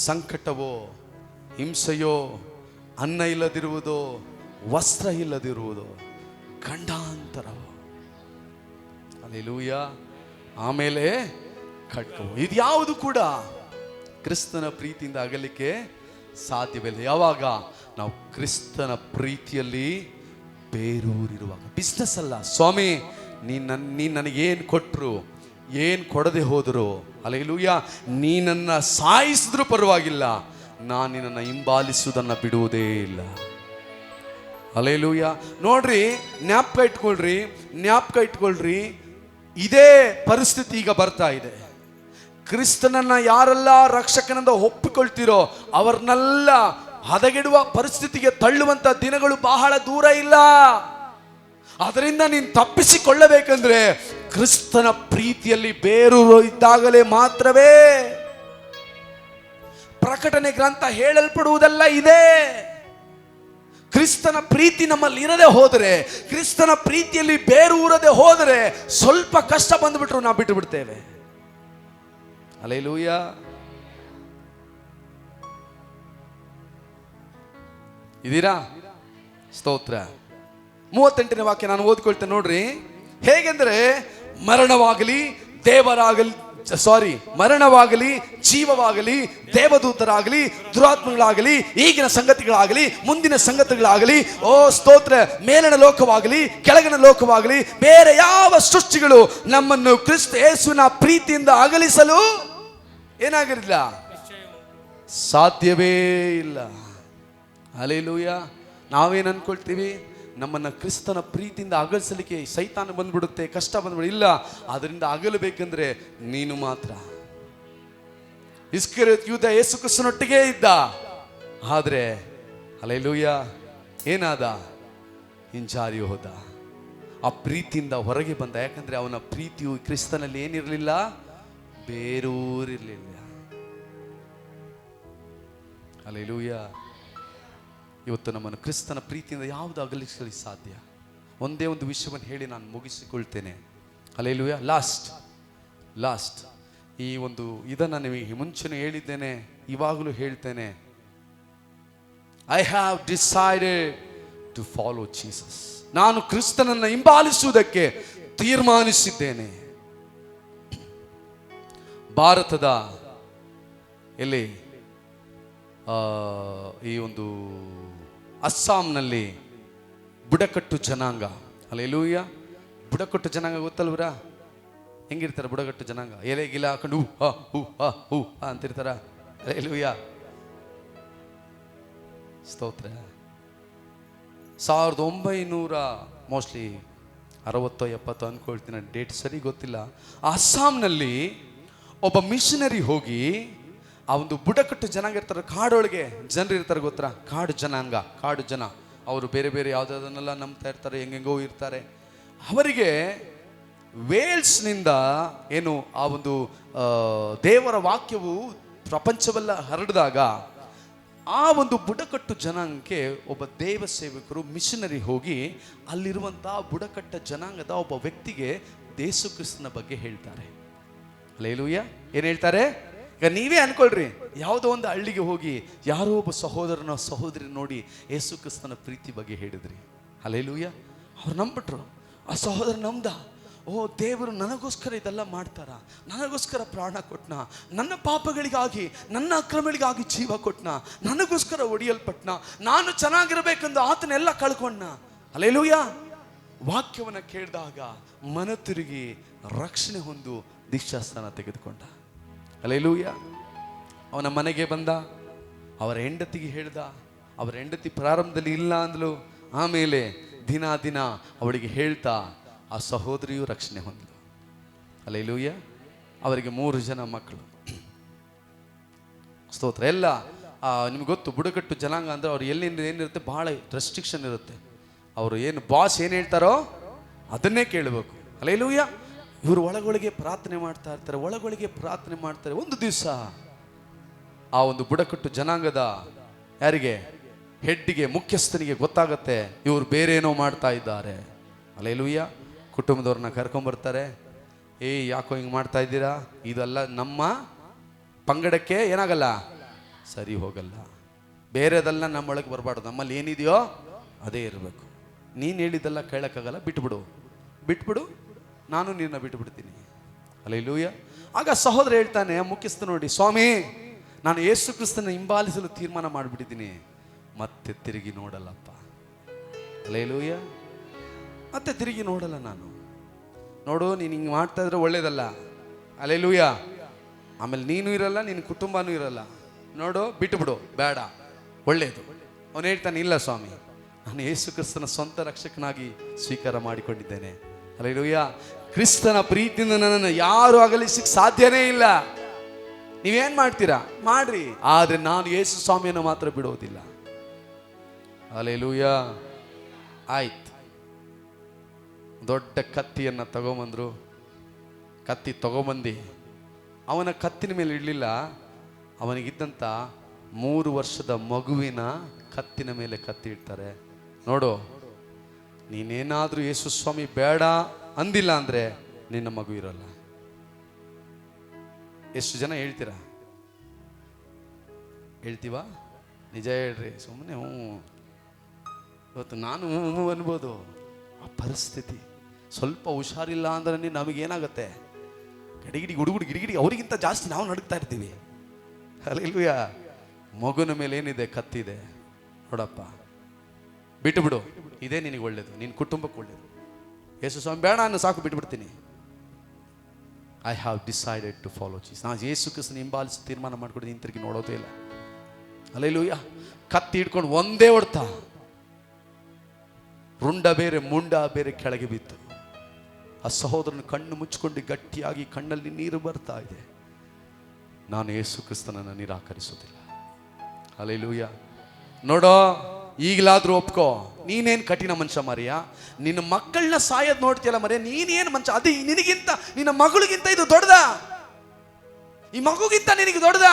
ಸಂಕಟವೋ, ಹಿಂಸೆಯೋ, ಅನ್ನ ಇಲ್ಲದಿರುವುದೋ, ವಸ್ತ್ರ ಇಲ್ಲದಿರುವುದು, ಗಂಡಾಂತರವೋ. ಹಲ್ಲೆಲೂಯಾ. ಆಮೇಲೆ ಖಡ್ಗವೋ. ಇದು ಯಾವುದು ಕೂಡ ಕ್ರಿಸ್ತನ ಪ್ರೀತಿಯಿಂದ ಅಗಲಿಕ್ಕೆ ಸಾಧ್ಯವಿಲ್ಲ. ಯಾವಾಗ? ನಾವು ಕ್ರಿಸ್ತನ ಪ್ರೀತಿಯಲ್ಲಿ ಬೇರೂರಿರುವಾಗ. ಬಿಸ್ನೆಸ್ ಅಲ್ಲ. ಸ್ವಾಮಿ, ನೀನ್ ನನಗೇನು ಕೊಟ್ಟರು, ಏನು ಕೊಡದೆ ಹೋದರು, ಹಲ್ಲೆಲೂಯಾ, ನೀನನ್ನ ಸಾಯಿಸಿದ್ರೂ ಪರವಾಗಿಲ್ಲ, ನಾನು ನಿನ್ನನ್ನು ಹಿಂಬಾಲಿಸುವುದನ್ನು ಬಿಡುವುದೇ ಇಲ್ಲ. ಹಲ್ಲೆಲೂಯಾ. ನೋಡ್ರಿ, ಜ್ಞಾಪಕ ಇಟ್ಕೊಳ್ರಿ. ಇದೇ ಪರಿಸ್ಥಿತಿ ಈಗ ಬರ್ತಾ ಇದೆ. ಕ್ರಿಸ್ತನನ್ನ ಯಾರೆಲ್ಲ ರಕ್ಷಕನೆಂದು ಒಪ್ಪಿಕೊಳ್ತಿರೋ ಅವ್ರನ್ನೆಲ್ಲ ಹದಗೆಡುವ ಪರಿಸ್ಥಿತಿಗೆ ತಳ್ಳುವಂತ ದಿನಗಳು ಬಹಳ ದೂರ ಇಲ್ಲ. ಅದರಿಂದ ನೀನು ತಪ್ಪಿಸಿಕೊಳ್ಳಬೇಕಂದ್ರೆ ಕ್ರಿಸ್ತನ ಪ್ರೀತಿಯಲ್ಲಿ ಬೇರೂರು ಇದ್ದಾಗಲೇ ಮಾತ್ರವೇ. ಪ್ರಕಟಣೆ ಗ್ರಂಥ ಹೇಳಲ್ಪಡುವುದೆಲ್ಲ ಇದೆ. ಕ್ರಿಸ್ತನ ಪ್ರೀತಿ ನಮ್ಮಲ್ಲಿ ಇರದೆ ಹೋದರೆ, ಕ್ರಿಸ್ತನ ಪ್ರೀತಿಯಲ್ಲಿ ಬೇರೂರದೆ ಹೋದರೆ, ಸ್ವಲ್ಪ ಕಷ್ಟ ಬಂದ್ಬಿಟ್ರು ನಾವು ಬಿಟ್ಟು ಬಿಡ್ತೇವೆ. ಹಲ್ಲೆಲೂಯಾ. ಇದೀರಾ? ಸ್ತೋತ್ರ. 38ನೇ ವಾಕ್ಯ ನಾನು ಓದ್ಕೊಳ್ತೇನೆ ನೋಡ್ರಿ. ಹೇಗೆಂದ್ರೆ ಮರಣವಾಗಲಿ ಜೀವವಾಗಲಿ ದೇವದೂತರಾಗಲಿ ದುರಾತ್ಮಗಳಾಗಲಿ ಈಗಿನ ಸಂಗತಿಗಳಾಗಲಿ ಮುಂದಿನ ಸಂಗತಿಗಳಾಗಲಿ, ಓ ಸ್ತೋತ್ರ, ಮೇಲಿನ ಲೋಕವಾಗಲಿ ಕೆಳಗಿನ ಲೋಕವಾಗಲಿ ಬೇರೆ ಯಾವ ಸೃಷ್ಟಿಗಳು ನಮ್ಮನ್ನು ಕ್ರಿಸ್ತ ಯೇಸುವಿನ ಪ್ರೀತಿಯಿಂದ ಅಗಲಿಸಲು ಏನಾಗಿರಲಿಲ್ಲ, ಸಾಧ್ಯವೇ ಇಲ್ಲ. ಹಲ್ಲೆಲೂಯಾ. ನಾವೇನು ಅನ್ಕೊಳ್ತೀವಿ, ನಮ್ಮನ್ನ ಕ್ರಿಸ್ತನ ಪ್ರೀತಿಯಿಂದ ಅಗಲಿಸಲಿಕ್ಕೆ ಸೈತಾನ ಬಂದ್ಬಿಡುತ್ತೆ, ಕಷ್ಟ ಬಂದ್ಬಿಡು. ಇಲ್ಲ, ಅದರಿಂದ ಅಗಲಬೇಕಂದ್ರೆ ನೀನು ಮಾತ್ರ. ಇಸ್ಕರಿಯೋತ ಯೂದ ಯೇಸು ಕ್ರಿಸ್ತನೊಟ್ಟಿಗೆ ಇದ್ದ, ಆದ್ರೆ ಹಲ್ಲೆಲೂಯಾ ಏನಾದ, ಹಿಂಜಾರಿ ಹೋದ. ಆ ಪ್ರೀತಿಯಿಂದ ಹೊರಗೆ ಬಂದ. ಯಾಕಂದ್ರೆ ಅವನ ಪ್ರೀತಿಯು ಕ್ರಿಸ್ತನಲ್ಲಿ ಏನಿರಲಿಲ್ಲ, ಬೇರೂರಿರಲಿಲ್ಲ. ಹಲ್ಲೆಲೂಯಾ. ಇವತ್ತು ನಮ್ಮನ್ನು ಕ್ರಿಸ್ತನ ಪ್ರೀತಿಯಿಂದ ಯಾವುದು ಅಗಲಿಸಲಿಕ್ಕೆ ಸಾಧ್ಯ? ಒಂದೇ ಒಂದು ವಿಷಯವನ್ನು ಹೇಳಿ ನಾನು ಮುಗಿಸಿಕೊಳ್ತೇನೆ. ಹಲ್ಲೆಲೂಯಾ. ಲಾಸ್ಟ್ ಈ ಒಂದು ಇದನ್ನು ನಿಮಗೆ ಮುಂಚೆನೂ ಹೇಳಿದ್ದೇನೆ, ಇವಾಗಲೂ ಹೇಳ್ತೇನೆ. I have decided to follow Jesus. ನಾನು ಕ್ರಿಸ್ತನನ್ನು ಹಿಂಬಾಲಿಸುವುದಕ್ಕೆ ತೀರ್ಮಾನಿಸಿದ್ದೇನೆ. ಭಾರತದ ಎಲ್ಲಿ ಈ ಒಂದು ಅಸ್ಸಾಂನಲ್ಲಿ ಬುಡಕಟ್ಟು ಜನಾಂಗ, ಹಲ್ಲೆಲೂಯಾ, ಬುಡಕಟ್ಟು ಜನಾಂಗ ಗೊತ್ತಲ್ವರ? ಹೆಂಗಿರ್ತಾರೆ ಬುಡಕಟ್ಟು ಜನಾಂಗ? ಎಲೆ ಗಿಲ ಹಾಕೊಂಡು ಹೂ ಅಂತಿರ್ತಾರ. ಹಲ್ಲೆಲೂಯಾ, ಸ್ತೋತ್ರ. 1900 ಮೋಸ್ಟ್ಲಿ 60-70 ಅನ್ಕೊಳ್ತೀನಿ, ಡೇಟ್ ಸರಿ ಗೊತ್ತಿಲ್ಲ. ಅಸ್ಸಾಂನಲ್ಲಿ ಒಬ್ಬ ಮಿಷನರಿ ಹೋಗಿ ಆ ಒಂದು ಬುಡಕಟ್ಟು ಜನಾಂಗ ಇರ್ತಾರೆ, ಕಾಡೊಳಗೆ ಜನರು ಇರ್ತಾರೆ, ಗೊತ್ತರ? ಕಾಡು ಜನ, ಅವರು ಬೇರೆ ಬೇರೆ ಯಾವುದನ್ನೆಲ್ಲ ನಂಬ್ತಾ ಇರ್ತಾರೆ, ಹೆಂಗೆಂಗೋ ಇರ್ತಾರೆ. ಅವರಿಗೆ ವೇಲ್ಸ್ನಿಂದ ಏನು ಆ ಒಂದು ದೇವರ ವಾಕ್ಯವು ಪ್ರಪಂಚವೆಲ್ಲ ಹರಡಿದಾಗ ಆ ಒಂದು ಬುಡಕಟ್ಟು ಜನಾಂಗಕ್ಕೆ ಒಬ್ಬ ದೇವ ಸೇವಕರು ಮಿಷನರಿ ಹೋಗಿ ಅಲ್ಲಿರುವಂತಹ ಬುಡಕಟ್ಟ ಜನಾಂಗದ ಒಬ್ಬ ವ್ಯಕ್ತಿಗೆ ಯೇಸು ಕ್ರಿಸ್ತನ ಬಗ್ಗೆ ಹೇಳ್ತಾರೆ. ಹಲ್ಲೆಲೂಯಾ. ಏನು ಹೇಳ್ತಾರೆ? ಈಗ ನೀವೇ ಅನ್ಕೊಳ್ರಿ, ಯಾವುದೋ ಒಂದು ಹಳ್ಳಿಗೆ ಹೋಗಿ ಯಾರೋ ಒಬ್ಬ ಸಹೋದರಿ ನೋಡಿ ಯೇಸು ಕ್ರಿಸ್ತನ ಪ್ರೀತಿ ಬಗ್ಗೆ ಹೇಳಿದ್ರಿ. ಹಲ್ಲೆಲೂಯಾ. ಅವ್ರು ನಂಬಿಟ್ರು. ಆ ಸಹೋದರ ನಂಬ್ದ. ಓ, ದೇವರು ನನಗೋಸ್ಕರ ಇದೆಲ್ಲ ಮಾಡ್ತಾರ, ನನಗೋಸ್ಕರ ಪ್ರಾಣ ಕೊಟ್ನ, ನನ್ನ ಪಾಪಗಳಿಗಾಗಿ ನನ್ನ ಅಕ್ರಮಗಳಿಗಾಗಿ ಜೀವ ಕೊಟ್ನ, ನನಗೋಸ್ಕರ ಒಡೆಯಲ್ಪಟ್ನ, ನಾನು ಚೆನ್ನಾಗಿರ್ಬೇಕೆಂದು ಆತನೆಲ್ಲ ಕಳ್ಕೊಂಡ. ಹಲ್ಲೆಲೂಯಾ. ವಾಕ್ಯವನ್ನು ಕೇಳಿದಾಗ ಮನ ತಿರುಗಿ ರಕ್ಷಣೆ ಹೊಂದು ದೀಕ್ಷಾಸ್ಥಾನ ತೆಗೆದುಕೊಂಡ. ಹಲ್ಲೆಲೂಯಾ. ಅವನ ಮನೆಗೆ ಬಂದ, ಅವರ ಹೆಂಡತಿಗೆ ಹೇಳ್ದ. ಅವರ ಹೆಂಡತಿ ಪ್ರಾರಂಭದಲ್ಲಿ ಇಲ್ಲ ಅಂದ್ಲು, ಆಮೇಲೆ ದಿನ ಅವಳಿಗೆ ಹೇಳ್ತಾ ಆ ಸಹೋದರಿಯು ರಕ್ಷಣೆ ಹೊಂದಲು. ಹಲ್ಲೆಲೂಯಾ. ಅವರಿಗೆ 3 ಜನ ಮಕ್ಕಳು. ಸ್ತೋತ್ರ. ಎಲ್ಲ ನಿಮ್ಗೆ ಗೊತ್ತು, ಬುಡಕಟ್ಟು ಜನಾಂಗ ಅಂದ್ರೆ ಅವ್ರು ಏನಿರುತ್ತೆ, ಬಹಳ ರೆಸ್ಟ್ರಿಕ್ಷನ್ ಇರುತ್ತೆ. ಅವರು ಏನು ಬಾಸ್ ಏನು ಹೇಳ್ತಾರೋ ಅದನ್ನೇ ಕೇಳಬೇಕು. ಹಲ್ಲೆಲೂಯಾ. ಇವರು ಒಳಗೊಳಗೆ ಪ್ರಾರ್ಥನೆ ಮಾಡ್ತಾರೆ. ಒಂದು ದಿವಸ ಆ ಒಂದು ಬುಡಕಟ್ಟು ಜನಾಂಗದ ಯಾರಿಗೆ, ಹೆಡ್ಡಿಗೆ, ಮುಖ್ಯಸ್ಥನಿಗೆ ಗೊತ್ತಾಗತ್ತೆ, ಇವರು ಬೇರೆ ಏನೋ ಮಾಡ್ತಾ ಇದ್ದಾರೆ. ಹಲ್ಲೆಲೂಯಾ. ಕುಟುಂಬದವ್ರನ್ನ ಕರ್ಕೊಂಬರ್ತಾರೆ. ಯಾಕೋ ಹಿಂಗೆ ಮಾಡ್ತಾ ಇದ್ದೀರಾ? ಇದೆಲ್ಲ ನಮ್ಮ ಪಂಗಡಕ್ಕೆ ಏನಾಗಲ್ಲ, ಸರಿ ಹೋಗಲ್ಲ. ಬೇರೆದೆಲ್ಲ ನಮ್ಮೊಳಗೆ ಬರಬಾರ್ದು. ನಮ್ಮಲ್ಲಿ ಏನಿದೆಯೋ ಅದೇ ಇರಬೇಕು. ನೀನು ಹೇಳಿದ್ದೆಲ್ಲ ಕೇಳಕ್ಕಾಗಲ್ಲ, ಬಿಟ್ಬಿಡು, ನಾನು ನಿನ್ನ ಬಿಟ್ಟುಬಿಡ್ತೀನಿ. ಹಲ್ಲೆಲೂಯಾ. ಆಗ ಸಹೋದರ ಹೇಳ್ತಾನೆ, ಮುಖ್ಯಸ್ಥ ನೋಡಿ, ಸ್ವಾಮಿ, ನಾನು ಯೇಸು ಕ್ರಿಸ್ತನ ಹಿಂಬಾಲಿಸಲು ತೀರ್ಮಾನ ಮಾಡಿಬಿಟ್ಟಿದ್ದೀನಿ, ಮತ್ತೆ ತಿರುಗಿ ನೋಡಲ್ಲಪ್ಪ. ಹಲ್ಲೆಲೂಯಾ. ಮತ್ತೆ ತಿರುಗಿ ನೋಡಲ್ಲ ನಾನು. ನೋಡು, ನೀನು ಹಿಂಗೆ ಮಾಡ್ತಾ ಇದ್ರೆ ಒಳ್ಳೇದಲ್ಲ. ಹಲ್ಲೆಲೂಯಾ. ಆಮೇಲೆ ನೀನು ಇರಲ್ಲ, ನಿನ್ನ ಕುಟುಂಬನೂ ಇರಲ್ಲ. ನೋಡು, ಬಿಟ್ಟುಬಿಡು, ಬೇಡ, ಒಳ್ಳೇದು. ಅವನು ಹೇಳ್ತಾನೆ, ಇಲ್ಲ ಸ್ವಾಮಿ, ನಾನು ಯೇಸು ಕ್ರಿಸ್ತನ ಸ್ವಂತ ರಕ್ಷಕನಾಗಿ ಸ್ವೀಕಾರ ಮಾಡಿಕೊಂಡಿದ್ದೇನೆ. ಹಲ್ಲೆಲೂಯಾ. ಕ್ರಿಸ್ತನ ಪ್ರೀತಿಯಿಂದ ನನ್ನನ್ನು ಯಾರು ಅಗಲಿಸಕ್ಕೆ ಸಾಧ್ಯನೇ ಇಲ್ಲ. ನೀವೇನ್ ಮಾಡ್ತೀರಾ ಮಾಡ್ರಿ, ಆದ್ರೆ ನಾನು ಯೇಸು ಸ್ವಾಮಿಯನ್ನು ಮಾತ್ರ ಬಿಡೋದಿಲ್ಲ. ಹಲ್ಲೆಲೂಯಾ. ಆಯ್ತು. ದೊಡ್ಡ ಕತ್ತಿಯನ್ನು ತಗೊಂಬಂದ್ರು. ಕತ್ತಿ ತಗೊಂಬಂದು ಅವನ ಕತ್ತಿನ ಮೇಲೆ ಇಡಲಿಲ್ಲ, ಅವನಿಗಿದ್ದಂಥ 3 ವರ್ಷದ ಮಗುವಿನ ಕತ್ತಿನ ಮೇಲೆ ಕತ್ತಿ ಇಡ್ತಾರೆ. ನೋಡು, ನೀನೇನಾದ್ರೂ ಯೇಸು ಸ್ವಾಮಿ ಬೇಡ ಅಂದಿಲ್ಲ ಅಂದ್ರೆ ನಿನ್ನ ಮಗು ಇರಲ್ಲ. ಎಷ್ಟು ಜನ ಹೇಳ್ತೀರಾ? ಹೇಳ್ತೀವಾ? ನಿಜ ಹೇಳ್ರಿ, ಸುಮ್ಮನೆ ಇವತ್ತು ನಾನು ಅನ್ಬೋದು. ಆ ಪರಿಸ್ಥಿತಿ ಸ್ವಲ್ಪ ಹುಷಾರಿಲ್ಲ ಅಂದ್ರೆ ನಮಗೇನಾಗುತ್ತೆ, ಗಡಿಗಿಡಿ ಗುಡುಗುಡಿ ಗಿಡಿಗಿಡಿ ಅವರಿಗಿಂತ ಜಾಸ್ತಿ ನಾವು ನಡುಗ್ತಾ ಇರ್ತೀವಿ. ಹಲ್ಲೆಲೂಯಾ. ಮಗುನ ಮೇಲೆ ಏನಿದೆ? ಕತ್ತಿದೆ. ನೋಡಪ್ಪ, ಬಿಟ್ಟು ಬಿಡು, ಇದೇ ನಿನಗೆ ಒಳ್ಳೇದು, ನಿನ್ನ ಕುಟುಂಬಕ್ಕೆ ಒಳ್ಳೇದು. ಯೇಸು ಸ್ವಾಮಿ ಬೇಡ ಅನ್ನೋ ಸಾಕು, ಬಿಟ್ಬಿಡ್ತೀನಿ. I have decided to follow Jesus. ನಾನು ಯೇಸು ಕ್ರಿಸ್ತನ ಹಿಂಬಾಲಿಸಿ ತೀರ್ಮಾನ ಮಾಡ್ಕೊಂಡು ಹಿಂತಿರುಗಿ ನೋಡೋದೇ ಇಲ್ಲ. ಹಲ್ಲೆಲೂಯಾ. ಕತ್ತಿ ಹಿಡ್ಕೊಂಡು ಒಂದೇ ಹೊಡ್ತಾ, ರುಂಡ ಬೇರೆ ಮುಂಡ ಬೇರೆ ಕೆಳಗೆ ಬಿತ್ತು. ಆ ಸಹೋದರನ ಕಣ್ಣು ಮುಚ್ಚಿಕೊಂಡು ಗಟ್ಟಿಯಾಗಿ ಕಣ್ಣಲ್ಲಿ ನೀರು ಬರ್ತಾ ಇದೆ. ನಾನು ಯೇಸು ಕ್ರಿಸ್ತನನ್ನು ನಿರಾಕರಿಸೋದಿಲ್ಲ. ಹಲ್ಲೆಲೂಯಾ. ನೋಡೋ, ಈಗಲಾದ್ರೂ ಒಪ್ಕೋ, ನೀನೇನು ಕಠಿಣ ಮನುಷ್ಯ ಮರಿಯ. ನಿನ್ನ ಮಕ್ಕಳನ್ನ ಸಾಯೋದು ನೋಡ್ತೀಯಲ್ಲ ಮರಿಯ, ನೀನೇನು ಮನುಷ್ಯ? ಅದು ನಿನಗಿಂತ, ನಿನ್ನ ಮಗಳಿಗಿಂತ ಇದು ದೊಡ್ಡದ? ಈ ಮಗುಗಿಂತ ನಿನಗೆ ದೊಡ್ಡದ?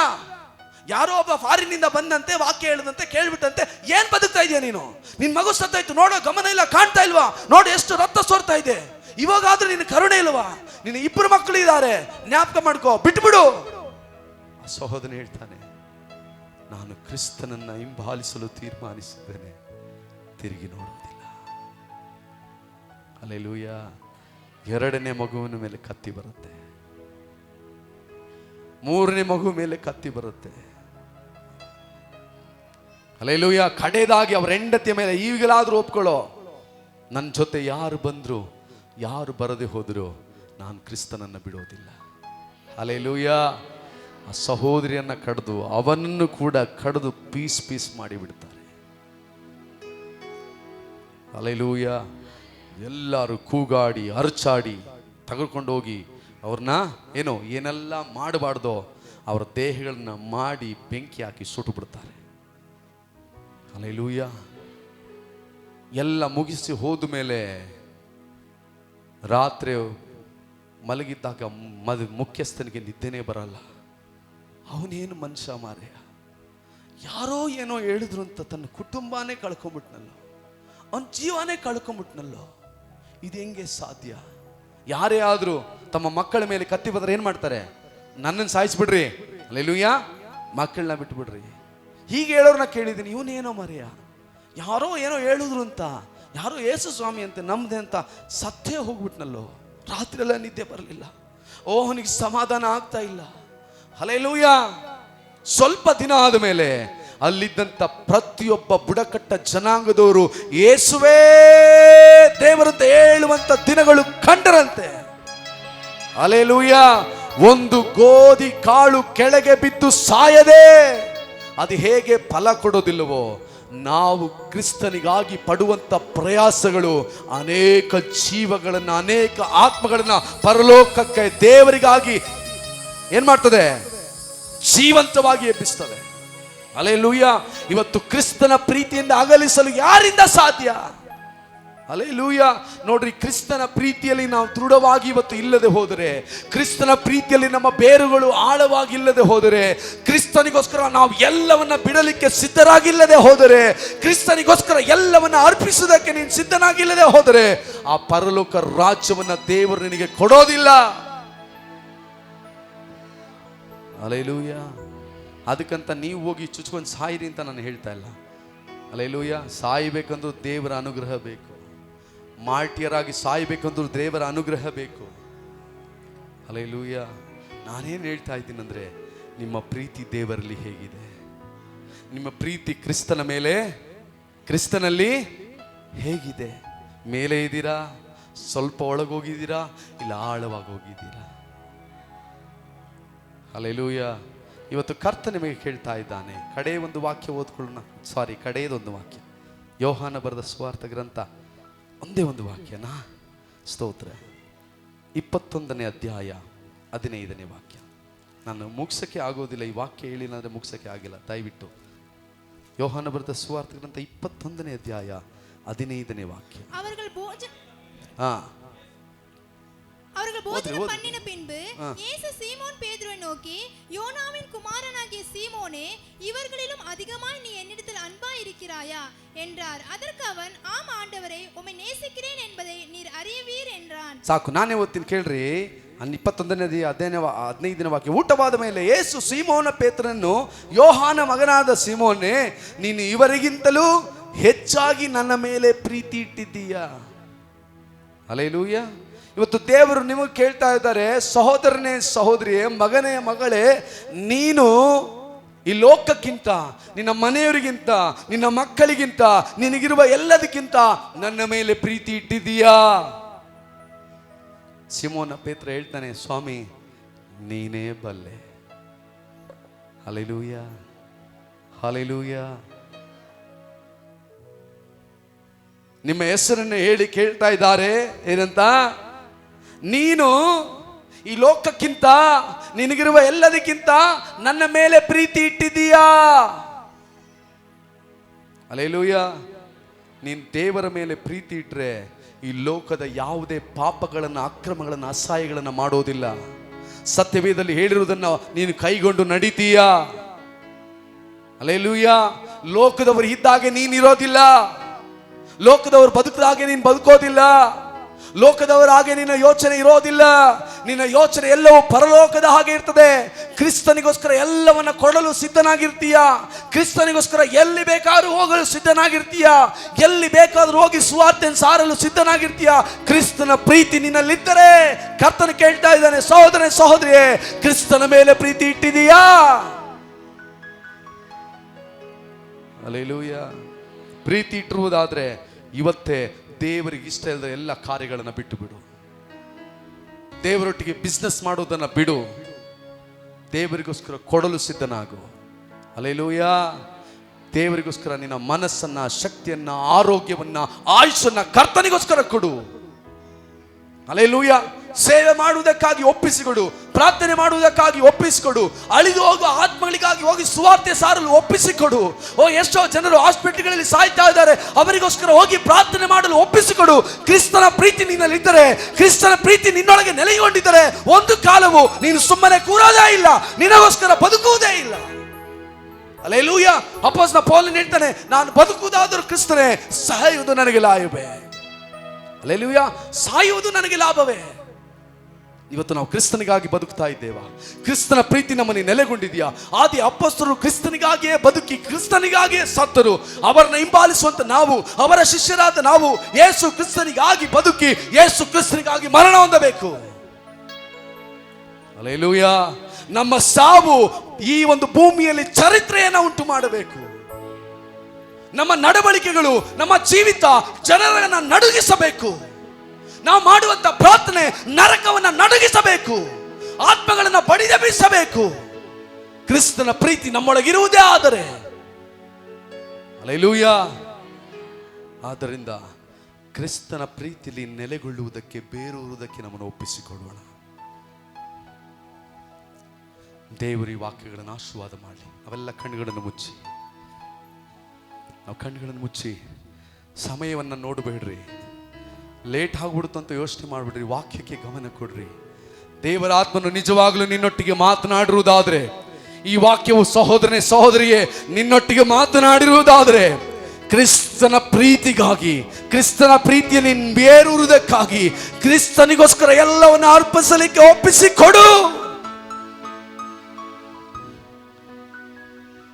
ಯಾರೋ ಒಬ್ಬ ಫಾರಿನಿಂದ ಬಂದಂತೆ, ವಾಕ್ಯ ಹೇಳಿದಂತೆ ಕೇಳ್ಬಿಟ್ಟಂತೆ ಏನ್ ಬದುಕ್ತಾ ಇದೆಯಾ ನೀನು? ನಿನ್ ಮಗು ಸತ್ತಾಯ್ತು, ನೋಡೋ, ಗಮನ ಇಲ್ಲ, ಕಾಣ್ತಾ ಇಲ್ವಾ? ನೋಡಿ ಎಷ್ಟು ರಕ್ತ ಸೋರ್ತಾ ಇದೆ. ಇವಾಗಾದ್ರೂ ನಿನ್ನ ಕರುಣೆ ಇಲ್ವಾ? ನಿನ್ನ 2 ಮಕ್ಕಳು ಇದ್ದಾರೆ, ಜ್ಞಾಪಕ ಮಾಡ್ಕೋ, ಬಿಟ್ಬಿಡು. ಆ ಸಹೋದರನು ಹೇಳ್ತಾನೆ, ನಾನು ಕ್ರಿಸ್ತನನ್ನ ಹಿಂಬಾಲಿಸಲು ತೀರ್ಮಾನಿಸಿದ್ದೇನೆ, ತಿರುಗಿ ನೋಡುವುದಿಲ್ಲ. ಹಲ್ಲೆಲೂಯಾ. 2ನೇ ಮಗುವಿನ ಮೇಲೆ ಕತ್ತಿ ಬರುತ್ತೆ, 3ನೇ ಮಗು ಮೇಲೆ ಕತ್ತಿ ಬರುತ್ತೆ. ಹಲ್ಲೆಲೂಯಾ. ಕಡೆದಾಗಿ ಅವರ ಹೆಂಡತಿಯ ಮೇಲೆ ಈಗಲಾದ್ರೂ ಒಪ್ಕೊಳ್ಳೋ, ನನ್ನ ಜೊತೆ ಯಾರು ಬಂದ್ರು ಯಾರು ಬರದೆ ಹೋದ್ರು ನಾನು ಕ್ರಿಸ್ತನನ್ನು ಬಿಡೋದಿಲ್ಲ. ಹಲ್ಲೆಲೂಯಾ. ಆ ಸಹೋದರಿಯನ್ನ ಕಡಿದು ಅವನನ್ನು ಕೂಡ ಕಡಿದು ಪೀಸ್ ಪೀಸ್ ಮಾಡಿ ಬಿಡ್ತಾರೆ. ಹಲ್ಲೆಲೂಯಾ. ಎಲ್ಲರೂ ಕೂಗಾಡಿ ಅರ್ಚಾಡಿ ತೆಗೆದುಕೊಂಡು ಹೋಗಿ ಅವ್ರನ್ನ ಏನೆಲ್ಲ ಮಾಡಬಾರ್ದೋ ಅವರ ದೇಹಗಳನ್ನ ಮಾಡಿ ಬೆಂಕಿ ಹಾಕಿ ಸುಟ್ಟು ಬಿಡ್ತಾರೆ. ಹಲ್ಲೆಲೂಯಾ. ಎಲ್ಲ ಮುಗಿಸಿ ಹೋದ ಮೇಲೆ ರಾತ್ರಿ ಮಲಗಿದ್ದಾಗ ಮುಖ್ಯಸ್ಥನಿಗೆ ನಿದ್ದೆನೇ ಬರಲ್ಲ. ಅವನೇನು ಮನುಷ್ಯ ಮಾರ್ಯ, ಯಾರೋ ಏನೋ ಹೇಳಿದ್ರು ಅಂತ ತನ್ನ ಕುಟುಂಬನೇ ಕಳ್ಕೊಂಬಿಟ್ನಲ್ಲೋ, ಅವನ ಜೀವನೇ ಕಳ್ಕೊಂಬಿಟ್ನಲ್ಲೋ, ಇದು ಹೆಂಗೆ ಸಾಧ್ಯ? ಯಾರೇ ಆದ್ರೂ ತಮ್ಮ ಮಕ್ಕಳ ಮೇಲೆ ಕತ್ತಿ ಬಂದ್ರೆ ಏನ್ ಮಾಡ್ತಾರೆ? ನನ್ನನ್ನು ಸಾಯಿಸ್ಬಿಡ್ರಿ, ಹಲ್ಲೆಲೂಯಾ, ಮಕ್ಕಳನ್ನ ಬಿಟ್ಬಿಡ್ರಿ. ಹೀಗೆ ಹೇಳೋರ್ನ ಕೇಳಿದ್ದೀನಿ. ಇವನೇನೋ ಮರೆಯ, ಯಾರೋ ಏನೋ ಹೇಳಿದ್ರು ಅಂತ, ಯಾರೋ ಯೇಸು ಸ್ವಾಮಿ ಅಂತ ನಮ್ದೆ ಅಂತ ಸತ್ತೇ ಹೋಗ್ಬಿಟ್ನಲ್ಲೋ. ರಾತ್ರಿ ಎಲ್ಲ ನಿದ್ದೆ ಬರಲಿಲ್ಲ. ಅವನಿಗೆ ಸಮಾಧಾನ ಆಗ್ತಾ ಇಲ್ಲ. ಹಲ್ಲೆಲೂಯಾ. ಸ್ವಲ್ಪ ದಿನ ಆದಮೇಲೆ ಅಲ್ಲಿದ್ದಂಥ ಪ್ರತಿಯೊಬ್ಬ ಬುಡಕಟ್ಟ ಜನಾಂಗದವರು ಯೇಸುವೇ ದೇವರಂತ ಹೇಳುವಂತ ದಿನಗಳು ಕಂಡರಂತೆ. ಹಲ್ಲೆಲೂಯಾ. ಒಂದು ಗೋಧಿ ಕಾಳು ಕೆಳಗೆ ಬಿದ್ದು ಸಾಯದೆ ಅದು ಹೇಗೆ ಫಲ ಕೊಡೋದಿಲ್ಲವೋ, ನಾವು ಕ್ರಿಸ್ತನಿಗಾಗಿ ಪಡುವಂತ ಪ್ರಯಾಸಗಳು ಅನೇಕ ಜೀವಗಳನ್ನ, ಅನೇಕ ಆತ್ಮಗಳನ್ನ ಪರಲೋಕಕ್ಕೆ ದೇವರಿಗಾಗಿ ಏನ್ ಮಾಡ್ತದೆ? ಜೀವಂತವಾಗಿ ಎಬ್ಬಿಸ್ತದೆ. ಹಲ್ಲೆಲೂಯಾ. ಇವತ್ತು ಕ್ರಿಸ್ತನ ಪ್ರೀತಿಯಿಂದ ಅಗಲಿಸಲು ಯಾರಿಂದ ಸಾಧ್ಯ? ಹಲ್ಲೆಲೂಯಾ. ನೋಡ್ರಿ, ಕ್ರಿಸ್ತನ ಪ್ರೀತಿಯಲ್ಲಿ ನಾವು ದೃಢವಾಗಿ ಇವತ್ತು ಇಲ್ಲದೆ ಹೋದರೆ, ಕ್ರಿಸ್ತನ ಪ್ರೀತಿಯಲ್ಲಿ ನಮ್ಮ ಬೇರುಗಳು ಆಳವಾಗಿ ಇಲ್ಲದೆ ಹೋದರೆ, ಕ್ರಿಸ್ತನಿಗೋಸ್ಕರ ನಾವು ಎಲ್ಲವನ್ನ ಬಿಡಲಿಕ್ಕೆ ಸಿದ್ಧರಾಗಿಲ್ಲದೆ ಹೋದರೆ, ಕ್ರಿಸ್ತನಿಗೋಸ್ಕರ ಎಲ್ಲವನ್ನ ಅರ್ಪಿಸುವುದಕ್ಕೆ ನೀನು ಸಿದ್ಧನಾಗಿಲ್ಲದೆ ಹೋದರೆ, ಆ ಪರಲೋಕ ರಾಜ್ಯವನ್ನ ದೇವರು ನಿನಗೆ ಕೊಡೋದಿಲ್ಲ. ಹಲ್ಲೆಲೂಯಾ. ಅದಕ್ಕಂತ ನೀವು ಹೋಗಿ ಚುಚ್ಕೊಂಡು ಸಾಯಿರಿ ಅಂತ ನಾನು ಹೇಳ್ತಾ ಇಲ್ಲ. ಹಲ್ಲೆಲೂಯಾ. ಸಾಯಬೇಕಂದ್ರೂ ದೇವರ ಅನುಗ್ರಹ ಬೇಕು. ಮಾರ್ಟಿಯರಾಗಿ ಸಾಯಬೇಕಂದ್ರೂ ದೇವರ ಅನುಗ್ರಹ ಬೇಕು. ಹಲ್ಲೆಲೂಯಾ. ನಾನೇನು ಹೇಳ್ತಾ ಇದ್ದೀನಿ ಅಂದರೆ, ನಿಮ್ಮ ಪ್ರೀತಿ ದೇವರಲ್ಲಿ ಹೇಗಿದೆ? ನಿಮ್ಮ ಪ್ರೀತಿ ಕ್ರಿಸ್ತನ ಮೇಲೆ, ಕ್ರಿಸ್ತನಲ್ಲಿ ಹೇಗಿದೆ? ಮೇಲೆ ಇದ್ದೀರಾ? ಸ್ವಲ್ಪ ಒಳಗೋಗಿದ್ದೀರಾ? ಇಲ್ಲ ಆಳವಾಗಿ ಹೋಗಿದ್ದೀರಾ? ಹಲ್ಲೆಲೂಯಾ. ಇವತ್ತು ಕರ್ತನ ನಿಮಗೆ ಕೇಳ್ತಾ ಇದ್ದಾನೆ. ಕಡೆ ಒಂದು ವಾಕ್ಯ ಓದ್ಕೊಳ್ಳೋಣ. ಕಡೆಯದೊಂದು ವಾಕ್ಯ, ಯೋಹಾನ ಬರೆದ ಸುವಾರ್ಥ ಗ್ರಂಥ, ಒಂದೇ ಒಂದು ವಾಕ್ಯನಾ? ಸ್ತೋತ್ರ. 21ನೇ ಅಧ್ಯಾಯ 15ನೇ ವಾಕ್ಯ. ನಾನು ಮುಗಿಸೋಕ್ಕೆ ಆಗೋದಿಲ್ಲ, ಈ ವಾಕ್ಯ ಹೇಳಿಲ್ಲ ಅಂದರೆ ಮುಗಿಸೋಕ್ಕೆ ಆಗಿಲ್ಲ. ದಯವಿಟ್ಟು ಯೋಹಾನ ಬರೆದ ಸುವಾರ್ಥ ಗ್ರಂಥ 21ನೇ ಅಧ್ಯಾಯ 15ನೇ வாக்கியம். அவர்கள் போஜனம் பண்ணின பின்பு இயேசு சீமோன் பேதுருவை நோக்கி, யோனாவின் குமாரனாகிய சீமோனே, சீமோனே, இவர்களிலும் அதிகமாய் நீ என்னிடத்தில் அன்பாய் இருக்கிறாயா என்றார். அதற்கு அவன், ஆம் ஆண்டவரே, உம்மை நேசிக்கிறேன் என்பதை நீர் அறிவீர் என்றான். ಸಾಕು, ನಾನೇ ಓದ್ತೀನಿ ಕೇಳ್ರಿ. 21ನೇ 15ನೇ ವಾಕ್ಯ. ಊಟವಾದ ಮೇಲೆ ಯೇಸು ಸೀಮೋನ ಪೇತ್ರನನ್ನು, ಯೋಹಾನ ಮಗನಾದ ಸೀಮೋನೇ, ನೀನು ಇವರಿಗಿಂತಲೂ ಹೆಚ್ಚಾಗಿ ನನ್ನ ಮೇಲೆ ಪ್ರೀತಿ ಇಟ್ಟಿದ್ದೀಯಾ? ಹಲ್ಲೆಲೂಯಾ. ಇವತ್ತು ದೇವರು ನಿಮಗೆ ಕೇಳ್ತಾ ಇದ್ದಾರೆ, ಸಹೋದರನೇ ಸಹೋದರಿಯೇ, ಮಗನೇ ಮಗಳೇ, ನೀನು ಈ ಲೋಕಕ್ಕಿಂತ, ನಿನ್ನ ಮನೆಯವರಿಗಿಂತ, ನಿನ್ನ ಮಕ್ಕಳಿಗಿಂತ, ನಿನಗಿರುವ ಎಲ್ಲದಕ್ಕಿಂತ ನನ್ನ ಮೇಲೆ ಪ್ರೀತಿ ಇಟ್ಟಿದ್ದೀಯಾ? ಸಿಮೋನ ಪೇತ್ರ ಹೇಳ್ತಾನೆ, ಸ್ವಾಮಿ ನೀನೇ ಬಲ್ಲೆ. Hallelujah, hallelujah. ನಿಮ್ಮ ಹೆಸರನ್ನು ಹೇಳಿ ಕೇಳ್ತಾ ಇದ್ದಾರೆ, ಏನಂತ? ನೀನು ಈ ಲೋಕಕ್ಕಿಂತ, ನಿನಗಿರುವ ಎಲ್ಲದಕ್ಕಿಂತ ನನ್ನ ಮೇಲೆ ಪ್ರೀತಿ ಇಟ್ಟಿದ್ದೀಯಾ? ಹಲ್ಲೆಲೂಯಾ. ನೀನು ದೇವರ ಮೇಲೆ ಪ್ರೀತಿ ಇಟ್ಟರೆ ಈ ಲೋಕದ ಯಾವುದೇ ಪಾಪಗಳನ್ನು, ಅಕ್ರಮಗಳನ್ನು, ಅಸಹ್ಯಗಳನ್ನು ಮಾಡೋದಿಲ್ಲ. ಸತ್ಯವೇದದಲ್ಲಿ ಹೇಳಿರುವುದನ್ನು ನೀನು ಕೈಗೊಂಡು ನಡೀತೀಯಾ? ಹಲ್ಲೆಲೂಯಾ. ಲೋಕದವರು ಇದ್ದಾಗೆ ನೀನಿರೋದಿಲ್ಲ, ಲೋಕದವರು ಬದುಕಿದಾಗೆ ನೀನು ಬದುಕೋದಿಲ್ಲ, ಲೋಕದವರ ಹಾಗೆ ನಿನ್ನ ಯೋಚನೆ ಇರೋದಿಲ್ಲ. ನಿನ್ನ ಯೋಚನೆ ಎಲ್ಲವೂ ಪರಲೋಕದ ಹಾಗೆ ಇರ್ತದೆ. ಕ್ರಿಸ್ತನಿಗೋಸ್ಕರ ಎಲ್ಲವನ್ನ ಕೊಡಲು ಸಿದ್ಧನಾಗಿರ್ತೀಯ. ಕ್ರಿಸ್ತನಿಗೋಸ್ಕರ ಎಲ್ಲಿ ಬೇಕಾದ್ರೂ ಹೋಗಲು ಸಿದ್ಧನಾಗಿರ್ತೀಯ. ಎಲ್ಲಿ ಬೇಕಾದ್ರೂ ಹೋಗಿ ಸುವಾರ್ತೆಯನ್ನು ಸಾರಲು ಸಿದ್ಧನಾಗಿರ್ತೀಯ. ಕ್ರಿಸ್ತನ ಪ್ರೀತಿ ನಿನ್ನಲ್ಲಿದ್ದರೆ, ಕರ್ತನು ಕೇಳ್ತಾ ಇದ್ದಾನೆ, ಸಹೋದರನೇ ಸಹೋದರಿಯೇ, ಕ್ರಿಸ್ತನ ಮೇಲೆ ಪ್ರೀತಿ ಇಟ್ಟಿದೀಯಾ? ಹಲ್ಲೆಲೂಯಾ. ಪ್ರೀತಿ ಇಟ್ಟಿರುವುದಾದ್ರೆ ಇವತ್ತೇ ದೇವರಿಗೆ ಇಷ್ಟ ಇಲ್ಲದ ಎಲ್ಲ ಕಾರ್ಯಗಳನ್ನು ಬಿಟ್ಟು ಬಿಡು. ದೇವರೊಟ್ಟಿಗೆ ಬಿಸ್ನೆಸ್ ಮಾಡೋದನ್ನ ಬಿಡು. ದೇವರಿಗೋಸ್ಕರ ಕೊಡಲು ಸಿದ್ಧನಾಗು. ಹಲ್ಲೆಲೂಯಾ. ದೇವರಿಗೋಸ್ಕರ ನಿನ್ನ ಮನಸ್ಸನ್ನ, ಶಕ್ತಿಯನ್ನ, ಆರೋಗ್ಯವನ್ನ, ಆಯುಷನ್ನ ಕರ್ತನಿಗೋಸ್ಕರ ಕೊಡು. ಹಲ್ಲೆಲೂಯಾ. ಸೇವೆ ಮಾಡುವುದಕ್ಕಾಗಿ ಒಪ್ಪಿಸಿಕೊಡು. ಪ್ರಾರ್ಥನೆ ಮಾಡುವುದಕ್ಕಾಗಿ ಒಪ್ಪಿಸಿಕೊಡು. ಅಳಿದು ಹೋಗುವ ಆತ್ಮಗಳಿಗಾಗಿ ಹೋಗಿ ಸುವಾರ್ತೆ ಸಾರಲು ಒಪ್ಪಿಸಿಕೊಡು. ಎಷ್ಟೋ ಜನರು ಹಾಸ್ಪಿಟಲ್ಗಳಲ್ಲಿ ಸಾಯ್ತಾ ಇದ್ದಾರೆ, ಅವರಿಗೋಸ್ಕರ ಹೋಗಿ ಪ್ರಾರ್ಥನೆ ಮಾಡಲು ಒಪ್ಪಿಸಿಕೊಡು. ಕ್ರಿಸ್ತನ ಪ್ರೀತಿ ನಿನ್ನಲ್ಲಿದ್ದರೆ, ಕ್ರಿಸ್ತನ ಪ್ರೀತಿ ನಿನ್ನೊಳಗೆ ನೆಲೆಗೊಂಡಿದ್ದರೆ, ಒಂದು ಕಾಲವು ನೀನು ಸುಮ್ಮನೆ ಕೂರೋದೇ ಇಲ್ಲ, ನಿನಗೋಸ್ಕರ ಬದುಕುವುದೇ ಇಲ್ಲ. ಹಲ್ಲೆಲೂಯಾ. ಅಪೊಸ್ತಲ ಪೌಲನು ಹೇಳ್ತಾನೆ, ನಾನು ಬದುಕುವುದಾದರೂ ಕ್ರಿಸ್ತನೇ, ಸಾಯುವುದು ನನಗೆ ಲಾಭವೇ. ಹಲ್ಲೆಲೂಯಾ. ಸಾಯುವುದು ನನಗೆ ಲಾಭವೇ. ಇವತ್ತು ನಾವು ಕ್ರಿಸ್ತನಿಗಾಗಿ ಬದುಕ್ತಾ ಇದ್ದೇವಾ? ಕ್ರಿಸ್ತನ ಪ್ರೀತಿ ನಮ್ಮಲ್ಲಿ ನೆಲೆಗೊಂಡಿದೆಯಾ? ಆದಿ ಅಪೊಸ್ತಲರು ಕ್ರಿಸ್ತನಿಗಾಗಿಯೇ ಬದುಕಿ ಕ್ರಿಸ್ತನಿಗಾಗಿಯೇ ಸತ್ತರು. ಅವರನ್ನ ಹಿಂಬಾಲಿಸುವಂತ ನಾವು, ಅವರ ಶಿಷ್ಯರಾದ ನಾವು, ಯೇಸು ಕ್ರಿಸ್ತನಿಗಾಗಿ ಬದುಕಿ ಯೇಸು ಕ್ರಿಸ್ತನಿಗಾಗಿ ಮರಣ ಹೊಂದಬೇಕು. ಹಲ್ಲೆಲೂಯಾ. ನಮ್ಮ ಸಾವು ಈ ಒಂದು ಭೂಮಿಯಲ್ಲಿ ಚರಿತ್ರೆಯನ್ನು ಉಂಟು ಮಾಡಬೇಕು. ನಮ್ಮ ನಡವಳಿಕೆಗಳು, ನಮ್ಮ ಜೀವಿತ ಜನರನ್ನ ನಡುಗಿಸಬೇಕು. ನಾವು ಮಾಡುವಂತ ಪ್ರಾರ್ಥನೆ ನರಕವನ್ನ ನಡುಗಿಸಬೇಕು, ಆತ್ಮಗಳನ್ನ ಬಡಿದೆಬ್ಬಿಸಬೇಕು. ಕ್ರಿಸ್ತನ ಪ್ರೀತಿ ನಮ್ಮೊಳಗಿರುವುದೇ ಆದರೆ. ಹಲ್ಲೆಲೂಯಾ. ಆದ್ದರಿಂದ ಕ್ರಿಸ್ತನ ಪ್ರೀತಿಯಲ್ಲಿ ನೆಲೆಗೊಳ್ಳುವುದಕ್ಕೆ, ಬೇರೂರುವುದಕ್ಕೆ ನಮ್ಮನ್ನು ಒಪ್ಪಿಸಿಕೊಳ್ಳೋಣ. ದೇವರ ಈ ವಾಕ್ಯಗಳನ್ನು ಆಶೀರ್ವಾದ ಮಾಡಲಿ. ನಾವೆಲ್ಲ ಕಣ್ಣುಗಳನ್ನು ಮುಚ್ಚಿ, ನಾವು ಕಣ್ಣುಗಳನ್ನು ಮುಚ್ಚಿ ಸಮಯವನ್ನು ನೋಡಬೇಡ್ರಿ. ಲೇಟ್ ಆಗ್ಬಿಡುತ್ತೆ ಅಂತ ಯೋಚನೆ ಮಾಡ್ಬಿಡ್ರಿ. ವಾಕ್ಯಕ್ಕೆ ಗಮನ ಕೊಡ್ರಿ. ದೇವರ ಆತ್ಮನು ನಿಜವಾಗ್ಲೂ ನಿನ್ನೊಟ್ಟಿಗೆ ಮಾತನಾಡಿರುವುದಾದ್ರೆ, ಈ ವಾಕ್ಯವು ಸಹೋದರನೇ ಸಹೋದರಿಯೇ ನಿನ್ನೊಟ್ಟಿಗೆ ಮಾತನಾಡಿರುವುದಾದ್ರೆ, ಕ್ರಿಸ್ತನ ಪ್ರೀತಿಗಾಗಿ, ಕ್ರಿಸ್ತನ ಪ್ರೀತಿಯಲ್ಲಿ ಬೇರೂರುವುದಕ್ಕಾಗಿ, ಕ್ರಿಸ್ತನಿಗೋಸ್ಕರ ಎಲ್ಲವನ್ನು ಅರ್ಪಿಸಲಿಕ್ಕೆ ಒಪ್ಪಿಸಿಕೊಡು.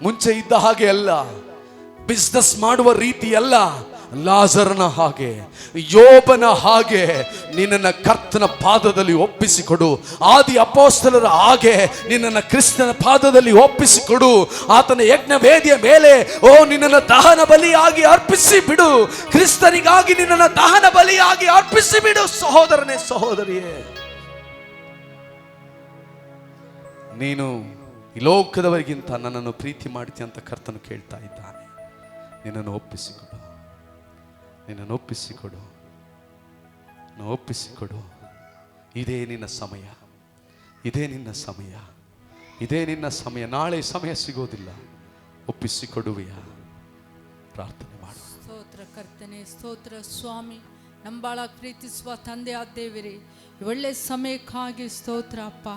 ಮುಂಚೆ ಇದ್ದ ಹಾಗೆ ಅಲ್ಲ, ಬಿಸ್ನೆಸ್ ಮಾಡುವ ರೀತಿ ಅಲ್ಲ. ಲಾಜರನ ಹಾಗೆ, ಯೋಬನ ಹಾಗೆ ನಿನ್ನನ್ನು ಕರ್ತನ ಪಾದದಲ್ಲಿ ಒಪ್ಪಿಸಿಕೊಡು. ಆದಿ ಅಪೊಸ್ತಲರ ಹಾಗೆ ನಿನ್ನನ್ನು ಕ್ರಿಸ್ತನ ಪಾದದಲ್ಲಿ ಒಪ್ಪಿಸಿಕೊಡು. ಆತನ ಯಜ್ಞ ವೇದಿಯ ಮೇಲೆ ನಿನ್ನನ್ನು ದಹನ ಬಲಿಯಾಗಿ ಅರ್ಪಿಸಿ ಬಿಡು. ಕ್ರಿಸ್ತನಿಗಾಗಿ ನಿನ್ನನ್ನು ದಹನ ಬಲಿಯಾಗಿ ಅರ್ಪಿಸಿ ಬಿಡು. ಸಹೋದರನೇ ಸಹೋದರಿಯೇ, ನೀನು ಈ ಲೋಕದವರಿಗಿಂತ ನನ್ನನ್ನು ಪ್ರೀತಿ ಮಾಡ್ತೀಯ ಅಂತ ಕರ್ತನು ಕೇಳ್ತಾ ಇದ್ದಾನೆ. ನಿನ್ನನ್ನು ಒಪ್ಪಿಸಿಕೊಡು, ನಿನ್ನನ್ನು ಒಪ್ಪಿಸಿಕೊಡು, ಒಪ್ಪಿಸಿಕೊಡು. ಇದೇ ನಿನ್ನ ಸಮಯ, ಇದೇ ನಿನ್ನ ಸಮಯ, ಇದೇ ನಿನ್ನ ಸಮಯ. ನಾಳೆ ಸಮಯ ಸಿಗೋದಿಲ್ಲ. ಒಪ್ಪಿಸಿಕೊಡುವೆಯಾ? ಪ್ರಾರ್ಥನೆ ಮಾಡು. ಸ್ತೋತ್ರ ಕರ್ತನೆ, ಸ್ತೋತ್ರ ಸ್ವಾಮಿ. ನಮ್ಮ ಭಾಳ ಪ್ರೀತಿಸುವ ತಂದೆ ಆದ ದೇವರೇ, ಒಳ್ಳೆ ಸಮಯಕ್ಕಾಗಿ ಸ್ತೋತ್ರ ಅಪ್ಪ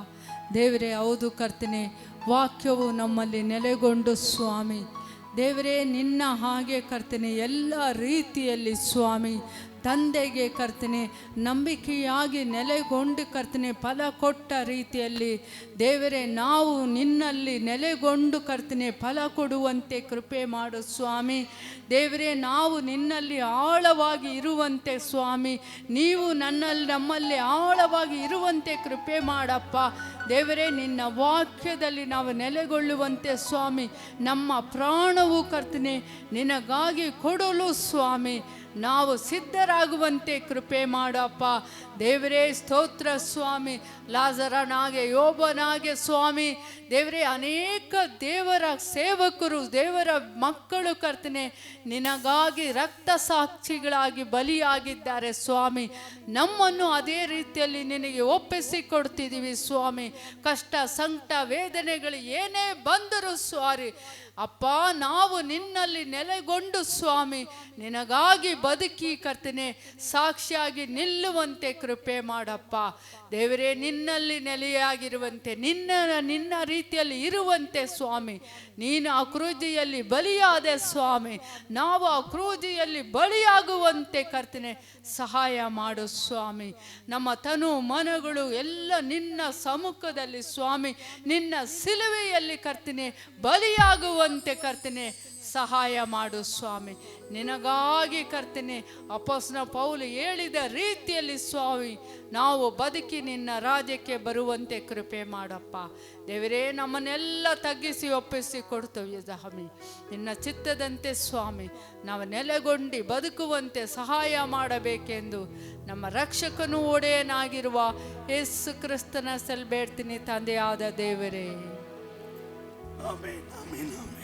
ದೇವರೇ. ಹೌದು ಕರ್ತನೆ, ವಾಕ್ಯವು ನಮ್ಮಲ್ಲಿ ನೆಲೆಗೊಂಡು ಸ್ವಾಮಿ ದೇವರೇ, ನಿನ್ನ ಹಾಗೆ ಕರ್ತನೆ ಎಲ್ಲ ರೀತಿಯಲ್ಲಿ ಸ್ವಾಮಿ ತಂದೆಗೆ ಕರ್ತನೆ ನಂಬಿಕೆಯಾಗಿ ನೆಲೆಗೊಂಡು ಕರ್ತನೆ ಫಲ ಕೊಟ್ಟ ರೀತಿಯಲ್ಲಿ ದೇವರೇ, ನಾವು ನಿನ್ನಲ್ಲಿ ನೆಲೆಗೊಂಡು ಕರ್ತನೆ ಫಲ ಕೊಡುವಂತೆ ಕೃಪೆ ಮಾಡು ಸ್ವಾಮಿ ದೇವರೇ. ನಾವು ನಿನ್ನಲ್ಲಿ ಆಳವಾಗಿ ಇರುವಂತೆ ಸ್ವಾಮಿ, ನೀವು ನಮ್ಮಲ್ಲಿ ಆಳವಾಗಿ ಇರುವಂತೆ ಕೃಪೆ ಮಾಡಪ್ಪ ದೇವರೇ. ನಿನ್ನ ವಾಕ್ಯದಲ್ಲಿ ನಾವು ನೆಲೆಗೊಳ್ಳುವಂತೆ ಸ್ವಾಮಿ, ನಮ್ಮ ಪ್ರಾಣವು ಕರ್ತನೆ ನಿನಗಾಗಿ ಕೊಡಲು ಸ್ವಾಮಿ ನಾವು ಸಿದ್ಧರಾಗುವಂತೆ ಕೃಪೆ ಮಾಡಪ್ಪ ದೇವರೇ. ಸ್ತೋತ್ರ ಸ್ವಾಮಿ. ಲಾಜರನಾಗೆ, ಯೋಬನಾಗೆ ಸ್ವಾಮಿ ದೇವರೇ, ಅನೇಕ ದೇವರ ಸೇವಕರು, ದೇವರ ಮಕ್ಕಳು ಕರ್ತನೆ ನಿನಗಾಗಿ ರಕ್ತ ಸಾಕ್ಷಿಗಳಾಗಿ ಬಲಿಯಾಗಿದ್ದಾರೆ ಸ್ವಾಮಿ. ನಮ್ಮನ್ನು ಅದೇ ರೀತಿಯಲ್ಲಿ ನಿನಗೆ ಒಪ್ಪಿಸಿ ಕೊಡ್ತಿದ್ದೀವಿ ಸ್ವಾಮಿ. ಕಷ್ಟ ಸಂಕಟ ವೇದನೆಗಳು ಏನೇ ಬಂದರೂ ಸ್ವಾರಿ ಅಪ್ಪ, ನಾವು ನಿನ್ನಲ್ಲಿ ನೆಲೆಗೊಂಡು ಸ್ವಾಮಿ ನಿನಗಾಗಿ ಬದುಕಿ ಕರ್ತನೆ ಸಾಕ್ಷಿಯಾಗಿ ನಿಲ್ಲುವಂತೆ ಕೃಪೆ ಮಾಡಪ್ಪ ದೇವರೇ. ನಿನ್ನಲ್ಲಿ ನೆಲೆಯಾಗಿರುವಂತೆ ನಿನ್ನ ರೀತಿಯಲ್ಲಿ ಇರುವಂತೆ ಸ್ವಾಮಿ. ನೀನು ಆ ಕ್ರೂಜಿಯಲ್ಲಿ ಬಲಿಯಾದೆ ಸ್ವಾಮಿ, ನಾವು ಆ ಕ್ರೂಜಿಯಲ್ಲಿ ಬಲಿಯಾಗುವಂತೆ ಕರ್ತನೆ ಸಹಾಯ ಮಾಡು ಸ್ವಾಮಿ. ನಮ್ಮ ತನು ಮನಗಳು ಎಲ್ಲ ನಿನ್ನ ಸಮ್ಮುಖದಲ್ಲಿ ಸ್ವಾಮಿ, ನಿನ್ನ ಸಿಲುವೆಯಲ್ಲಿ ಕರ್ತನೆ ಬಲಿಯಾಗುವಂತೆ ಕರ್ತನೆ ಸಹಾಯ ಮಾಡು ಸ್ವಾಮಿ. ನಿನಗಾಗಿ ಕರ್ತನೆ ಅಪೊಸ್ತಲ ಪೌಲ ಹೇಳಿದ ರೀತಿಯಲ್ಲಿ ಸ್ವಾಮಿ ನಾವು ಬದುಕಿ ನಿನ್ನ ರಾಜ್ಯಕ್ಕೆ ಬರುವಂತೆ ಕೃಪೆ ಮಾಡಪ್ಪ ದೇವರೇ. ನಮ್ಮನ್ನೆಲ್ಲ ತಗ್ಗಿಸಿ ಒಪ್ಪಿಸಿ ಕೊಡ್ತೇವೆ ಸ್ವಾಮಿ. ನಿನ್ನ ಚಿತ್ತದಂತೆ ಸ್ವಾಮಿ ನಾವು ನೆಲೆಗೊಂಡು ಬದುಕುವಂತೆ ಸಹಾಯ ಮಾಡಬೇಕೆಂದು ನಮ್ಮ ರಕ್ಷಕನು ಒಡೆಯನಾಗಿರುವ ಯೇಸು ಕ್ರಿಸ್ತನ ಬೇಡ್ತೀನಿ ತಂದೆಯಾದ ದೇವರೇ. Amen, amen, amen.